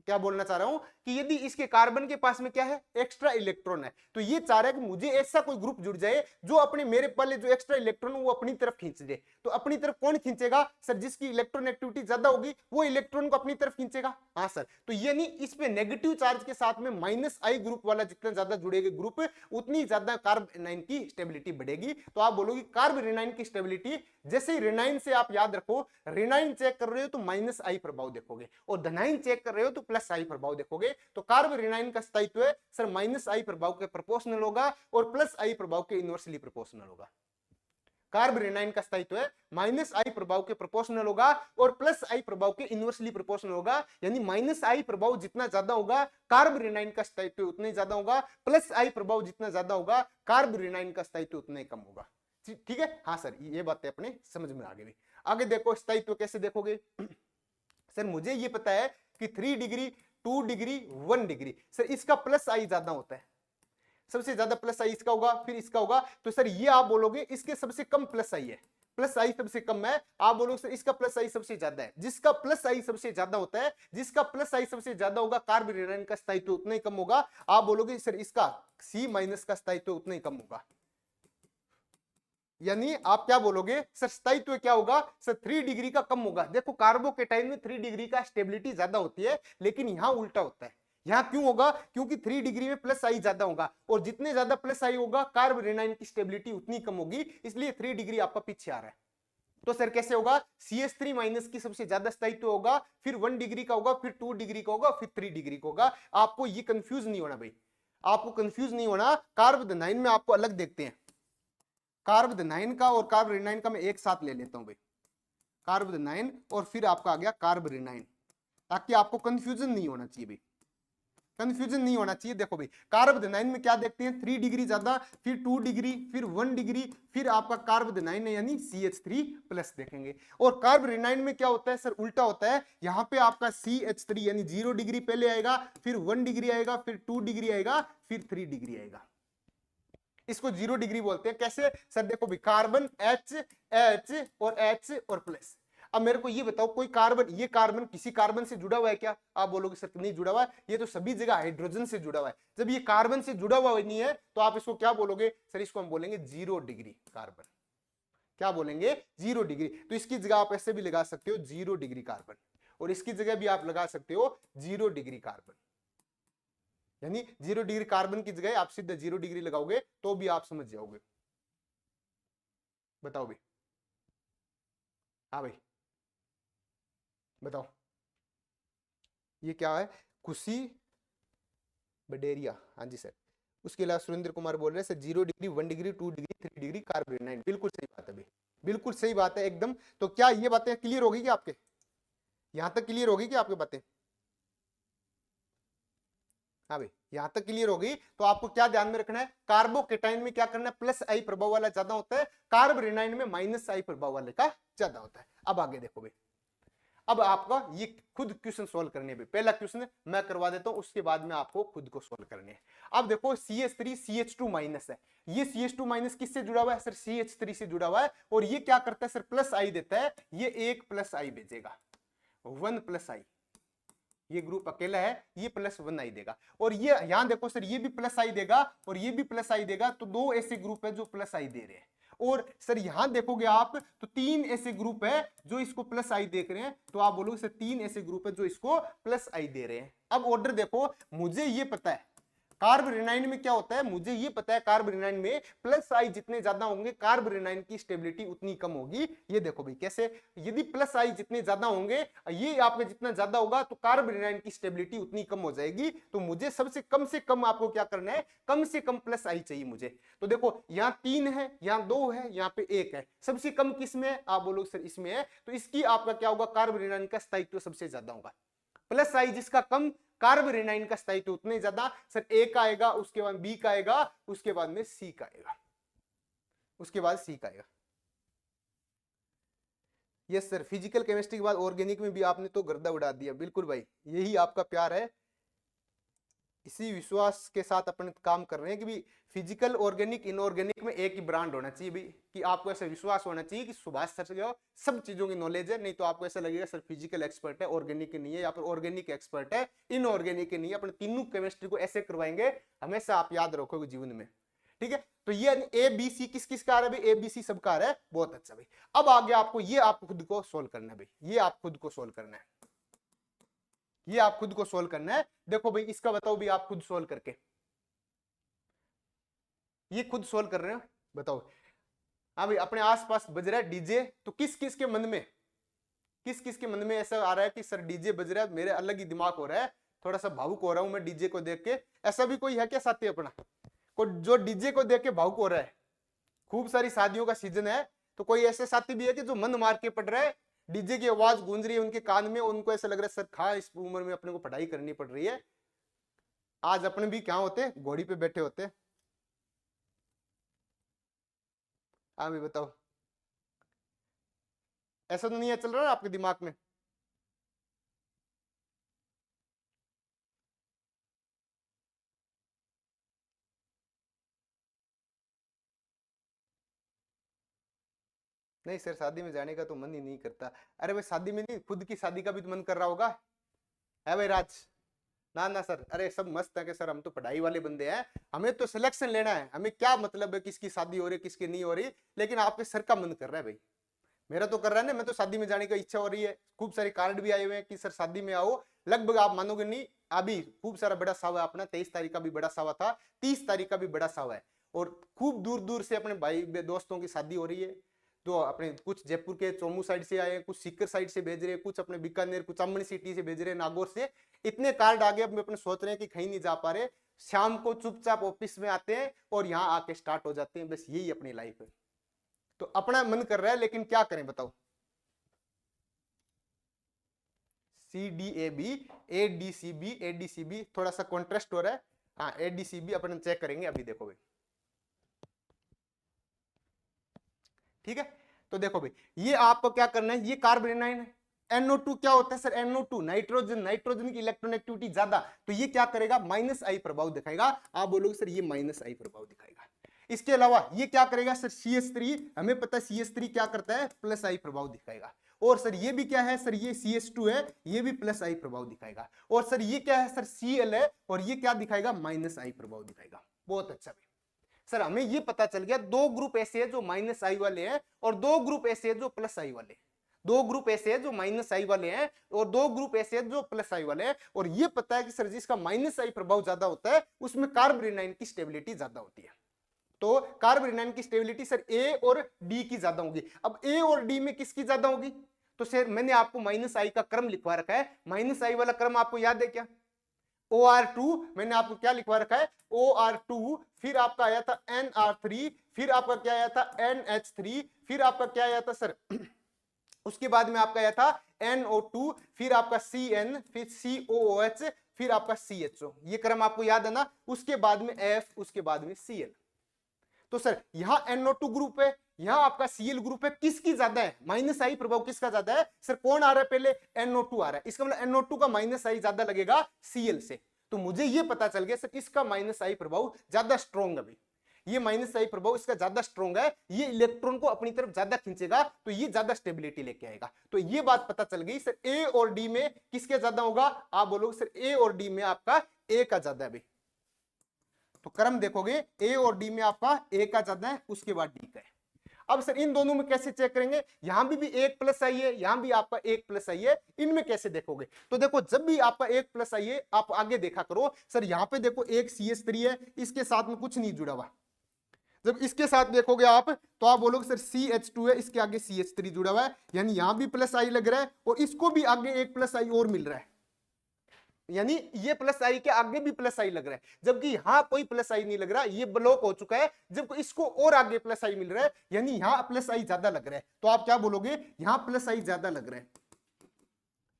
क्या बोलना चाह रहा हूं कि यदि इसके कार्बन के पास में क्या है, एक्स्ट्रा इलेक्ट्रॉन है, तो ये चाह रहा है कि मुझे ऐसा कोई ग्रुप जुड़ जाए जो अपने मेरे पहले जो एक्स्ट्रा इलेक्ट्रॉन वो अपनी तरफ खींच दे। तो अपनी तरफ कौन खींचेगा सर? जिसकी इलेक्ट्रॉन एक्टिविटी ज्यादा होगी वो इलेक्ट्रॉन को अपनी तरफ खींचेगा। हाँ सर, तो यानी इस पे नेगेटिव चार्ज के साथ में माइनस आई ग्रुप वाला जितना ज्यादा जुड़ेगा ग्रुप, उतनी ज्यादा कार्बोरेनाइन की स्टेबिलिटी बढ़ेगी। तो आप बोलोगे कार्बोरेनाइन की स्टेबिलिटी, जैसे ही रेनाइन से आप याद रखो, रेनाइन चेक कर रहे हो तो माइनस आई प्रभाव देखोगे, और धनाइन चेक कर रहे हो तो प्लस आई प्रभाव देखोगे। तो कार्बोरेनाइन का स्थायित्व है सर माइनस आई प्रभाव के प्रोपोर्शनल होगा और प्लस आई प्रभाव के इनवर्सली प्रोपोर्शनल होगा। कार्बोरेनाइन का स्थायित्व है माइनस आई प्रभाव के प्रोपोर्शनल होगा और प्लस आई प्रभाव के इनवर्सली प्रोपोर्शनल होगा। यानी माइनस आई प्रभाव जितना ज्यादा होगा कार्बोरेनाइन का स्थायित्व उतना ही ज्यादा होगा, प्लस आई प्रभाव जितना ज्यादा होगा कार्बोरेनाइन का स्थायित्व उतना ही कम होगा। ठीक है, हाँ सर, ये बातें अपने समझ में आ गई। आगे देखो स्थायित्व कैसे देखोगे सर? मुझे ये पता है कि 3 डिग्री, 2 डिग्री, 1 डिग्री, सर इसका प्लस आई ज्यादा होता है, सबसे ज्यादा प्लस आई इसका होगा, फिर इसका होगा। तो सर ये आप बोलोगे इसके सबसे कम प्लस आई है, प्लस आई सबसे कम है, आप बोलोगे सर इसका प्लस आई सबसे ज्यादा है। जिसका प्लस आई सबसे ज्यादा होता है, जिसका प्लस आई सबसे ज्यादा होगा कार्बोरेनाइन का स्थायित्व उतना ही कम होगा। आप बोलोगे सर इसका सी माइनस का स्थायित्व उतना ही कम होगा। यानी आप क्या बोलोगे सर? स्थायित्व क्या होगा सर? 3 डिग्री का कम होगा। देखो कार्बोकेटाइन में 3 डिग्री का स्टेबिलिटी ज्यादा होती है, लेकिन यहां उल्टा होता है। यहां क्यों होगा? क्योंकि 3 डिग्री में प्लस आई ज्यादा होगा, और जितने ज्यादा प्लस आई होगा कार्बोरेनाइन की स्टेबिलिटी उतनी कम होगी, इसलिए 3 डिग्री आपका पीछे आ रहा है। तो सर कैसे होगा? CH3 माइनस की सबसे ज्यादा स्थायित्व होगा, फिर 1 डिग्री का होगा, फिर 2 डिग्री का होगा, फिर 3 डिग्री का होगा। आपको ये कंफ्यूज नहीं होना भाई, आपको कंफ्यूज नहीं होना। कार्बोनाइन में आपको अलग देखते हैं, कार्बोनाइन का और कार्बोरेनाइन का मैं एक साथ ले लेता हूं भाई, कार्बोनाइन और फिर आपका आ गया कार्बोरेनाइन, ताकि आपको कंफ्यूजन नहीं होना चाहिए भाई, कंफ्यूजन नहीं होना चाहिए। देखो भाई कार्बोनाइन में क्या देखते हैं? 3 डिग्री ज्यादा, फिर 2 डिग्री, फिर 1 डिग्री, फिर आपका कार्बोनाइन है यानी CH3 प्लस देखेंगे। और कार्बोरेनाइन में क्या होता है सर? उल्टा होता है। यहाँ पे आपका CH3 यानी 0 डिग्री पहले आएगा, फिर 1 डिग्री आएगा, फिर 2 डिग्री आएगा, फिर 3 डिग्री आएगा। इसको 0 डिग्री बोलते हैं। कैसे सर? देखो भी कार्बन H H और H और प्लस। अब मेरे को ये बताओ, कोई कार्बन, ये कार्बन किसी कार्बन से जुड़ा हुआ है क्या? आप बोलोगे सर नहीं जुड़ा हुआ है, ये तो सभी जगह हाइड्रोजन से जुड़ा हुआ है। जब ये कार्बन से जुड़ा हुआ नहीं है तो आप इसको क्या बोलोगे सर? इसको हम बोलेंगे 0 डिग्री कार्बन। क्या बोलेंगे? 0 डिग्री। तो इसकी जगह आप ऐसे भी लगा सकते हो 0 डिग्री कार्बन, और इसकी जगह भी आप लगा सकते हो 0 डिग्री कार्बन। यानी 0 डिग्री कार्बन की जगह आप सीधे 0 डिग्री लगाओगे तो भी आप समझ जाओगे। बताओ भाई, हाँ भाई बताओ, ये क्या है? खुशी बडेरिया, हाँ जी सर। उसके अलावा सुरेंद्र कुमार बोल रहे हैं sir 0 degree, 1 degree, 2 degree, 3 degree कार्बोरेनाइन। बिल्कुल सही बात है भाई, बिल्कुल सही बात है एकदम। तो क्या ये बातें क्लियर होगी क्या आपके? यहां तक क्लियर होगी क्या आपकी बातें? हाँ भाई यहां तक क्लियर होगी। तो आपको क्या ध्यान में रखना है? कार्बोकेटाइन में क्या करना है? प्लस आई प्रभाव वाला ज्यादा होता है, कार्बोरेनाइन में माइनस आई प्रभाव वाले का ज्यादा होता है। अब आगे देखो भाई, अब आपका ये खुद क्वेश्चन सोल्व करने पे, पहला क्वेश्चन मैं करवा देता हूं, उसके बाद में आपको खुद को सोल्व करने हैं। अब देखो CH3 CH2 माइनस है, ये CH2 माइनस किससे जुड़ा हुआ है सर, CH3 से जुड़ा हुआ है, और ये क्या करता है सर, प्लस आई देता है, ये एक प्लस आई भेजेगा, 1 प्लस आई, ये ग्रुप अकेला है, ये प्लस 1 आई देगा, और ये यहां देखो सर, ये भी प्लस आई देगा और ये भी प्लस आई देगा, तो दो ऐसे ग्रुप है जो प्लस आई दे रहे हैं। और सर यहां देखोगे आप तो तीन ऐसे ग्रुप है जो इसको प्लस आई देख रहे हैं, तो आप बोलोगे सर तीन ऐसे ग्रुप है जो इसको प्लस आई दे रहे हैं। अब ऑर्डर देखो, मुझे ये पता है कार्बोरेनाइन में क्या होता है, मुझे ये पता है कार्बोरेनाइन में प्लस आई जितने ज्यादा होंगे कार्बोरेनाइन की स्टेबिलिटी उतनी कम होगी। ये देखो भाई कैसे, यदि प्लस आई जितने ज्यादा होंगे, ये आपका जितना ज्यादा होगा तो कार्बोरेनाइन की स्टेबिलिटी उतनी कम हो जाएगी। तो मुझे सबसे कम आपको क्या करना है, कम से कम प्लस आई चाहिए मुझे। तो देखो यहाँ 3 है, यहाँ 2 है, यहाँ पे 1 है, सबसे कम किस में है, आप बोलोगे सर इसमें है, तो इसकी आपका क्या होगा, कार्बोरेनाइन का स्थायित्व सबसे ज्यादा होगा। प्लस आई जिसका कम, कार्बोरेनाइन का स्थायित्व उतने ज्यादा, सर ए का आएगा, उसके बाद बी का आएगा, उसके बाद में सी का आएगा, उसके बाद सी का आएगा। यस सर, फिजिकल केमिस्ट्री के बाद ऑर्गेनिक में भी आपने तो गर्दा उड़ा दिया, बिल्कुल भाई, यही आपका प्यार है, इसी विश्वास के साथ अपन काम कर रहे हैं कि भी फिजिकल, ऑर्गेनिक, इनऑर्गेनिक में एक ही ब्रांड होना चाहिए भी, कि आपको ऐसा विश्वास होना चाहिए कि सुभाष सर से सब चीजों की नॉलेज है, नहीं तो आपको ऐसा लगेगा सर फिजिकल एक्सपर्ट है, ऑर्गेनिक के नहीं है, या फिर ऑर्गेनिक एक्सपर्ट है, इनऑर्गेनिक के नहीं है। अपन तीनों केमिस्ट्री को ऐसे करवाएंगे, हमेशा आप याद रखोगे जीवन में, ठीक है। तो ये ए बी सी किस किस का आ रहा है भाई, ए बी सी सब का आ रहा है, बहुत अच्छा भाई। अब आगे आपको ये आप खुद को सोल्व करना है भाई, ये आप खुद को सोल्व करना है, ये आप खुद को सोल्व करना है। देखो भाई इसका बताओ भी, आप खुद सोल्व करके, ये खुद सोल्व कर रहे हो, बताओ। हाँ भाई, अपने आसपास बज रहा है डीजे, तो किस किस के मन में, किस किस के मन में ऐसा आ रहा है कि सर डीजे बज रहा है, मेरे अलग ही दिमाग हो रहा है, थोड़ा सा भावुक हो रहा हूं मैं डीजे को देख के। ऐसा भी कोई है क्या साथी अपना, को जो डीजे को देख के भावुक हो रहा है? खूब सारी शादियों का सीजन है, तो कोई ऐसे साथी भी है कि जो मन मार के पढ़ रहा है, डीजे की आवाज गूंज रही है उनके कान में, उनको ऐसा लग रहा है सर खा इस उम्र में अपने को पढ़ाई करनी पड़ रही है, आज अपने भी क्या होते, घोड़ी पे बैठे होते। हाँ भी बताओ, ऐसा तो नहीं है चल रहा है आपके दिमाग में? नहीं सर, शादी में जाने का तो मन ही नहीं करता। अरे भाई शादी में नहीं, खुद की शादी का भी तो मन कर रहा होगा, है भाई राज? ना ना सर, अरे सब मस्त है कि सर हम तो पढ़ाई वाले बंदे हैं, हमें तो सिलेक्शन लेना है, हमें क्या मतलब है किसकी शादी हो रही है किसकी नहीं हो रही, लेकिन आपके सर का मन कर रहा है भाई, मेरा तो कर रहा है ना, मैं तो शादी में जाने की इच्छा हो रही है, खूब सारे कार्ड भी आए हुए हैं कि सर शादी में आओ। लगभग आप मानोगे नहीं, अभी खूब सारा बड़ा सावा अपना 23 तारीख का भी बड़ा सावा था, 30 तारीख का भी बड़ा सावा है, और खूब दूर दूर से अपने भाई दोस्तों की शादी हो रही है। तो अपने कुछ जयपुर के चोमू साइड से आए, कुछ सीकर साइड से भेज रहे हैं, कुछ अपने बीकानेर, कुछ अमन सिटी से भेज रहे हैं, नागौर से, इतने कार्ड आ गए। अब अपने सोच रहे हैं कि कहीं नहीं जा पा रहे, शाम को चुपचाप ऑफिस में आते हैं और यहाँ आके स्टार्ट हो जाते हैं, बस यही अपनी लाइफ है। तो अपना मन कर रहा है, लेकिन क्या करें बताओ। CDAB, ADCB, ADCB थोड़ा सा कॉन्ट्रास्ट हो रहा है, हाँ ADCB अपन चेक करेंगे अभी, देखो भाई ठीक है। तो देखो भाई, ये आपको क्या करना है, ये कार्बोनाइन है, NO2 क्या होता है सर, NO2 नाइट्रोजन, नाइट्रोजन की इलेक्ट्रॉन एक्टिविटी ज्यादा, तो ये क्या करेगा, माइनस आई प्रभाव दिखाएगा। आप बोलोगे सर ये माइनस आई प्रभाव दिखाएगा। इसके अलावा ये क्या करेगा सर, CH3, हमें पता है CH3 क्या करता है, प्लस आई प्रभाव दिखाएगा। और सर ये भी क्या है सर, ये CH2 है, ये भी प्लस आई प्रभाव दिखाएगा। और सर ये क्या है सर, Cl है, और ये क्या दिखाएगा, माइनस आई प्रभाव दिखाएगा। बहुत अच्छा भाई, सर हमें ये पता चल गया, दो ग्रुप ऐसे हैं जो माइनस आई वाले हैं, और दो ग्रुप ऐसे हैं जो प्लस आई वाले हैं, दो ग्रुप ऐसे हैं जो माइनस आई वाले हैं, और दो ग्रुप ऐसे हैं जो प्लस आई वाले हैं। और ये पता है कि सर जिसका माइनस आई प्रभाव ज्यादा होता है उसमें कार्बोरेनाइन की स्टेबिलिटी ज्यादा होती है। तो कार्बोरेनाइन की स्टेबिलिटी सर ए और डी की ज्यादा होगी। अब ए और डी में किसकी ज्यादा होगी, तो सर मैंने आपको माइनस आई का क्रम लिखवा रखा है, माइनस आई वाला क्रम आपको याद है क्या, OR2, मैंने आपको क्या लिखवा रखा है, OR2, फिर आपका आया था NR3, फिर आपका क्या आया था NH3, फिर आपका क्या आया था सर उसके बाद में आपका आया था NO2, फिर आपका CN, फिर COOH, फिर आपका CHO। ये क्रम आपको याद है ना। उसके बाद में F, उसके बाद में Cl। तो सर यहाँ NO2 ग्रुप है, यहाँ आपका Cl ग्रुप है, किसकी ज्यादा है, माइनस आई प्रभाव किसका ज्यादा है सर, कौन आ रहा है पहले, NO2 आ रहा है, इसका मतलब NO2 का माइनस आई ज्यादा लगेगा Cl से। तो मुझे ये पता चल गया सर इसका माइनस आई प्रभाव ज्यादा स्ट्रॉन्ग है, ये माइनस आई प्रभाव इसका ज्यादा स्ट्रॉन्ग है, ये इलेक्ट्रॉन को अपनी तरफ ज्यादा खींचेगा, तो ये ज्यादा स्टेबिलिटी लेके आएगा। तो ये बात पता चल गई सर ए और डी में किसके ज्यादा होगा, आप बोलोगे सर ए और डी में आपका ए का ज्यादा है भाई। तो क्रम देखोगे ए और डी में आपका ए का ज्यादा है, उसके बाद डी का है। अब सर इन दोनों में कैसे चेक करेंगे, यहां भी एक प्लस आई है, यहां भी आपका एक प्लस आई है, इनमें कैसे देखोगे, तो देखो जब भी आपका एक प्लस आई है आप आगे देखा करो सर, यहां पे देखो एक CH3 है, इसके साथ में कुछ नहीं जुड़ा हुआ, जब इसके साथ देखोगे आप तो आप बोलोगे सर CH2 है, इसके आगे CH3 जुड़ा हुआ है, यानी यहां भी प्लस आई लग रहा है और इसको भी आगे एक प्लस आई और मिल रहा है, यानी ये प्लस आई के आगे भी प्लस आई लग रहा है, जबकि यहां कोई प्लस आई नहीं लग रहा, ये ब्लॉक हो चुका है, जबकि इसको और आगे प्लस आई मिल रहा है, यानी यहां प्लस आई ज्यादा लग रहा है। तो आप क्या बोलोगे, यहां प्लस आई ज्यादा लग रहा है,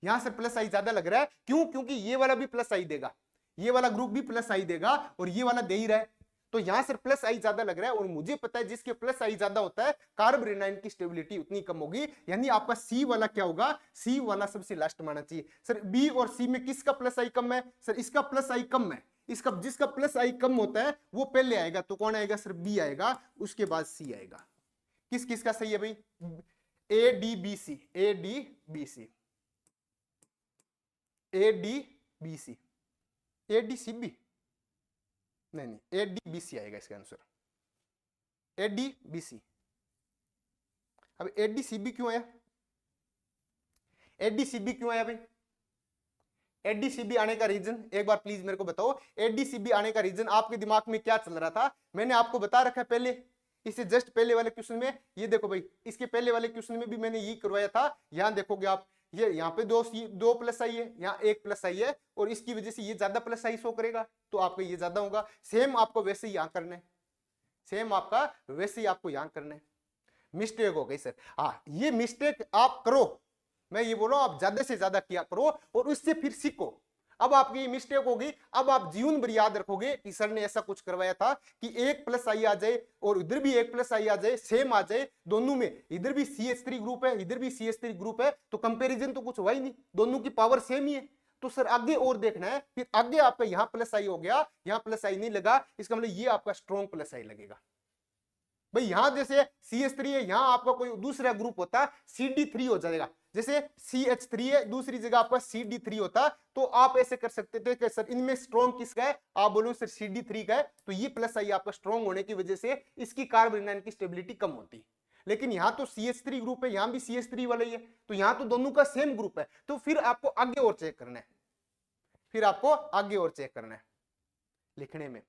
यहां से प्लस आई ज्यादा लग रहा है, क्यों, क्योंकि ये वाला भी प्लस आई देगा, ये वाला ग्रुप भी प्लस आई देगा और ये वाला दे ही रहा है, तो यहां से प्लस आई ज्यादा लग रहा है, और मुझे पता है जिसके प्लस आई ज्यादा होता है कार्बोरेनाइन की स्टेबिलिटी उतनी कम होगी, यानी आपका सी वाला क्या होगा, सी वाला सबसे लास्ट मानना चाहिए। सर बी और सी में किसका प्लस आई कम है, सर इसका प्लस आई कम है, इसका जिसका प्लस आई कम होता है वो पहले आएगा, तो कौन आएगा सर, बी आएगा, उसके बाद सी आएगा। किस किस का सही है भाई, A D B C, A D B C, A D B C, A D C B नहीं, ADBC आएगा इसका आंसर, ADBC। अब ADCB क्यों आया, ADCB क्यों आया भाई, ADCB आने का रीजन एक बार प्लीज मेरे को बताओ, ADCB आने का रीजन आपके दिमाग में क्या चल रहा था, मैंने आपको बता रखा है पहले, इससे जस्ट पहले वाले क्वेश्चन में, ये देखो भाई इसके पहले वाले क्वेश्चन में भी मैंने ये करवाया था, यहां देखोगे आप ये यहाँ पे दो प्लस आई है, यहाँ एक प्लस आई है, और इसकी वजह से ये ज्यादा प्लस आई शो करेगा, तो आपका ये ज्यादा होगा। सेम आपको वैसे ही यहाँ करना है, सेम आपका वैसे ही आपको यहाँ करना है। मिस्टेक हो गई सर, हाँ ये मिस्टेक आप करो, मैं ये बोल रहा हूं आप ज्यादा से ज्यादा किया करो और उससे फिर सीखो। अब आपकी ये मिस्टेक होगी, अब आप जीवन भर याद रखोगे कि सर ने ऐसा कुछ करवाया था कि एक प्लस आई आ जाए और इधर भी एक प्लस आई आ जाए, सेम आ जाए दोनों में, इधर भी CH3 ग्रुप है इधर भी CH3 ग्रुप है, तो कंपैरिजन तो कुछ हुआ ही नहीं, दोनों की पावर सेम ही है। तो सर आगे और देखना है, फिर आगे आपका यहाँ प्लस आई हो गया, यहाँ प्लस आई नहीं लगा, इसका मतलब ये आपका स्ट्रॉन्ग प्लस आई लगेगा। भाई यहां जैसे CH3 है, यहां आपका कोई दूसरा ग्रुप होता CD3 हो जाएगा, जैसे CH3 है दूसरी जगह आपका CD3 होता, तो आप ऐसे कर सकते थे कि सर इनमें स्ट्रॉन्ग किसका है, आप बोलो सर CD3 का है, तो ये प्लस आई आपका स्ट्रॉन्ग होने की वजह से इसकी कार्बोरेनाइन की स्टेबिलिटी कम होती। लेकिन यहाँ तो CH3 ग्रुप है, यहाँ भी CH3 वाला ही है, तो यहाँ तो दोनों का सेम ग्रुप है, तो फिर आपको आगे और चेक करना है, फिर आपको आगे और चेक करना है लिखने में।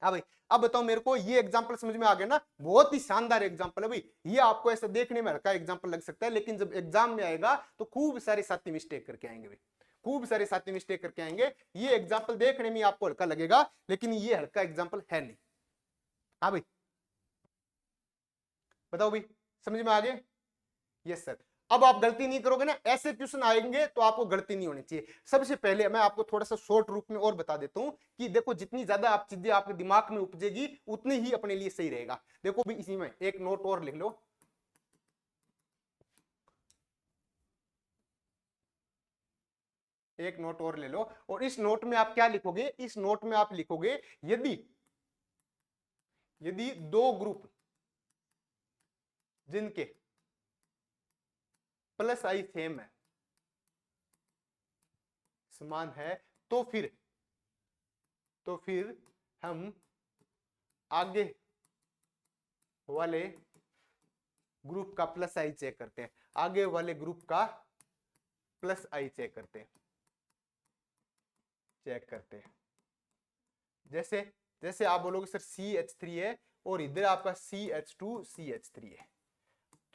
हाँ भाई अब बताओ मेरे को, ये एग्जांपल समझ में आ गया ना, बहुत ही शानदार एग्जांपल है भाई, ये आपको ऐसा देखने में हल्का एग्जांपल लग सकता है, लेकिन जब एग्जाम में आएगा तो खूब सारे साथी मिस्टेक करके आएंगे भाई, खूब सारे साथी मिस्टेक करके आएंगे। ये एग्जांपल देखने में आपको हल्का लगेगा, लेकिन ये हल्का एग्जांपल है नहीं। हाँ भाई बताओ भाई, समझ में आ गए, यस सर। अब आप गलती नहीं करोगे ना, ऐसे क्वेश्चन आएंगे तो आपको गलती नहीं होनी चाहिए। सबसे पहले मैं आपको थोड़ा सा शॉर्ट रूप में और बता देता हूं कि देखो जितनी ज्यादा आप चीजें आपके दिमाग में उपजेगी उतनी ही अपने लिए सही रहेगा। देखो भी इसी में एक नोट और लिख लो, एक नोट और ले लो, और इस नोट में आप क्या लिखोगे, इस नोट में आप लिखोगे यदि दो ग्रुप जिनके प्लस आई सेम है, समान है, तो फिर हम आगे वाले ग्रुप का प्लस आई चेक करते हैं, आगे वाले ग्रुप का प्लस आई चेक करते हैं। जैसे आप बोलोगे सर CH3 है और इधर आपका CH2CH3 है,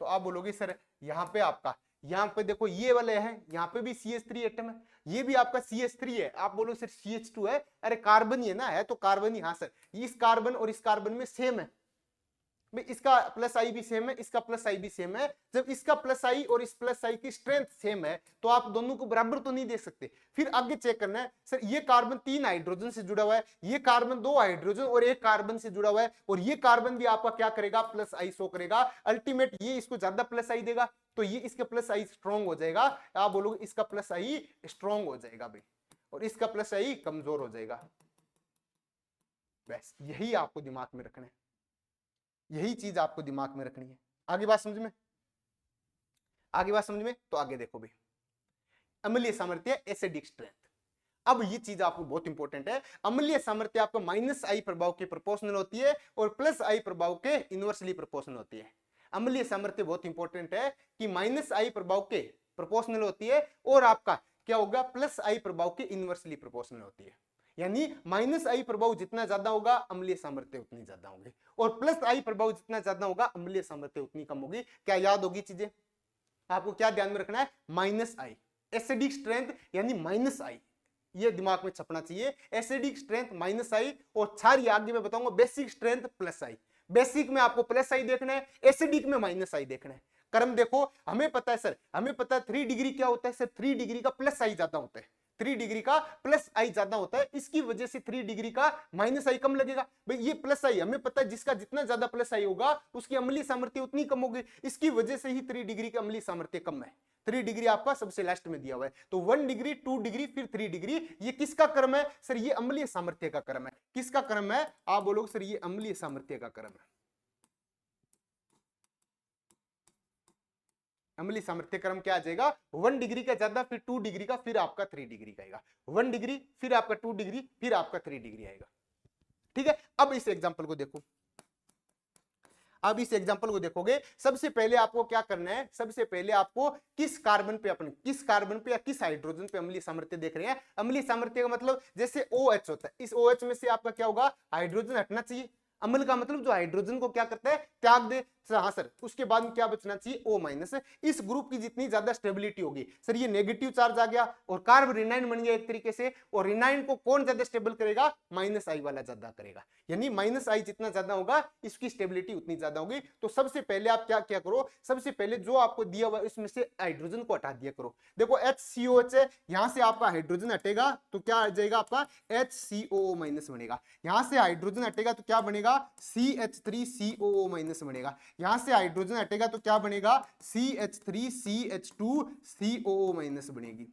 तो आप बोलोगे सर यहाँ पे आपका, यहाँ पे देखो ये वाले है, यहाँ पे भी CH3 एटम है, ये भी आपका CH3 है, आप बोलो सर CH2 है, अरे कार्बन ही है ना, है तो कार्बन ही, हाँ सर इस कार्बन और इस कार्बन में सेम है, भाई इसका प्लस आई भी सेम है, इसका प्लस आई भी सेम है। जब इसका प्लस आई और इस प्लस आई की स्ट्रेंथ सेम है तो आप दोनों को बराबर तो नहीं दे सकते। फिर आगे चेक करना है, सर ये कार्बन 3 हाइड्रोजन से जुड़ा हुआ है, ये कार्बन 2 हाइड्रोजन और 1 कार्बन से जुड़ा हुआ है, और ये कार्बन भी आपका क्या करेगा, प्लस आई शो करेगा। अल्टीमेट ये इसको ज्यादा प्लस आई देगा, तो ये इसका प्लस आई स्ट्रॉन्ग हो जाएगा। आप बोलोगे इसका प्लस आई स्ट्रॉन्ग हो जाएगा भाई, और इसका प्लस आई कमजोर हो जाएगा। बस यही आपको दिमाग में रखना है, यही चीज आपको दिमाग में रखनी है। आगे बात समझ में, आगे बात समझ में। तो आगे देखो भाई, अम्लीय सामर्थ्य एसिडिक स्ट्रेंथ। अब ये चीज आपको बहुत इंपॉर्टेंट है। अम्लीय सामर्थ्य आपका माइनस आई प्रभाव के प्रोपोर्शनल होती है और प्लस आई प्रभाव के इनवर्सली प्रोपोर्शनल होती है। अम्लीय सामर्थ्य बहुत इंपॉर्टेंट है कि माइनस आई प्रभाव के प्रोपोर्शनल होती है और आपका क्या होगा, प्लस आई प्रभाव के इनवर्सली प्रोपोर्शनल होती है। यानी माइनस आई प्रभाव जितना ज्यादा होगा अम्लीय सामर्थ्य उतनी ज्यादा होगी, और प्लस आई प्रभाव जितना ज्यादा होगा अम्लीय सामर्थ्य उतनी कम होगी। क्या याद होगी चीजें? आपको क्या ध्यान में रखना है, माइनस आई एसिडिक स्ट्रेंथ यानी माइनस आई, ये दिमाग में छपना चाहिए। एसिडिक स्ट्रेंथ माइनस आई, और छार आगे मैं बताऊंगा बेसिक स्ट्रेंथ प्लस आई। बेसिक में आपको प्लस आई देखना है, एसिडिक में माइनस आई देखना है। क्रम देखो, हमें पता है सर, हमें पता है 3 डिग्री क्या होता है सर, 3 डिग्री का प्लस आई ज्यादा होता है, 3 डिग्री का प्लस आई ज्यादा होता है, इसकी वजह से 3 डिग्री का माइनस आई कम लगेगा। भाई ये प्लस आई हमें पता है, जिसका जितना ज्यादा प्लस आई होगा उसकी अम्लीय सामर्थ्य उतनी कम होगी, इसकी वजह से ही 3 डिग्री की अम्लीय सामर्थ्य कम है। 3 डिग्री आपका सबसे लास्ट में दिया हुआ है, तो 1 डिग्री 2 डिग्री फिर 3 डिग्री, ये किसका क्रम है सर, ये अम्लीय सामर्थ्य का क्रम है। किसका क्रम है? आप बोलोगे सर ये अम्लीय सामर्थ्य का क्रम है। अम्लीय सामर्थ्य क्रम क्या आ जाएगा, 1 डिग्री का ज्यादा, फिर 2 डिग्री का, फिर आपका 3 डिग्री का आएगा। 1 डिग्री फिर आपका 2 डिग्री फिर आपका 3 डिग्री आएगा। ठीक है, अब इस एग्जांपल को देखो, अब इस एग्जांपल को देखोगे, सबसे पहले आपको क्या करना है, सबसे पहले आपको किस कार्बन पे, अपने किस कार्बन पे या किस हाइड्रोजन पे अम्लीय सामर्थ्य देख रहे हैं। अम्लीय सामर्थ्य का मतलब जैसे OH होता है, इस OH में से आपका क्या होगा, हाइड्रोजन हटना चाहिए। अम्ल का मतलब जो हाइड्रोजन को क्या करता है, त्याग दे। हाँ सर, उसके बाद में क्या बचना चाहिए, O माइनस। इस ग्रुप की जितनी ज्यादा स्टेबिलिटी होगी सर, ये नेगेटिव चार्ज आ गया और कार्ब रिनाइन बन गया एक तरीके से, और रिनाइन को कौन ज्यादा स्टेबल करेगा, माइनस आई वाला ज्यादा करेगा। यानी माइनस आई जितना ज्यादा होगा इसकी स्टेबिलिटी उतनी ज्यादा होगी। तो सबसे पहले आप क्या क्या करो, सबसे पहले जो आपको दिया हुआ इसमें से हाइड्रोजन को हटा दिया करो। देखो HCOH है, यहां से आपका हाइड्रोजन हटेगा तो क्या आ जाएगा, आपका HCOO माइनस बनेगा। यहां से हाइड्रोजन हटेगा तो क्या बनेगा, CH3COO माइनस बनेगा। यहां से हाइड्रोजन हटेगा तो क्या बनेगा, CH3CH2COO माइनस बनेगी।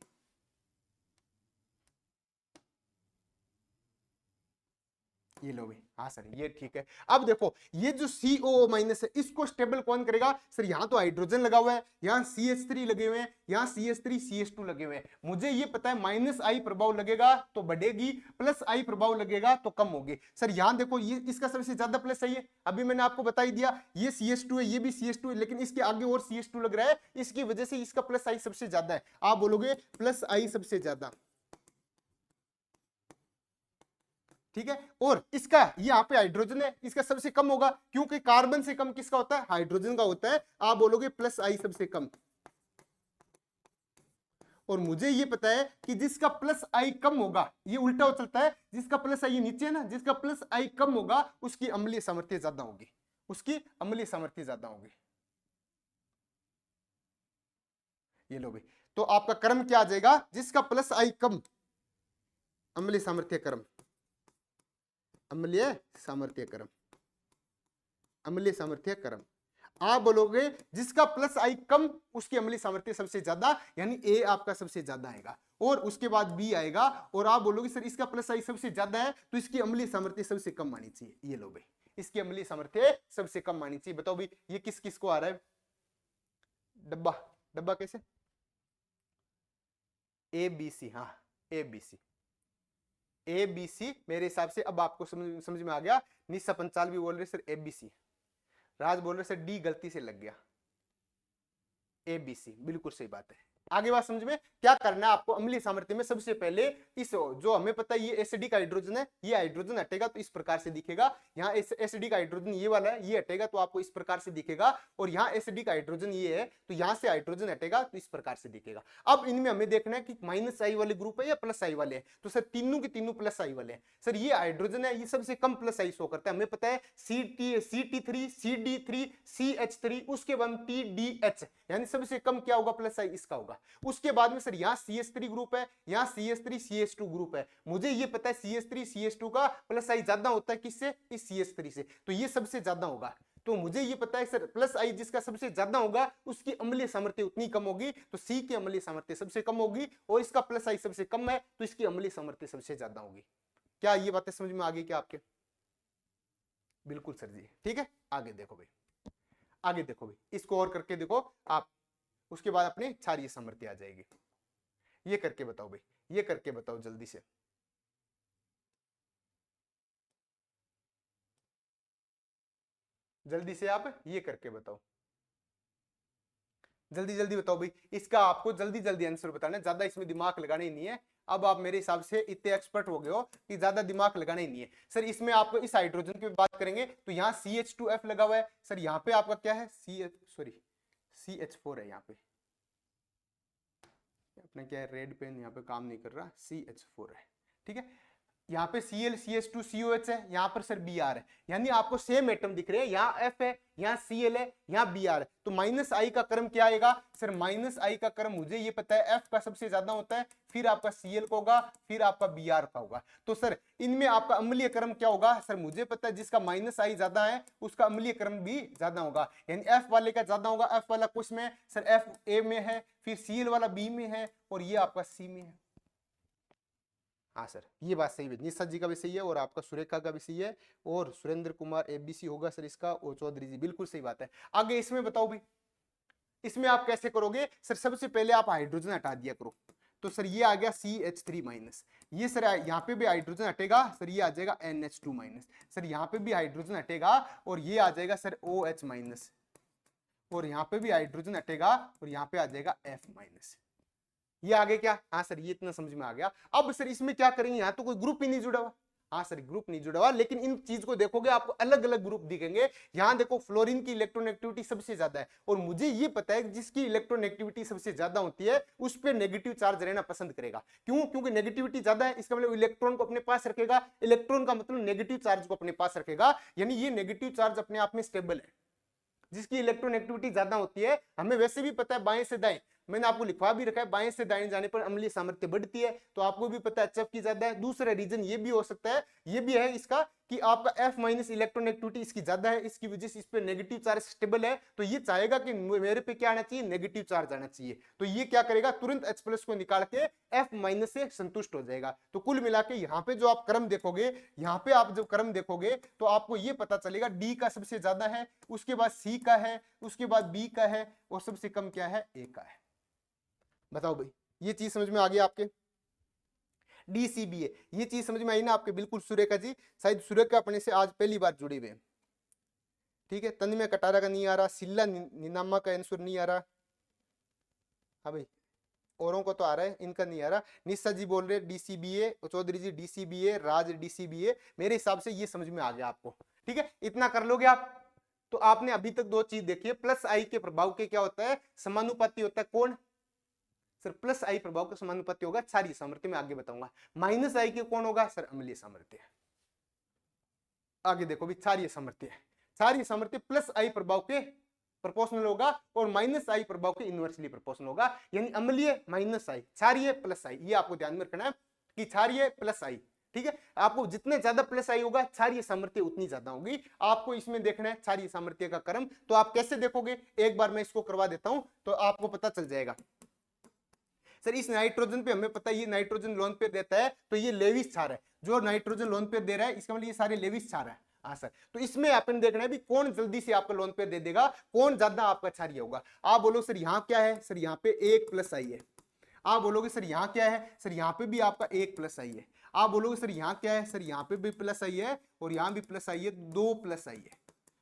ये लो भाई, हाँ सर ये ठीक है। अब देखो ये जो COO माइनस है इसको स्टेबल कौन करेगा सर, यहाँ तो हाइड्रोजन लगा हुआ है, यहाँ CH3 लगे हुए हैं, यहाँ CH3 CH2 लगे हुए हैं। मुझे ये पता है माइनस आई प्रभाव लगेगा तो बढ़ेगी, प्लस आई प्रभाव लगेगा तो कम होगी। सर यहाँ देखो ये इसका सबसे ज्यादा प्लस आई है, अभी मैंने आपको बता ही दिया, ये CH2 है, ये भी CH2 है, लेकिन इसके आगे और CH2 लग रहा है, इसकी वजह से इसका प्लस आई सबसे ज्यादा है। आप बोलोगे प्लस आई सबसे ज्यादा, ठीक है। और इसका यहाँ पे हाइड्रोजन है, इसका सबसे कम होगा, क्योंकि कार्बन से कम किसका होता है, हाइड्रोजन का होता है। आप बोलोगे प्लस आई सबसे कम। और मुझे ये पता है कि जिसका प्लस आई कम होगा, ये उल्टा हो चलता है, जिसका प्लस आई नीचे है ना, जिसका प्लस आई कम होगा उसकी अम्लीय सामर्थ्य ज्यादा होगी, उसकी अम्लीय सामर्थ्य ज्यादा होगी। ये लो भाई, तो आपका क्रम क्या आ जाएगा, जिसका प्लस आई कम, अम्लीय सामर्थ्य क्रम, अम्लीय सामर्थ्य क्रम, अम्लीय सामर्थ्य क्रम। आप बोलोगे जिसका प्लस आई कम उसकी अम्लीय सामर्थ्य सबसे ज्यादा, यानी ए आपका सबसे ज्यादा आएगा, और उसके बाद बी आएगा। और आप बोलोगे सर इसका प्लस आई सबसे ज्यादा है तो इसकी अम्लीय सामर्थ्य सबसे कम आनी चाहिए। ये लो भाई, इसकी अम्लीय सामर्थ्य सबसे कम आनी चाहिए। बताओ भाई ये किस किस को आ रहा है, डब्बा, डब्बा कैसे, ABC, हाँ ABC, ABC मेरे हिसाब से अब आपको समझ में आ गया। निशा पंचाल भी बोल रहे सर ABC, राज बोल रहे सर डी गलती से लग गया, ABC बिल्कुल सही बात है। आगे बात समझ में, क्या करना है आपको अम्लीय सामर्थ्य में, सबसे पहले इस जो हमें पता है ये एसिडिक हाइड्रोजन है, ये हाइड्रोजन हटेगा तो इस प्रकार से दिखेगा, यहाँ एसिडिक हाइड्रोजन ये वाला है, ये हटेगा तो आपको इस प्रकार से दिखेगा, और यहाँ एसिडिक हाइड्रोजन ये है तो यहाँ से हाइड्रोजन हटेगा तो इस प्रकार से दिखेगा। अब इनमें हमें देखना है कि माइनस आई वाले ग्रुप है या प्लस आई वाले हैं, तो सर तीनों के तीनों प्लस आई वाले हैं। सर ये हाइड्रोजन है, ये सबसे कम प्लस आई शो करता है, हमें पता है CT3 CD3 CH3, उसके बाद TDH, यानी सबसे कम क्या होगा प्लस आई इसका होगा। उसके बाद में सर यहाँ CH3 ग्रुप है, यहाँ CH3 CH2 ग्रुप है, मुझे ये पता है CH3 CH2 का प्लस आई ज्यादा होता है किससे, इस CH3 से, तो ये सबसे ज्यादा होगा। तो मुझे ये पता है सर प्लस आई जिसका सबसे ज्यादा होगा उसकी अम्लीय सामर्थ्य उतनी कम होगी, तो सी की अम्लीय सामर्थ्य सबसे कम होगी, और इसका प्लस आई सबसे कम है तो इसकी अम्लीय सामर्थ्य सबसे ज्यादा होगी। क्या ये बातें समझ में आ गई क्या आपके? बिल्कुल सर जी, ठीक है। आगे देखो भाई, आगे देखो भाई, इसको और करके देखो आप, उसके बाद अपनी क्षारीय सामर्थ्य आ जाएगी। ये करके बताओ भाई, ये करके बताओ जल्दी से, जल्दी से आप ये करके बताओ, जल्दी जल्दी बताओ भाई। इसका आपको जल्दी जल्दी आंसर बताना है, ज्यादा इसमें दिमाग लगाना ही नहीं है। अब आप मेरे हिसाब से इतने एक्सपर्ट हो गए हो कि ज्यादा दिमाग लगाना ही नहीं है। सर इसमें आपको इस हाइड्रोजन की बात करेंगे तो यहाँ CH2F लगा हुआ है, सर यहाँ पे आपका क्या है CH4 है, यहाँ पे अपना क्या है, रेड पेन यहाँ पे काम नहीं कर रहा, CH4 है, ठीक है। यहाँ पे Cl CH2 COH है, यहाँ पर सर Br है, यानी आपको सेम एटम दिख रहे हैं, यहाँ F है, यहाँ Cl है, यहाँ Br है, तो माइनस आई का क्रम क्या आएगा सर, माइनस आई का क्रम मुझे ये पता है F का सबसे ज्यादा होता है, फिर आपका Cl का होगा, फिर आपका Br का होगा। तो सर इनमें आपका अम्लीय क्रम क्या होगा सर, मुझे पता है जिसका माइनस आई ज्यादा है उसका अम्लीय क्रम भी ज्यादा होगा, यानी F वाले का ज्यादा होगा। F वाला कुछ में सर F A में है, फिर Cl वाला B में है, और ये आपका C में है। हाँ सर ये बात सही है, निशा जी का भी सही है, और आपका सुरेखा का भी सही है, और सुरेंद्र कुमार ABC होगा सर इसका, और चौधरी जी बिल्कुल सही बात है। आगे इसमें बताओ भी, इसमें आप कैसे करोगे सर, सबसे पहले आप हाइड्रोजन हटा दिया करो, तो सर ये आ गया CH3 माइनस, ये सर यहाँ पे भी हाइड्रोजन हटेगा, सर ये आ जाएगा NH2 माइनस, सर यहाँ पे भी हाइड्रोजन हटेगा और ये आ जाएगा सर OH माइनस, और यहाँ पे भी हाइड्रोजन हटेगा और यहाँ पे आ जाएगा F माइनस। ये आगे क्या, हाँ सर ये इतना समझ में आ गया। अब सर इसमें क्या करेंगे, यहाँ तो कोई ग्रुप ही नहीं जुड़ा हुआ, हाँ सर ग्रुप नहीं जुड़ा हुआ, लेकिन इन चीज को देखोगे आपको अलग अलग ग्रुप दिखेंगे। यहाँ देखो फ्लोरीन की इलेक्ट्रोनेगेटिविटी सबसे ज्यादा है, और मुझे ये पता है जिसकी इलेक्ट्रोनेगेटिविटी सबसे ज्यादा होती है उस पर नेगेटिव चार्ज रहना पसंद करेगा। क्यों? क्योंकि नेगेटिविटी ज्यादा है, इसका मतलब इलेक्ट्रॉन को अपने पास रखेगा, इलेक्ट्रॉन का मतलब नेगेटिव चार्ज को अपने पास रखेगा, यानी ये नेगेटिव चार्ज अपने आप में स्टेबल है। जिसकी इलेक्ट्रोनेगेटिविटी ज्यादा होती है, हमें वैसे भी पता है बाएं से दाएं, मैंने आपको लिखवा भी रखा है, बाएं से दाएं जाने पर अम्लीय सामर्थ्य बढ़ती है, तो आपको भी पता है HF की ज्यादा है। दूसरा रीजन ये भी हो सकता है, ये भी है इसका कि आपका F माइनस इलेक्ट्रोनेगेटिविटी इसकी ज्यादा है, इसकी वजह से इस पे नेगेटिव चार्ज स्टेबल है, तो ये चाहेगा कि मेरे पे क्या आना चाहिए, नेगेटिव चार्ज आना चाहिए, तो ये क्या करेगा, तुरंत H प्लस को निकाल के F माइनस से संतुष्ट हो जाएगा। तो कुल मिला के यहाँ पे जो आप क्रम देखोगे, यहाँ पे आप जो क्रम देखोगे तो आपको ये पता चलेगा D का सबसे ज्यादा है, उसके बाद C का है, उसके बाद B का है, और सबसे कम क्या है, A का है। बताओ भाई ये चीज समझ में आ गया आपके? DCBA ये चीज समझ में आई ना आपके? बिल्कुल सुरेखा जी, शायद सुरेखा अपने से आज पहली बार जुड़े हुए, ठीक है। तन्मय कटारा का नहीं आ रहा, सिल्ला निनामा का आंसर नहीं आ रहा, हाँ भाई औरों को तो आ रहा है, इनका नहीं आ रहा। निशा जी बोल रहे DCBA, चौधरी जी DCBA, राज DCBA, मेरे हिसाब से ये समझ में आ गया आपको, ठीक है। इतना कर लोगे आप तो आपने अभी तक दो चीज देखी है, प्लस आई के प्रभाव के क्या होता है, समानुपाती होता है। कौन सर? प्लस आई प्रभाव का समानुपाती होगा क्षारीय सामर्थ्य, में आगे बताऊंगा। माइनस आई के कौन होगा सर? अम्लीय सामर्थ्य। आगे देखो भी क्षारीय सामर्थ्य, क्षारीय सामर्थ्य प्लस आई प्रभाव के प्रोपोर्शनल होगा और माइनस आई प्रभाव के इनवर्सली प्रोपोर्शनल होगा, यानी अम्लीय माइनस आई, क्षारीय प्लस आई। ये आपको ध्यान में रखना है कि क्षारीय प्लस आई, ठीक है। आपको जितने ज्यादा प्लस आई होगा क्षारीय सामर्थ्य उतनी ज्यादा होगी। आपको इसमें देखना है क्षारीय सामर्थ्य का क्रम, तो आप कैसे देखोगे, एक बार मैं इसको करवा देता हूं तो आपको पता चल जाएगा। सर इस नाइट्रोजन पे हमें पता है ये नाइट्रोजन लोन पेयर देता है, तो ये लेविस क्षार है, जो नाइट्रोजन लोन पेयर दे रहा है इसका मतलब ये सारे लेविस क्षार है। हाँ सर, तो इसमें अपन देखना है भी कौन जल्दी से आपका लोन पेयर दे देगा, कौन ज्यादा आपका क्षारीय होगा। आप बोलो सर यहाँ क्या है, सर यहाँ पे 1 प्लस आई है। आप बोलोगे सर यहाँ क्या है, सर यहाँ पे भी आपका 1 प्लस आई है। आप बोलोगे सर यहाँ क्या है, सर यहाँ पे भी प्लस आई है और यहाँ भी प्लस आई है, 2 प्लस आई है।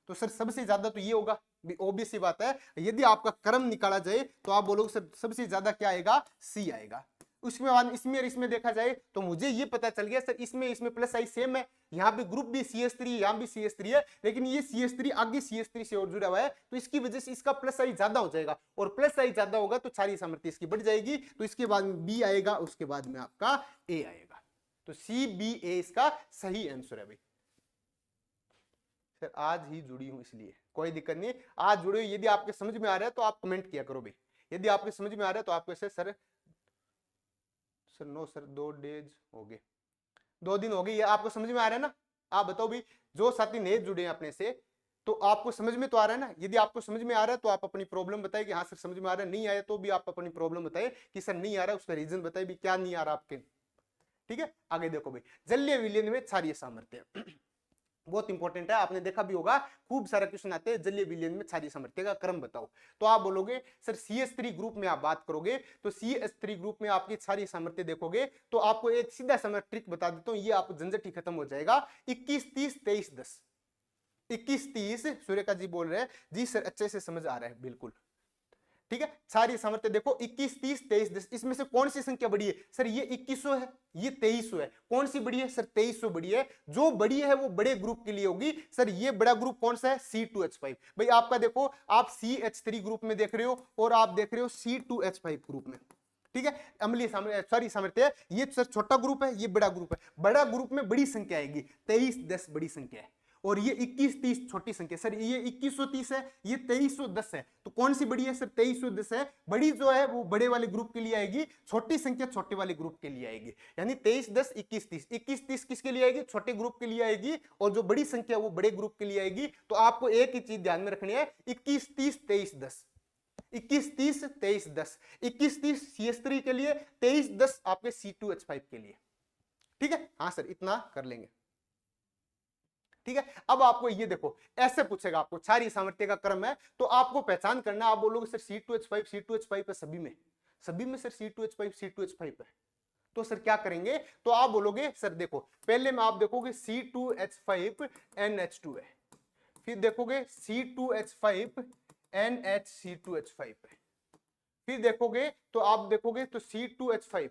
तो सर सबसे ज्यादा तो ये होगा, ऑब्वियस सी बात है, यदि आपका क्रम निकाला जाए तो आप बोलोगे सर सबसे ज्यादा क्या आएगा, सी आएगा। उसके बाद इसमें और इसमें देखा जाए तो मुझे ये पता चल गया सर इसमें प्लस आई सेम है, यहाँ पे ग्रुप भी CH3 यहाँ भी CH3 है, लेकिन ये CH3 आगे CH3 से और जुड़ा हुआ है, तो इसकी वजह से इसका प्लस आई ज्यादा हो जाएगा, और प्लस आई ज्यादा होगा तो क्षारीय सामर्थ्य इसकी बढ़ जाएगी, तो इसके बाद में बी आएगा, उसके बाद में आपका ए आएगा। तो CBA इसका सही आंसर है भाई। सर आज ही जुड़ी हूं इसलिए कोई दिक्कत नहीं, आज जुड़े। यदि आपके समझ में आ रहा है तो आप कमेंट किया करो भाई, यदि आपके समझ में आ रहा है तो आप कैसे सर नो सर 2 डेज हो गए, 2 दिन हो गए, ये आपको समझ में आ रहा है ना? आप बताओ भाई, जो साथी नए जुड़े हैं अपने से, तो आपको समझ में तो आ रहा है ना? यदि आपको समझ में आ रहा है तो आप अपनी प्रॉब्लम बताइए कि हाँ सर समझ में आ रहा है, नहीं आया तो भी आप अपनी प्रॉब्लम बताइए कि सर नहीं आ रहा है, उसका रीजन बताइए भी क्या नहीं आ रहा आपके। ठीक है, आगे देखो भाई, जलीय विलयन में क्षारीय सामर्थ्य बहुत इंपॉर्टेंट है, आपने देखा भी होगा खूब सारे क्वेश्चन आते हैं, जलीय विलयन में क्षारीय सामर्थ्य का क्रम बताओ, तो आप बोलोगे सर CH3 ग्रुप में आप बात करोगे तो CH3 ग्रुप में आपकी क्षारीय सामर्थ्य देखोगे तो आपको एक सीधा सा मैं ट्रिक बता देता हूं, ये आप झंझट ही खत्म हो जाएगा। 21 30 23 10, 21 30 सूर्यका जी बोल रहे हैं जी सर अच्छे से समझ आ रहा है, बिल्कुल ठीक है। क्षारीय सामर्थ्य देखो 21 30 23 10, इसमें से कौन सी संख्या बड़ी है? सर ये 2100 है, ये 2300 है, कौन सी बड़ी है? सर 2300 बड़ी है, जो बड़ी है वो बड़े ग्रुप के लिए होगी। सर ये बड़ा ग्रुप कौन सा है? C2H5। भाई आपका देखो, आप CH3 ग्रुप में देख रहे हो और आप देख रहे हो C2H5 ग्रुप में, ठीक है। अम्लीय सामर्थ्य सामर्थ्य, ये सर छोटा ग्रुप है, ये बड़ा ग्रुप है, बड़ा ग्रुप में बड़ी संख्या आएगी, 23 10 बड़ी संख्या है, और ये 21 30 छोटी संख्या। सर ये 2130 है, ये 2310 है, तो कौन सी बड़ी है? सर 2310 है, बड़ी जो है वो बड़े वाले ग्रुप के लिए आएगी, छोटी संख्या छोटे वाले ग्रुप के लिए आएगी, यानी 23 10 21 30। 21 30 किसके लिए आएगी? छोटे ग्रुप के लिए आएगी, और जो बड़ी संख्या वो बड़े ग्रुप के लिए आएगी। तो आपको एक ही चीज ध्यान में रखनी है, 21 30 23 10, 21 30 23 10, 21 30 CH3 के लिए, 23 10 आपके C2H5 के लिए, ठीक है। हाँ सर इतना कर लेंगे, ठीक है। अब आपको ये देखो, ऐसे पूछेगा आपको क्षारीय सामर्थ्य का क्रम है, तो आपको पहचान करना, आप बोलोगे सर C2H5 है सभी में सर C2H5 है, तो सर क्या करेंगे? तो आप बोलोगे सर देखो, पहले में आप देखोगे C2H5 NH2 है, फिर देखोगे C2H5 NH2H5 है, फिर देखोगे तो आप देखोगे तो C2H5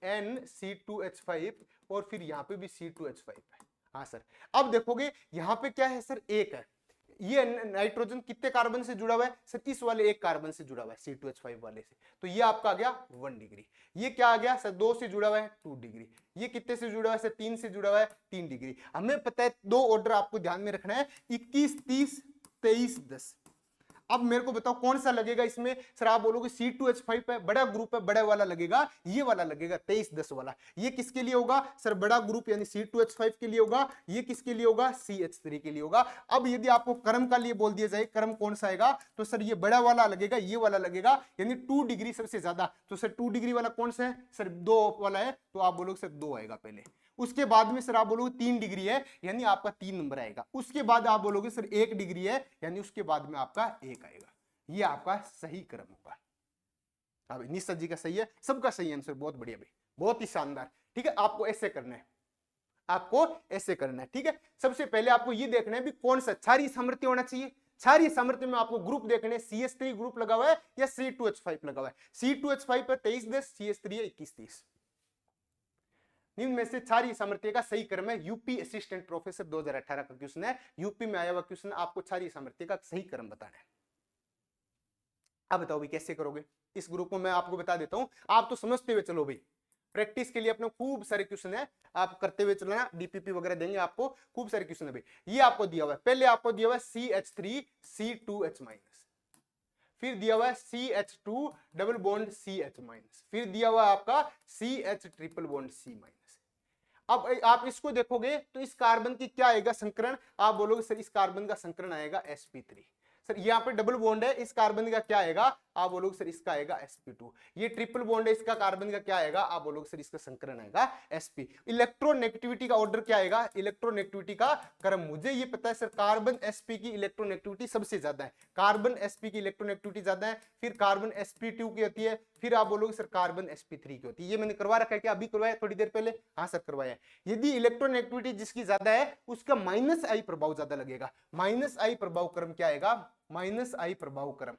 NC2H5, और फिर यहां पे भी C2H5 है। हाँ सर, अब देखोगे यहां पे क्या है सर? एक है, ये नाइट्रोजन कितने कार्बन से जुड़ा हुआ है? सर इस वाले एक कार्बन से जुड़ा हुआ है, C2H5 वाले से, तो ये आपका आ गया 1 डिग्री। ये क्या आ गया सर? 2 से जुड़ा हुआ है 2 डिग्री। ये कितने से जुड़ा हुआ है सर? 3 से जुड़ा हुआ है 3 डिग्री। हमें पता है 2 ऑर्डर आपको ध्यान में रखना है, 21 30 23 10। अब मेरे को बताओ कौन सा लगेगा इसमें? सर आप बोलोगे C2H5 है, बड़ा ग्रुप है, बड़ा वाला लगेगा, ये वाला लगेगा 23 10 वाला। ये किसके लिए होगा? सर बड़ा ग्रुप यानी C2H5 के लिए होगा। ये किसके लिए होगा? CH3 के लिए होगा। अब यदि आपको क्रम का लिए बोल दिया जाए, क्रम कौन सा आएगा? तो सर ये बड़ा वाला लगेगा, ये वाला लगेगा, यानी 2 डिग्री सबसे ज्यादा। तो सर 2 डिग्री वाला कौन सा है? सर 2 वाला है, तो आप बोलोगे सर 2 आएगा पहले। उसके बाद में सर आप बोलोगे 3 डिग्री है, यानी आपका 3 नंबर आएगा। उसके बाद आप बोलोगे सर 1 डिग्री है, यानी उसके बाद में आपका 1 आएगा। ये आपका सही क्रम होगा। अब निशा जी का सही है, सबका सही आंसर, बहुत बढ़िया भाई, बहुत ही शानदार। ठीक है, आपको ऐसे करना है, आपको ऐसे करना है, ठीक है। सबसे पहले आपको ये देखना है भी कौन सा क्षारीय सामर्थ्य होना चाहिए। क्षारीय सामर्थ्य में आपको ग्रुप देखने, CH3 ग्रुप लगा हुआ है या C2H5 लगा हुआ है। C2H5 पर 23 10, CH3 है 21 30। निम्न में से क्षारीय सामर्थ्य का सही क्रम है। यूपी असिस्टेंट प्रोफेसर 2018 का क्वेश्चन है, यूपी में आया हुआ क्वेश्चन, आपको क्षारीय सामर्थ्य का सही क्रम बताना है। अब बताओ भाई कैसे करोगे? इस ग्रुप को मैं आपको बता देता हूं, आप तो समझते हुए चलो भाई, प्रैक्टिस के लिए अपने खूब सारे क्वेश्चन है, आप करते हुए चलना, डीपीपी वगैरह देंगे आपको, खूब सारे क्वेश्चन है भाई। ये आपको दिया हुआ है, पहले आपको दिया हुआ है CH3 C2H-, फिर दिया हुआ है CH2 डबल बॉन्ड CH-, फिर दिया हुआ है आपका CH ट्रिपल बॉन्ड C-। अब आप इसको देखोगे तो इस कार्बन की क्या आएगा संकरण? आप बोलोगे सर इस कार्बन का संकरण आएगा sp3। सर यहाँ पे डबल बॉन्ड है, इस कार्बन का क्या आएगा? आप बोलोगे सर इसका आएगा sp2। ये ट्रिपल बॉन्ड है, इसका कार्बन का क्या आएगा, आप बोलोगे सर इसका संकरण आएगा sp। इलेक्ट्रोनेगेटिविटी का ऑर्डर क्या आएगा, इलेक्ट्रोनेगेटिविटी का क्रम मुझे ये पता है सर, कार्बन sp की इलेक्ट्रोनेगेटिविटी सबसे ज्यादा है, कार्बन sp की इलेक्ट्रोनेगेटिविटी ज्यादा है, फिर कार्बन sp2 की होती है, फिर आप बोलोगे सर कार्बन sp3 की होती है। ये मैंने करवा रखा है क्या, अभी करवाया थोड़ी देर पहले, हाँ सर करवाया। यदि इलेक्ट्रोनेगेटिविटी जिसकी ज्यादा है उसका माइनस आई प्रभाव ज्यादा लगेगा। माइनस आई प्रभाव क्रम क्या आएगा, माइनस आई प्रभाव क्रम,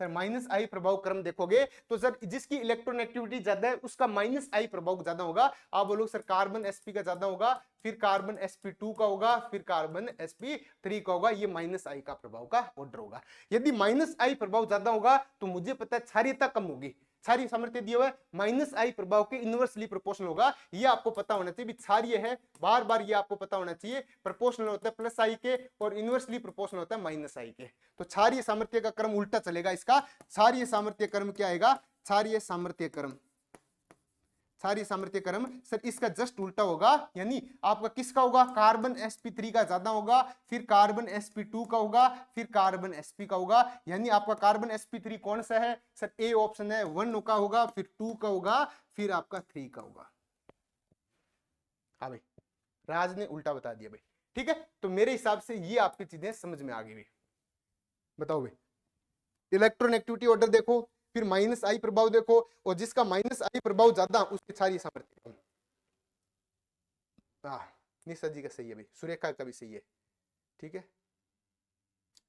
सर माइनस आई प्रभाव क्रम देखोगे तो सर जिसकी इलेक्ट्रोनेगेटिविटी ज्यादा है उसका माइनस आई प्रभाव ज्यादा होगा। आप बोलोगे सर कार्बन sp का ज्यादा होगा, फिर कार्बन sp2 का होगा, फिर कार्बन sp3 का होगा। ये माइनस आई का प्रभाव का ऑर्डर होगा। यदि माइनस आई प्रभाव ज्यादा होगा तो मुझे पता है क्षारीयता कम होगी। क्षारीय सामर्थ्य दिया हुआ है माइनस आई प्रभाव के इनवर्सली प्रोपोर्शनल होगा। ये आपको पता होना चाहिए, क्षारीय है बार बार ये आपको पता होना चाहिए, प्रोपोर्शनल होता है प्लस आई के और इनवर्सली प्रोपोर्शनल होता है माइनस आई के। तो क्षारीय सामर्थ्य का क्रम उल्टा चलेगा इसका। क्षारीय सामर्थ्य क्रम क्या आएगा, क्षारीय सामर्थ्य क्रम, क्षारीय सामर्थ्य क्रम सर इसका जस्ट उल्टा होगा। यानी आपका किसका होगा, कार्बन sp3 का ज्यादा होगा, फिर कार्बन sp2 का होगा, फिर कार्बन sp का होगा। यानी आपका कार्बन sp3 कौन सा है सर, ए ऑप्शन है, 1 का होगा, फिर 2 का होगा, फिर आपका 3 का होगा। हाँ भाई राज ने उल्टा बता दिया भाई, ठीक है। तो मेरे हिसाब से ये आपकी चीजें समझ में आ गई भाई। बताओ भाई, इलेक्ट्रोनेगेटिविटी ऑर्डर देखो, फिर माइनस आई प्रभाव देखो, और जिसका माइनस आई प्रभाव ज्यादा उसके क्षारीय सामर्थ्य। निशा जी का सही है भाई, सुरेखा का भी सही है, ठीक है,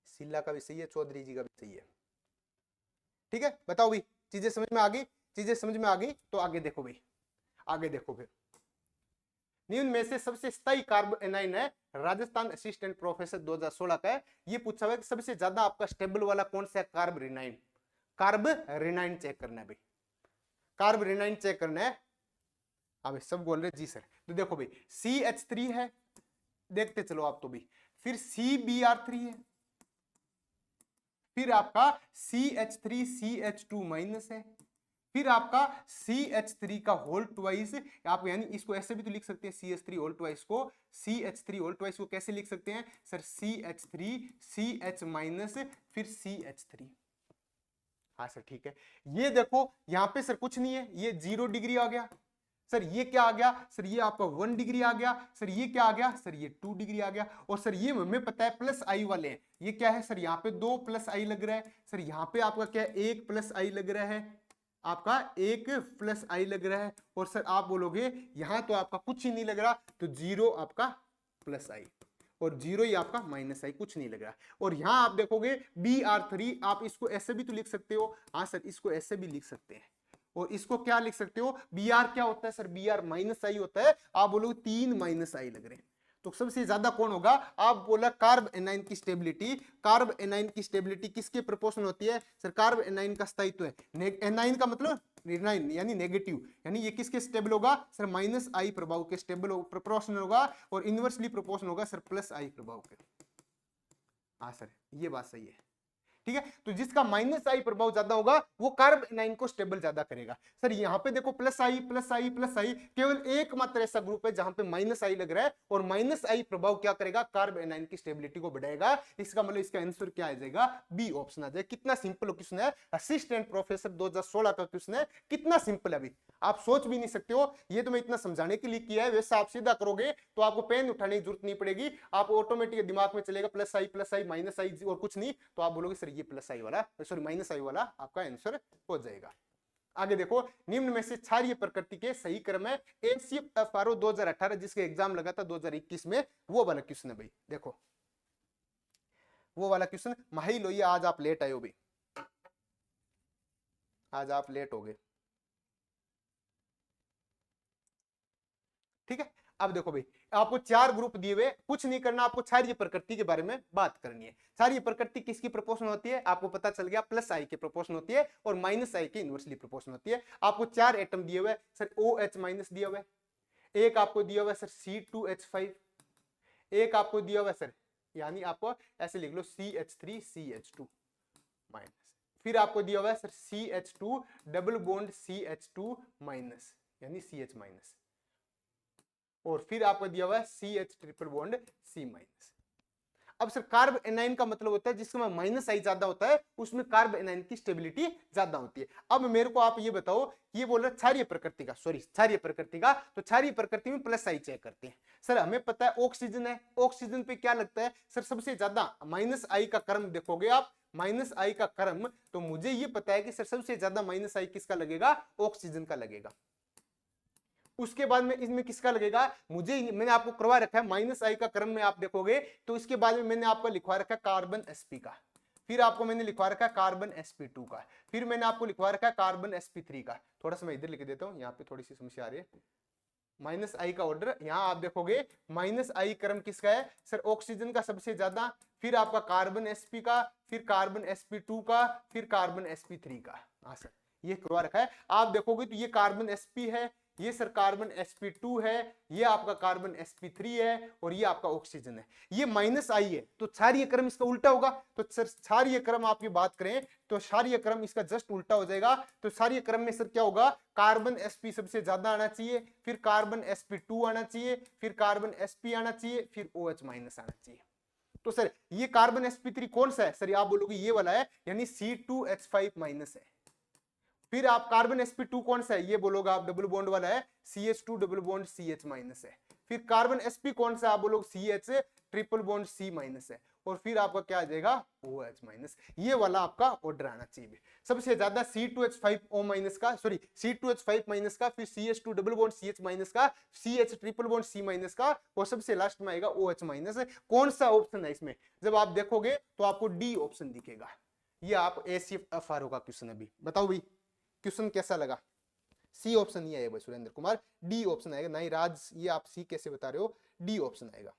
शीला का भी सही है, चौधरी जी का भी सही है, ठीक है। बताओ भाई चीजें समझ में आ गई, चीजें समझ में आ गई तो आगे देखो भाई, आगे देखो फिर। निम्न में से सबसे स्थायी कार्बन एनाइन है, राजस्थान असिस्टेंट प्रोफेसर 2016 का है। ये पूछा हुआ है कि सबसे ज्यादा आपका स्टेबल वाला कौन सा है, कार्ब रिनाइन। कार्ब रिनाइन चेक करना है भाई, कार्ब रिनाइन चेक करना है। हाँ भाई सब बोल रहे जी सर। तो देखो भाई CH3 है, देखते चलो आप तो भाई, फिर CBr3 है, फिर आपका CH3 CH2 माइनस है, फिर आपका CH3 का होल ट्वाइस, आप यानी इसको ऐसे भी तो लिख सकते हैं CH3 होल ट्वाइस को, CH3 होल ट्वाइस को कैसे लिख सकते हैं सर, CH3 CH माइनस फिर CH3। हाँ सर ठीक है। ये देखो यहां पे सर कुछ नहीं है, ये 0 डिग्री आ गया सर, ये क्या आ गया सर, ये आपका 1 डिग्री आ गया सर, ये क्या आ गया सर, ये 2 डिग्री आ गया। और सर ये हमें पता है प्लस आई वाले हैं, ये क्या है सर, यहाँ पे 2 प्लस आई लग रहा है सर, यहाँ पे आपका क्या है 1 प्लस आई लग रहा है, आपका 1 प्लस आई लग रहा है। और सर आप बोलोगे यहां तो आपका कुछ ही नहीं लग रहा, तो 0 आपका प्लस आई और 0 ही आपका माइनस आई, कुछ नहीं लग रहा। और यहां आप देखोगे Br3, आप इसको ऐसे भी तो लिख सकते हो, हाँ सर इसको ऐसे भी लिख सकते हैं, और इसको क्या लिख सकते हो, Br क्या होता है सर, Br माइनस आई होता है। आप बोलोगे 3 माइनस आई लग रहे हैं, तो सबसे ज्यादा कौन होगा, आप बोला कार्ब एनाइन की स्टेबिलिटी। कार्ब एनाइन की स्टेबिलिटी किसके प्रोपोर्शनल होती है सर, कार्ब एनाइन का स्थायित्व है, एनाइन का मतलब रिनाइन यानी नेगेटिव, यानी ये किसके स्टेबल होगा सर, माइनस आई प्रभाव के स्टेबल प्रोपोर्शनल होगा, और इनवर्सली प्रोपोर्शनल होगा सर प्लस आई प्रभाव के। हाँ सर ये बात सही है, ठीक है। तो जिसका माइनस आई प्रभाव ज्यादा होगा वो कार्ब एनाइन को स्टेबल ज्यादा करेगा। सर यहाँ पे देखो प्लस आई प्लस आई प्लस आई, केवल एकमात्र ऐसा ग्रुप है जहां पे माइनस आई लग रहा है, और माइनस आई प्रभाव क्या करेगा, कार्ब एनाइन की स्टेबिलिटी को बढ़ाएगा। इसका मतलब इसका आंसर क्या आ जाएगा, बी ऑप्शन आ जाएगा। कितना सिंपल क्वेश्चन है, असिस्टेंट प्रोफेसर 2016 का क्वेश्चन है, कितना सिंपल है अभी आप सोच भी नहीं सकते हो। ये तो मैं इतना समझाने के लिए किया है, वैसे आप सीधा करोगे तो आपको पेन उठाने की जरूरत नहीं पड़ेगी, आप ऑटोमेटिक दिमाग में चलेगा प्लस आई माइनस आई और कुछ नहीं, तो आप बोलोगे सर ये प्लस आई वाला सॉरी माइनस आई वाला आपका आंसर हो जाएगा। आगे देखो, निम्न में से क्षारीय प्रकृति के सही क्रम है ACFRO 2018 जिसके एग्जाम लगा था 2021 में, वो वाला क्वेश्चन है भाई। देखो वो वाला क्वेश्चन, माही लोहिया आज आप लेट आए हो भाई, आज आप लेट हो गए, ठीक है। अब देखो भाई आपको 4 ग्रुप दिए हुए, कुछ नहीं करना, आपको क्षारीय प्रकृति के बारे में बात करनी है। क्षारीय प्रकृति किसकी प्रोपोर्शन होती है, आपको पता चल गया, प्लस आई के प्रोपोर्शन होती है और माइनस आई के इनवर्सली प्रोपोर्शन होती है। आपको 4 एटम दिए हुए सर, OH माइनस दिया हुआ है, एक आपको दिया हुआ है सर C2H5, एक आपको दिया हुआ है सर, यानी आपको ऐसे लिख लो CH3 CH2 माइनस, फिर आपको दिया हुआ है sir CH2 double bond CH2 minus यानी CH माइनस, और फिर आपको दिया हुआ है CH triple bond C minus. अब सर कार्ब एनाइन का मतलब होता है जिसमें माइनस आई ज्यादा होता है, उसमें कार्ब एनाइन की स्टेबिलिटी ज्यादा होती है। अब मेरे को आप ये बताओ, ये बोल रहा है क्षारीय प्रकृति का, सॉरी क्षारीय प्रकृति का, तो क्षारीय प्रकृति में प्लस आई चेक करते हैं। सर हमें पता है ऑक्सीजन है, ऑक्सीजन पे क्या लगता है सर सबसे ज्यादा माइनस आई का क्रम देखोगे आप, माइनस आई का क्रम, तो मुझे ये पता है कि सर सबसे ज्यादा माइनस आई किसका लगेगा, ऑक्सीजन का लगेगा। उसके बाद में इसमें किसका लगेगा, मुझे मैंने आपको करवा रखा है माइनस आई का क्रम में आप देखोगे तो इसके बाद में मैंने आपको लिखवा रखा है कार्बन sp का, फिर आपको मैंने लिखवा रखा है कार्बन sp2 का, फिर मैंने आपको लिखवा रखा है कार्बन sp3 का। थोड़ा सा मैं इधर लिख देता हूं, यहाँ पे थोड़ी सी समस्या आ रही है। माइनस आई का ऑर्डर यहाँ आप देखोगे, माइनस आई क्रम किसका है सर, ऑक्सीजन का सबसे ज्यादा, फिर आपका कार्बन sp का, फिर कार्बन sp2 का, फिर कार्बन sp3 का। हाँ सर ये करवा रखा है। आप देखोगे तो ये कार्बन sp है, ये सर कार्बन sp2 है, ये आपका कार्बन sp3 है, और ये आपका ऑक्सीजन है। ये माइनस आई है तो क्षारीय क्रम इसका उल्टा होगा। तो सर क्षारीय क्रम आपकी बात करें तो क्षारीय क्रम इसका जस्ट उल्टा हो जाएगा। तो क्षारीय क्रम में सर क्या होगा, कार्बन sp सबसे ज्यादा आना चाहिए, फिर कार्बन sp2 आना चाहिए, फिर कार्बन sp आना चाहिए, फिर OH माइनस आना चाहिए। तो सर ये कार्बन sp3 कौन सा है सर, आप बोलोगे ये वाला है, यानी C2H5 माइनस है। फिर आप कार्बन sp2 कौन सा है, ये बोलोगे आप डबल बॉन्ड वाला है, CH2 double bond CH minus है। फिर कार्बन sp कौन सा, आप बोलोगे CH triple bond C minus है, और फिर आपका क्या आ जाएगा OH माइनस। ये वाला आपका ऑर्डर आना चाहिए। सबसे ज्यादा C2H5O माइनस का, सॉरी C2H5 माइनस का, फिर CH2 double bond CH minus का, CH triple bond C minus का, और सबसे लास्ट में आएगा OH माइनस। कौन सा ऑप्शन है इसमें, जब आप देखोगे तो आपको डी ऑप्शन दिखेगा। ये आप ACFRO का क्वेश्चन है। अभी बताओ भाई क्वेश्चन कैसा लगा, सी ऑप्शन नहीं आएगा सुरेंद्र कुमार, डी ऑप्शन आएगा। नहीं राज ये आप सी कैसे बता रहे हो, डी ऑप्शन आएगा,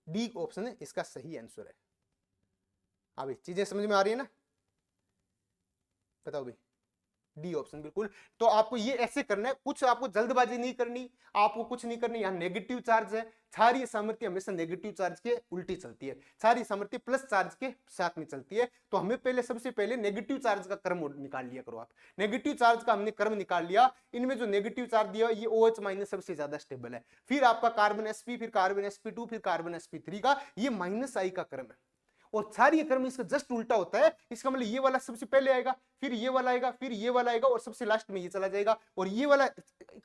डी ऑप्शन है इसका सही आंसर है। अभी चीजें समझ में आ रही है ना, बताओ भाई डी ऑप्शन बिल्कुल। तो आपको ये ऐसे करना है, कुछ आपको जल्दबाजी नहीं करनी, आपको कुछ नहीं करनी। यहाँ नेगेटिव चार्ज है, क्षारीय सामर्थ्य हमेशा नेगेटिव चार्ज के उल्टी चलती है, क्षारीय सामर्थ्य प्लस चार्ज के साथ में चलती है। तो हमें पहले सबसे पहले नेगेटिव चार्ज का क्रम निकाल लिया करो आप। नेगेटिव चार्ज का हमने क्रम निकाल लिया, इनमें जो नेगेटिव चार्ज दिया ये OH माइनस सबसे ज्यादा स्टेबल है। फिर आपका कार्बन sp, फिर कार्बन sp2, फिर कार्बन sp3 का ये माइनस आई का क्रम है। और क्षारीय क्रम इसका जस्ट उल्टा होता है। इसका मतलब ये वाला सबसे पहले आएगा, फिर ये वाला आएगा, फिर ये वाला आएगा, और सबसे लास्ट में ये चला जाएगा। और ये वाला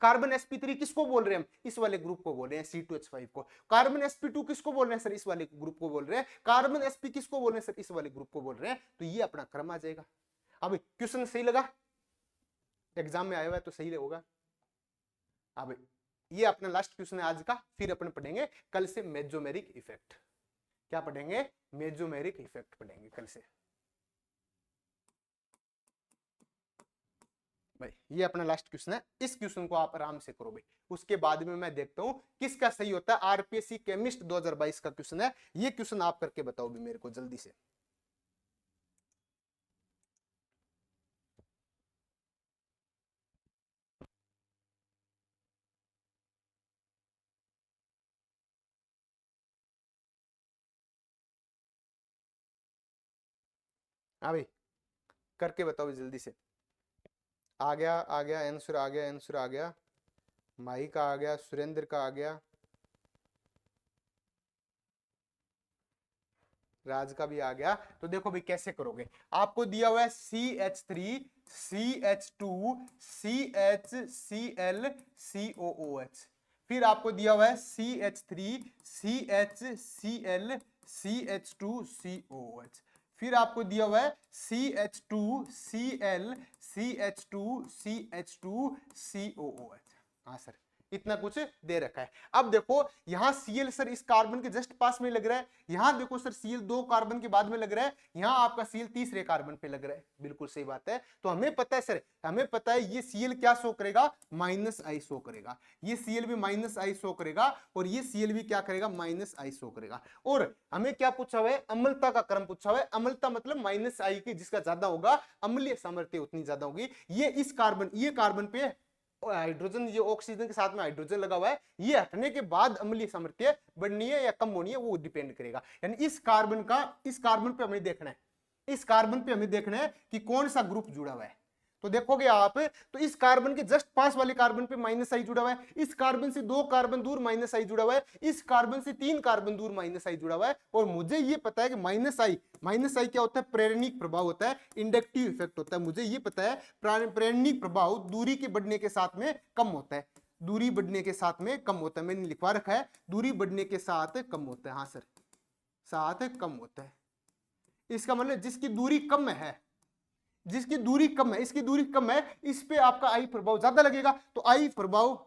कार्बन sp3 किसको बोल रहे हैं हम, इस वाले ग्रुप को बोल रहे हैं C2H5 को। कार्बन sp2 किसको बोल रहे हैं सर, इस वाले ग्रुप को बोल रहे हैं। कार्बन sp किसको बोल रहे हैं सर, इस वाले ग्रुप को बोल रहे हैं। तो ये अपना क्रम आ जाएगा। अब क्वेश्चन सही लगा, एग्जाम में आया हुआ है तो सही होगा। अब ये अपना लास्ट क्वेश्चन है आज का, फिर अपन पढ़ेंगे कल से मेसोमेरिक इफेक्ट। क्या पढ़ेंगे, मेसोमेरिक इफेक्ट पढ़ेंगे कल से। भाई ये अपना लास्ट क्वेश्चन है, इस क्वेश्चन को आप आराम से करो भाई। उसके बाद में मैं देखता हूं किसका सही होता है। आरपीएससी केमिस्ट 2022 का क्वेश्चन है, ये क्वेश्चन आप करके बताओ भी मेरे को जल्दी से। हाँ भाई करके बताओ जल्दी से। आ गया आ गया आंसर, आ गया आंसर, आ गया माही का, आ गया सुरेंद्र का, आ गया राज का भी आ गया। तो देखो भाई कैसे करोगे, आपको दिया हुआ है CH3 CH2 CHCl COOH, फिर आपको दिया हुआ है CH3 CHCl CH2 COOH, फिर आपको दिया हुआ है CH2Cl CH2 CH2 COOH। हाँ सर इतना कुछ दे रखा है। अब देखो यहाँ Cl सर इस कार्बन के जस्ट पास में लग रहा है, यहाँ देखो सर Cl 2 कार्बन के बाद में लग रहा है, यहाँ आपका Cl तीसरे कार्बन पे लग रहा है। बिल्कुल सही बात है। तो हमें पता है सर, हमें पता है ये Cl क्या शो करेगा, माइनस आई शो करेगा। ये Cl भी माइनस आई शो करेगा, और ये Cl भी क्या करेगा, माइनस आई शो करेगा। और हमें क्या पूछा हुआ है, अम्लता का क्रम पूछा हुआ है। अम्लता मतलब माइनस आई की जिसका ज्यादा होगा अम्लीय सामर्थ्य उतनी ज्यादा होगी। ये इस कार्बन, ये कार्बन पे हाइड्रोजन, ये ऑक्सीजन के साथ में हाइड्रोजन लगा हुआ है, ये हटने के बाद अम्लीय सामर्थ्य बढ़नी है या कम होनी है वो डिपेंड करेगा। यानी इस कार्बन पे हमें देखना है, इस कार्बन पे हमें देखना है कि कौन सा ग्रुप जुड़ा हुआ है। तो देखोगे आप, तो इस कार्बन के जस्ट पास वाले कार्बन पे माइनस आई जुड़ा हुआ है, इस कार्बन से 2 कार्बन दूर माइनस आई जुड़ा हुआ है, इस कार्बन से 3 कार्बन दूर माइनस आई जुड़ा हुआ है। और मुझे ये पता है कि माइनस आई क्या होता है, प्रेरणिक प्रभाव होता है, इंडक्टिव इफेक्ट होता है। मुझे ये पता है प्रेरणिक प्रभाव दूरी के बढ़ने के साथ में कम होता है, दूरी बढ़ने के साथ में कम होता है। मैंने लिखवा रखा है दूरी बढ़ने के साथ कम होता है। हाँ सर, साथ कम होता है। इसका मतलब जिसकी दूरी कम है, जिसकी दूरी कम है, इसकी दूरी कम है, इस पे आपका आई प्रभाव ज्यादा लगेगा। तो आई प्रभाव,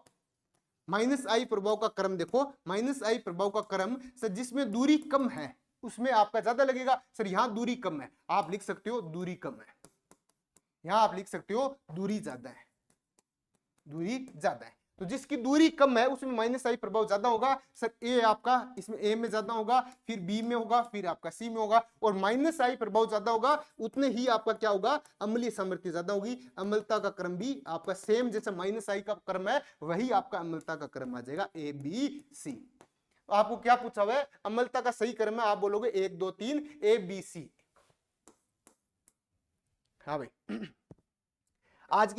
माइनस आई प्रभाव का क्रम देखो, माइनस आई प्रभाव का क्रम सर जिसमें दूरी कम है उसमें आपका ज्यादा लगेगा। सर यहां दूरी कम है, आप लिख सकते हो दूरी कम है, यहां आप लिख सकते हो दूरी ज्यादा है, दूरी ज्यादा है। तो जिसकी दूरी कम है उसमें माइनस आई प्रभाव ज्यादा होगा। सर ए आपका इसमें ए में ज्यादा होगा, फिर बी में होगा, फिर आपका सी में होगा। और माइनस आई प्रभाव ज्यादा होगा उतने ही आपका क्या होगा, अम्लीय सामर्थ्य ज्यादा होगी। अम्लता का क्रम भी आपका सेम जैसा माइनस आई का क्रम है वही आपका अम्लता का क्रम आ जाएगा, ए बी सी। आपको क्या पूछा हुआ है, अम्लता का सही क्रम है, आप बोलोगे 1 2 3 ए बी सी। हाँ भाई, आज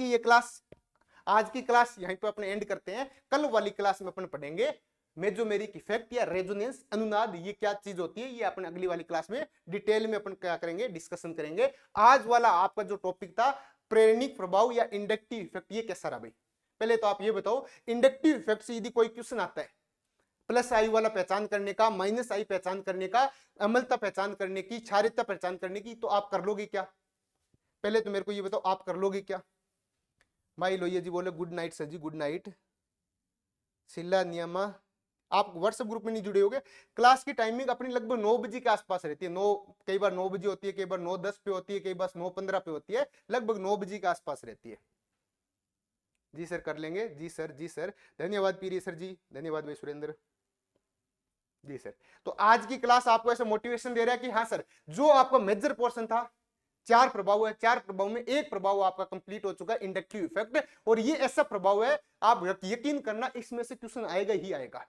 की क्लास यहीं पे अपने एंड करते हैं। कल वाली क्लास में अपन पढ़ेंगे मेसोमेरिक इफेक्ट या रेजोनेंस अनुनाद, ये क्या चीज होती है, ये अपन अगली वाली क्लास में डिटेल में अपन क्या करेंगे, डिस्कशन करेंगे। आज वाला आपका जो टॉपिक था प्रेरणिक प्रभाव या इंडक्टिव इफेक्ट, ये कैसा रहा भाई। पहले तो आप ये बताओ, इंडक्टिव इफेक्ट से यदि कोई क्वेश्चन आता है प्लस आई वाला पहचान करने का, माइनस आई पहचान करने का, अम्लता पहचान करने की, क्षारीयता पहचान करने की, तो आप कर लोगे क्या? पहले तो मेरे को ये बताओ आप कर लोगे क्या? भाई लोहिया जी बोले गुड नाइट सर जी, गुड नाइट। शिला नियमा, आप व्हाट्सएप ग्रुप में नहीं जुड़े होगे। क्लास की टाइमिंग अपनी लगभग 9 बजे के आसपास रहती है, 9, कई बार 9 बजे होती है, कई बार 9:10 पे होती है, कई बार 9:15 पे होती है, लगभग 9 बजे के आसपास रहती है। जी सर कर लेंगे, जी सर, जी सर, धन्यवाद पीरी सर जी, धन्यवाद भाई सुरेंद्र जी सर। तो आज की क्लास आपको ऐसे मोटिवेशन दे रहा है कि हाँ सर, जो आपका मेजर पोर्शन था 4 प्रभाव है, 4 प्रभाव में एक प्रभाव आपका कंप्लीट हो चुका है, इंडक्टिव इफेक्ट। और ये ऐसा प्रभाव है, आप यकीन करना इसमें से क्वेश्चन आएगा ही आएगा।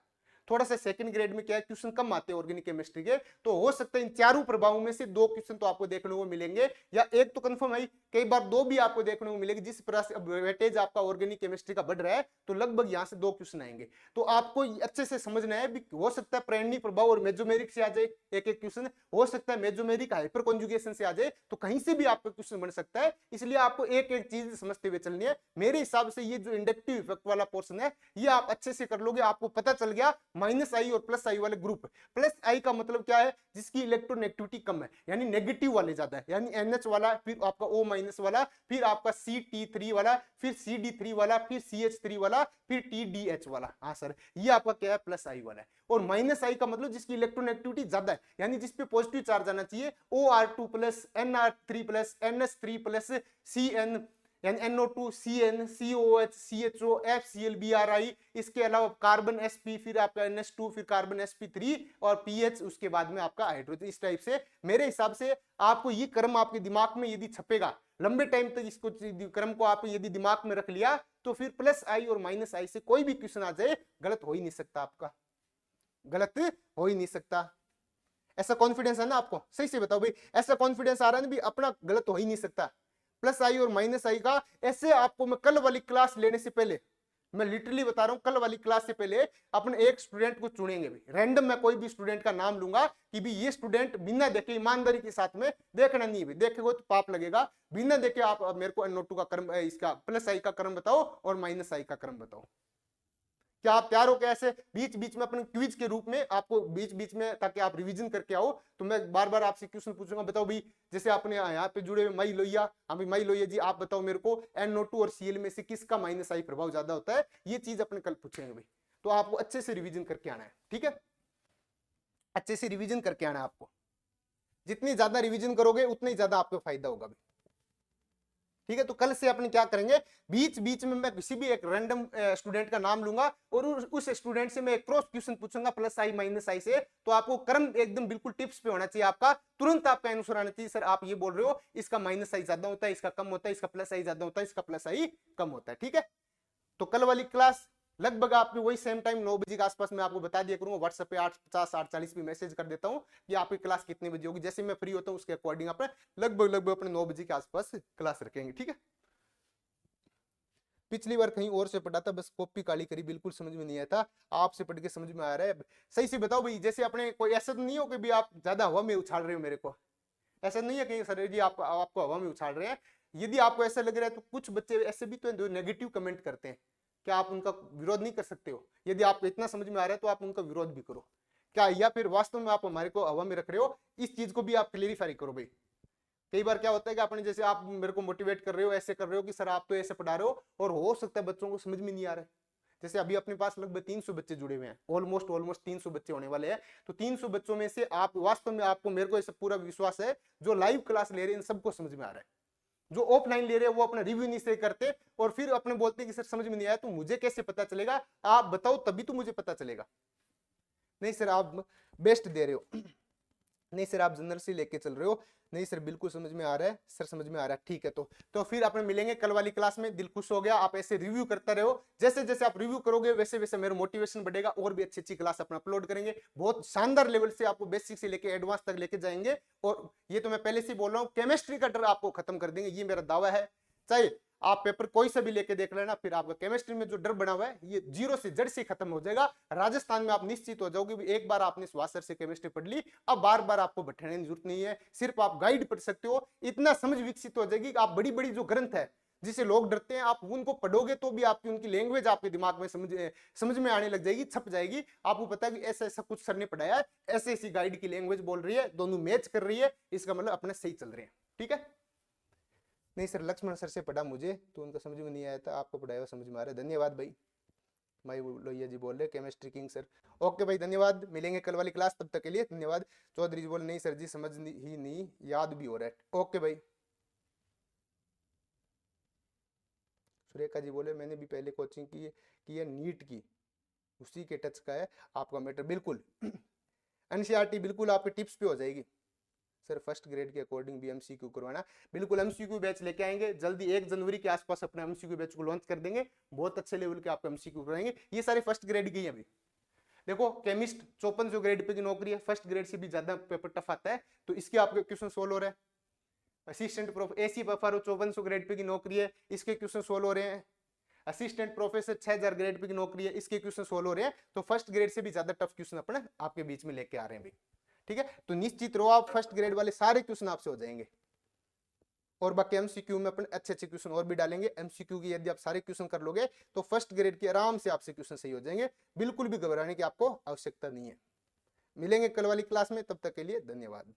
थोड़ा सा सेकंड ग्रेड में क्या है, क्वेश्चन कम आते हैं ऑर्गेनिक केमिस्ट्री के, तो हो सकता है इन चारों प्रभावों में से 2 क्वेश्चन तो आपको देखने को मिलेंगे, या एक तो कंफर्म है, कई बार 2 भी आपको देखने को मिलेगी। जिस प्रकार से वेटेज आपका ऑर्गेनिक केमिस्ट्री का बढ़ रहा है, तो लगभग यहां से 2 क्वेश्चन आएंगे। तो आपको अच्छे से समझना है, हो सकता है प्रेरणिक प्रभाव और मेजोमेरिक से आ जाए एक एक क्वेश्चन, हो सकता है मेजोमेरिक हाइपर कॉन्जुगेशन से आ जाए, तो कहीं से भी आपका क्वेश्चन बन सकता है। इसलिए आपको एक एक चीज समझते हुए चलनी है। मेरे हिसाब से ये जो इंडक्टिव इफेक्ट वाला पोर्शन है, ये आप अच्छे से कर लोगे। आपको पता चल गया माइनस आई और प्लस आई वाले ग्रुप। प्लस आई का मतलब क्या है, जिसकी इलेक्ट्रोनेगेटिविटी कम है, यानी नेगेटिव वाले ज्यादा है, यानी NH वाला, फिर आपका O माइनस वाला, फिर आपका CT3 वाला, फिर CD3 वाला, फिर CH3 वाला, फिर TDH वाला। हाँ सर, ये आपका क्या है, प्लस आई वाला है। और माइनस आई का मतलब जिसकी इलेक्ट्रोनेगेटिविटी ज्यादा है, यानी जिसपे पॉजिटिव चार्ज आना चाहिए, OR2 plus, NR3 plus, NH3 plus, CN यानी NO2, CN, COH, CHO, FCl, BRI, इसके अलावा कार्बन sp, फिर आपका NH2, फिर कार्बन sp3 और pH, उसके बाद में आपका हाइड्रोजन। इस टाइप से मेरे हिसाब से आपको ये क्रम आपके दिमाग में यदि छपेगा लंबे टाइम तक, इसको क्रम को आप यदि दिमाग में रख लिया, तो फिर प्लस आई और माइनस आई से कोई भी क्वेश्चन आ जाए, गलत हो ही नहीं सकता आपका, गलत हो ही नहीं सकता। ऐसा कॉन्फिडेंस है ना आपको? सही से बताओ भाई, ऐसा कॉन्फिडेंस आ रहा है ना भी, अपना गलत हो ही नहीं सकता। प्लस आई और माइनस आई का ऐसे आपको मैं कल वाली क्लास लेने से पहले, मैं लिटरली बता रहा हूं, कल वाली क्लास से पहले अपने एक स्टूडेंट को चुनेंगे भी, रैंडम मैं कोई भी स्टूडेंट का नाम लूंगा कि भी ये स्टूडेंट बिना देखे, ईमानदारी के साथ में, देखना नहीं है, देखेगा तो पाप लगेगा, बिना देखे आप मेरे को NO2 का क्रम, इसका प्लस आई का क्रम बताओ और माइनस आई का क्रम बताओ। क्या आप तैयार हो? कैसे बीच बीच में अपने क्विज के रूप में आपको बीच बीच में, ताकि आप रिवीजन करके आओ, तो मैं बार बार आपसे क्वेश्चन पूछूंगा। बताओ भाई, जैसे आपने यहाँ पे जुड़े हुए मई लोहिया, हाँ भाई मई लोहिया जी, आप बताओ मेरे को NO2 और Cl में से किसका माइनस आई प्रभाव ज्यादा होता है? ये चीज अपने कल पूछेंगे भाई, तो आपको अच्छे से रिविजन करके आना है, ठीक है? अच्छे से रिविजन करके आना है आपको। जितनी ज्यादा रिविजन करोगे उतना ही ज्यादा आपको फायदा होगा भाई, ठीक है? तो कल से अपन क्या करेंगे, बीच बीच में मैं किसी भी एक रैंडम स्टूडेंट का नाम लूंगा और उस स्टूडेंट से मैं क्रॉस क्वेश्चन पूछूंगा प्लस आई माइनस आई से। तो आपको क्रम एकदम बिल्कुल टिप्स पे होना चाहिए आपका, तुरंत आपका आंसर आना चाहिए। सर आप ये बोल रहे हो इसका माइनस आई ज्यादा होता है, इसका कम होता है, इसका प्लस आई ज्यादा होता है, इसका प्लस आई कम होता है, ठीक है? तो कल वाली क्लास लगभग आपकी वही सेम टाइम 9 बजे के आसपास मैं आपको बता दिया करूंगा। व्हाट्सएप पे 8:50 8:40 पे मैसेज कर देता हूं कि आपकी क्लास कितने बजे होगी। जैसे मैं फ्री होता हूं उसके अकॉर्डिंग अपने लगभग अपने 9 बजे के आसपास क्लास रखेंगे, ठीक है? पिछली बार कहीं और से पढ़ा था, बस कॉपी काली करी, बिल्कुल समझ में नहीं आया था, आपसे पढ़ के समझ में आ रहा है। सही से बताओ भाई, जैसे अपने कोई ऐसा तो नहीं हो कि भी आप ज्यादा हवा में उछाल रहे हो मेरे को, ऐसा नहीं है कि सर जी आपको हवा में उछाल रहे हैं। यदि आपको ऐसा लग रहा है तो कुछ बच्चे ऐसे भी तो हैं जो नेगेटिव कमेंट करते हैं, क्या आप उनका विरोध नहीं कर सकते हो? यदि आपको इतना समझ में आ रहा है तो आप उनका विरोध भी करो क्या, या फिर वास्तव में आप हमारे को हवा में रख रहे हो, इस चीज को भी आप क्लेरिफाई करो भाई। कई बार क्या होता है कि आपने जैसे आप मेरे को मोटिवेट कर रहे हो, ऐसे कर रहे हो कि सर आप तो ऐसे पढ़ा रहे हो, और हो सकता है बच्चों को समझ में नहीं आ रहा है। जैसे अभी अपने पास लगभग 300 बच्चे जुड़े हुए हैं, ऑलमोस्ट 300 बच्चे होने वाले हैं। तो 300 बच्चों में से आप वास्तव में, आपको मेरे को ऐसा पूरा विश्वास है, जो लाइव क्लास ले रहे हैं इन सबको समझ में आ रहा है। जो ऑफलाइन ले रहे हैं वो अपना रिव्यू नहीं से करते और फिर अपने बोलते हैं कि सर समझ में नहीं आया, तो मुझे कैसे पता चलेगा? आप बताओ तभी तो मुझे पता चलेगा। नहीं सर आप बेस्ट दे रहे हो, नहीं सर आप जनरल से लेके चल रहे हो, नहीं सर बिल्कुल समझ में आ रहा है सर, समझ में आ रहा है, ठीक है। तो फिर अपने मिलेंगे कल वाली क्लास में। दिल खुश हो गया, आप ऐसे रिव्यू करते रहो, जैसे जैसे आप रिव्यू करोगे वैसे वैसे मेरा मोटिवेशन बढ़ेगा, और भी अच्छी अच्छी क्लास अपना अपलोड करेंगे, बहुत शानदार लेवल से आपको बेसिक से लेके एडवांस तक लेके जाएंगे। और ये तो मैं पहले से बोल रहा हूँ, केमिस्ट्री का डर आपको खत्म कर देंगे, ये मेरा दावा है। चाहे आप पेपर कोई सा भी लेके देख लेना, फिर आपका केमिस्ट्री में जो डर बना हुआ है ये जीरो से जड़ से खत्म हो जाएगा। राजस्थान में आप निश्चित हो जाओगे, एक बार आपने सुभाष सर से केमिस्ट्री पढ़ ली, अब बार बार आपको बैठाने की जरूरत नहीं है, सिर्फ आप गाइड पढ़ सकते हो। इतना समझ विकसित हो जाएगी कि आप बड़ी बड़ी जो ग्रंथ है जिसे लोग डरते हैं, आप उनको पढ़ोगे तो भी आपकी उनकी लैंग्वेज आपके दिमाग में समझ में आने लग जाएगी, छप जाएगी। आपको पता है कि ऐसा ऐसा कुछ सर ने पढ़ाया है, ऐसे ऐसी गाइड की लैंग्वेज बोल रही है, दोनों मैच कर रही है, इसका मतलब अपने सही चल रहे हैं। ठीक है। नहीं सर लक्ष्मण सर से पढ़ा मुझे तो उनका समझ में नहीं आया था, आपको पढ़ाया हुआ समझ में आ रहा है, धन्यवाद भाई। भाई लोहिया जी बोल रहे केमिस्ट्री किंग सर, ओके भाई धन्यवाद, मिलेंगे कल वाली क्लास, तब तक के लिए धन्यवाद। चौधरी जी बोल नहीं सर जी समझ ही नहीं, याद भी हो रहा है, ओके भाई। सुरेखा जी बोले मैंने भी पहले कोचिंग की है नीट की, उसी के टच का है आपका मैटर, बिल्कुल एनसीईआरटी बिल्कुल आपके टिप्स पे हो जाएगी। सर फर्स्ट ग्रेड के अकॉर्डिंग भी एमसीक्यू करवाना, बिल्कुल एमसीक्यू बैच लेके आएंगे जल्दी, 1 जनवरी के आसपास अपना एमसीक्यू बैच को लॉन्च कर देंगे, बहुत अच्छे लेवल के आपको एमसीक्यू कराएंगे। ये सारे फर्स्ट ग्रेड की हैं। अभी देखो केमिस्ट 5400 ग्रेड पे की नौकरी है, फर्स्ट ग्रेड से भी ज्यादा पेपर टफ आता है, तो इसके आपके क्वेश्चन सोल्व हो रहे हैं। Assistant AC buffer 5400 grade pay की नौकरी है, इसके क्वेश्चन सोल्व हो रहे हैं। असिस्टेंट प्रोफेसर 6000 ग्रेड पे की नौकरी है, इसके क्वेश्चन सोल्व हो रहे हैं। तो फर्स्ट ग्रेड से भी ज्यादा टफ क्वेश्चन अपने आपके बीच में लेके आ रहे हैं भाई। ठीक है, तो निश्चित रहो आप फर्स्ट ग्रेड वाले सारे क्वेश्चन आपसे हो जाएंगे। और बाकी एमसीक्यू में अपन अच्छे अच्छे क्वेश्चन और भी डालेंगे। एमसीक्यू की यदि आप सारे क्वेश्चन कर लोगे तो फर्स्ट ग्रेड के आराम से आपसे क्वेश्चन सही हो जाएंगे, बिल्कुल भी घबराने की आपको आवश्यकता नहीं है। मिलेंगे कल वाली क्लास में, तब तक के लिए धन्यवाद।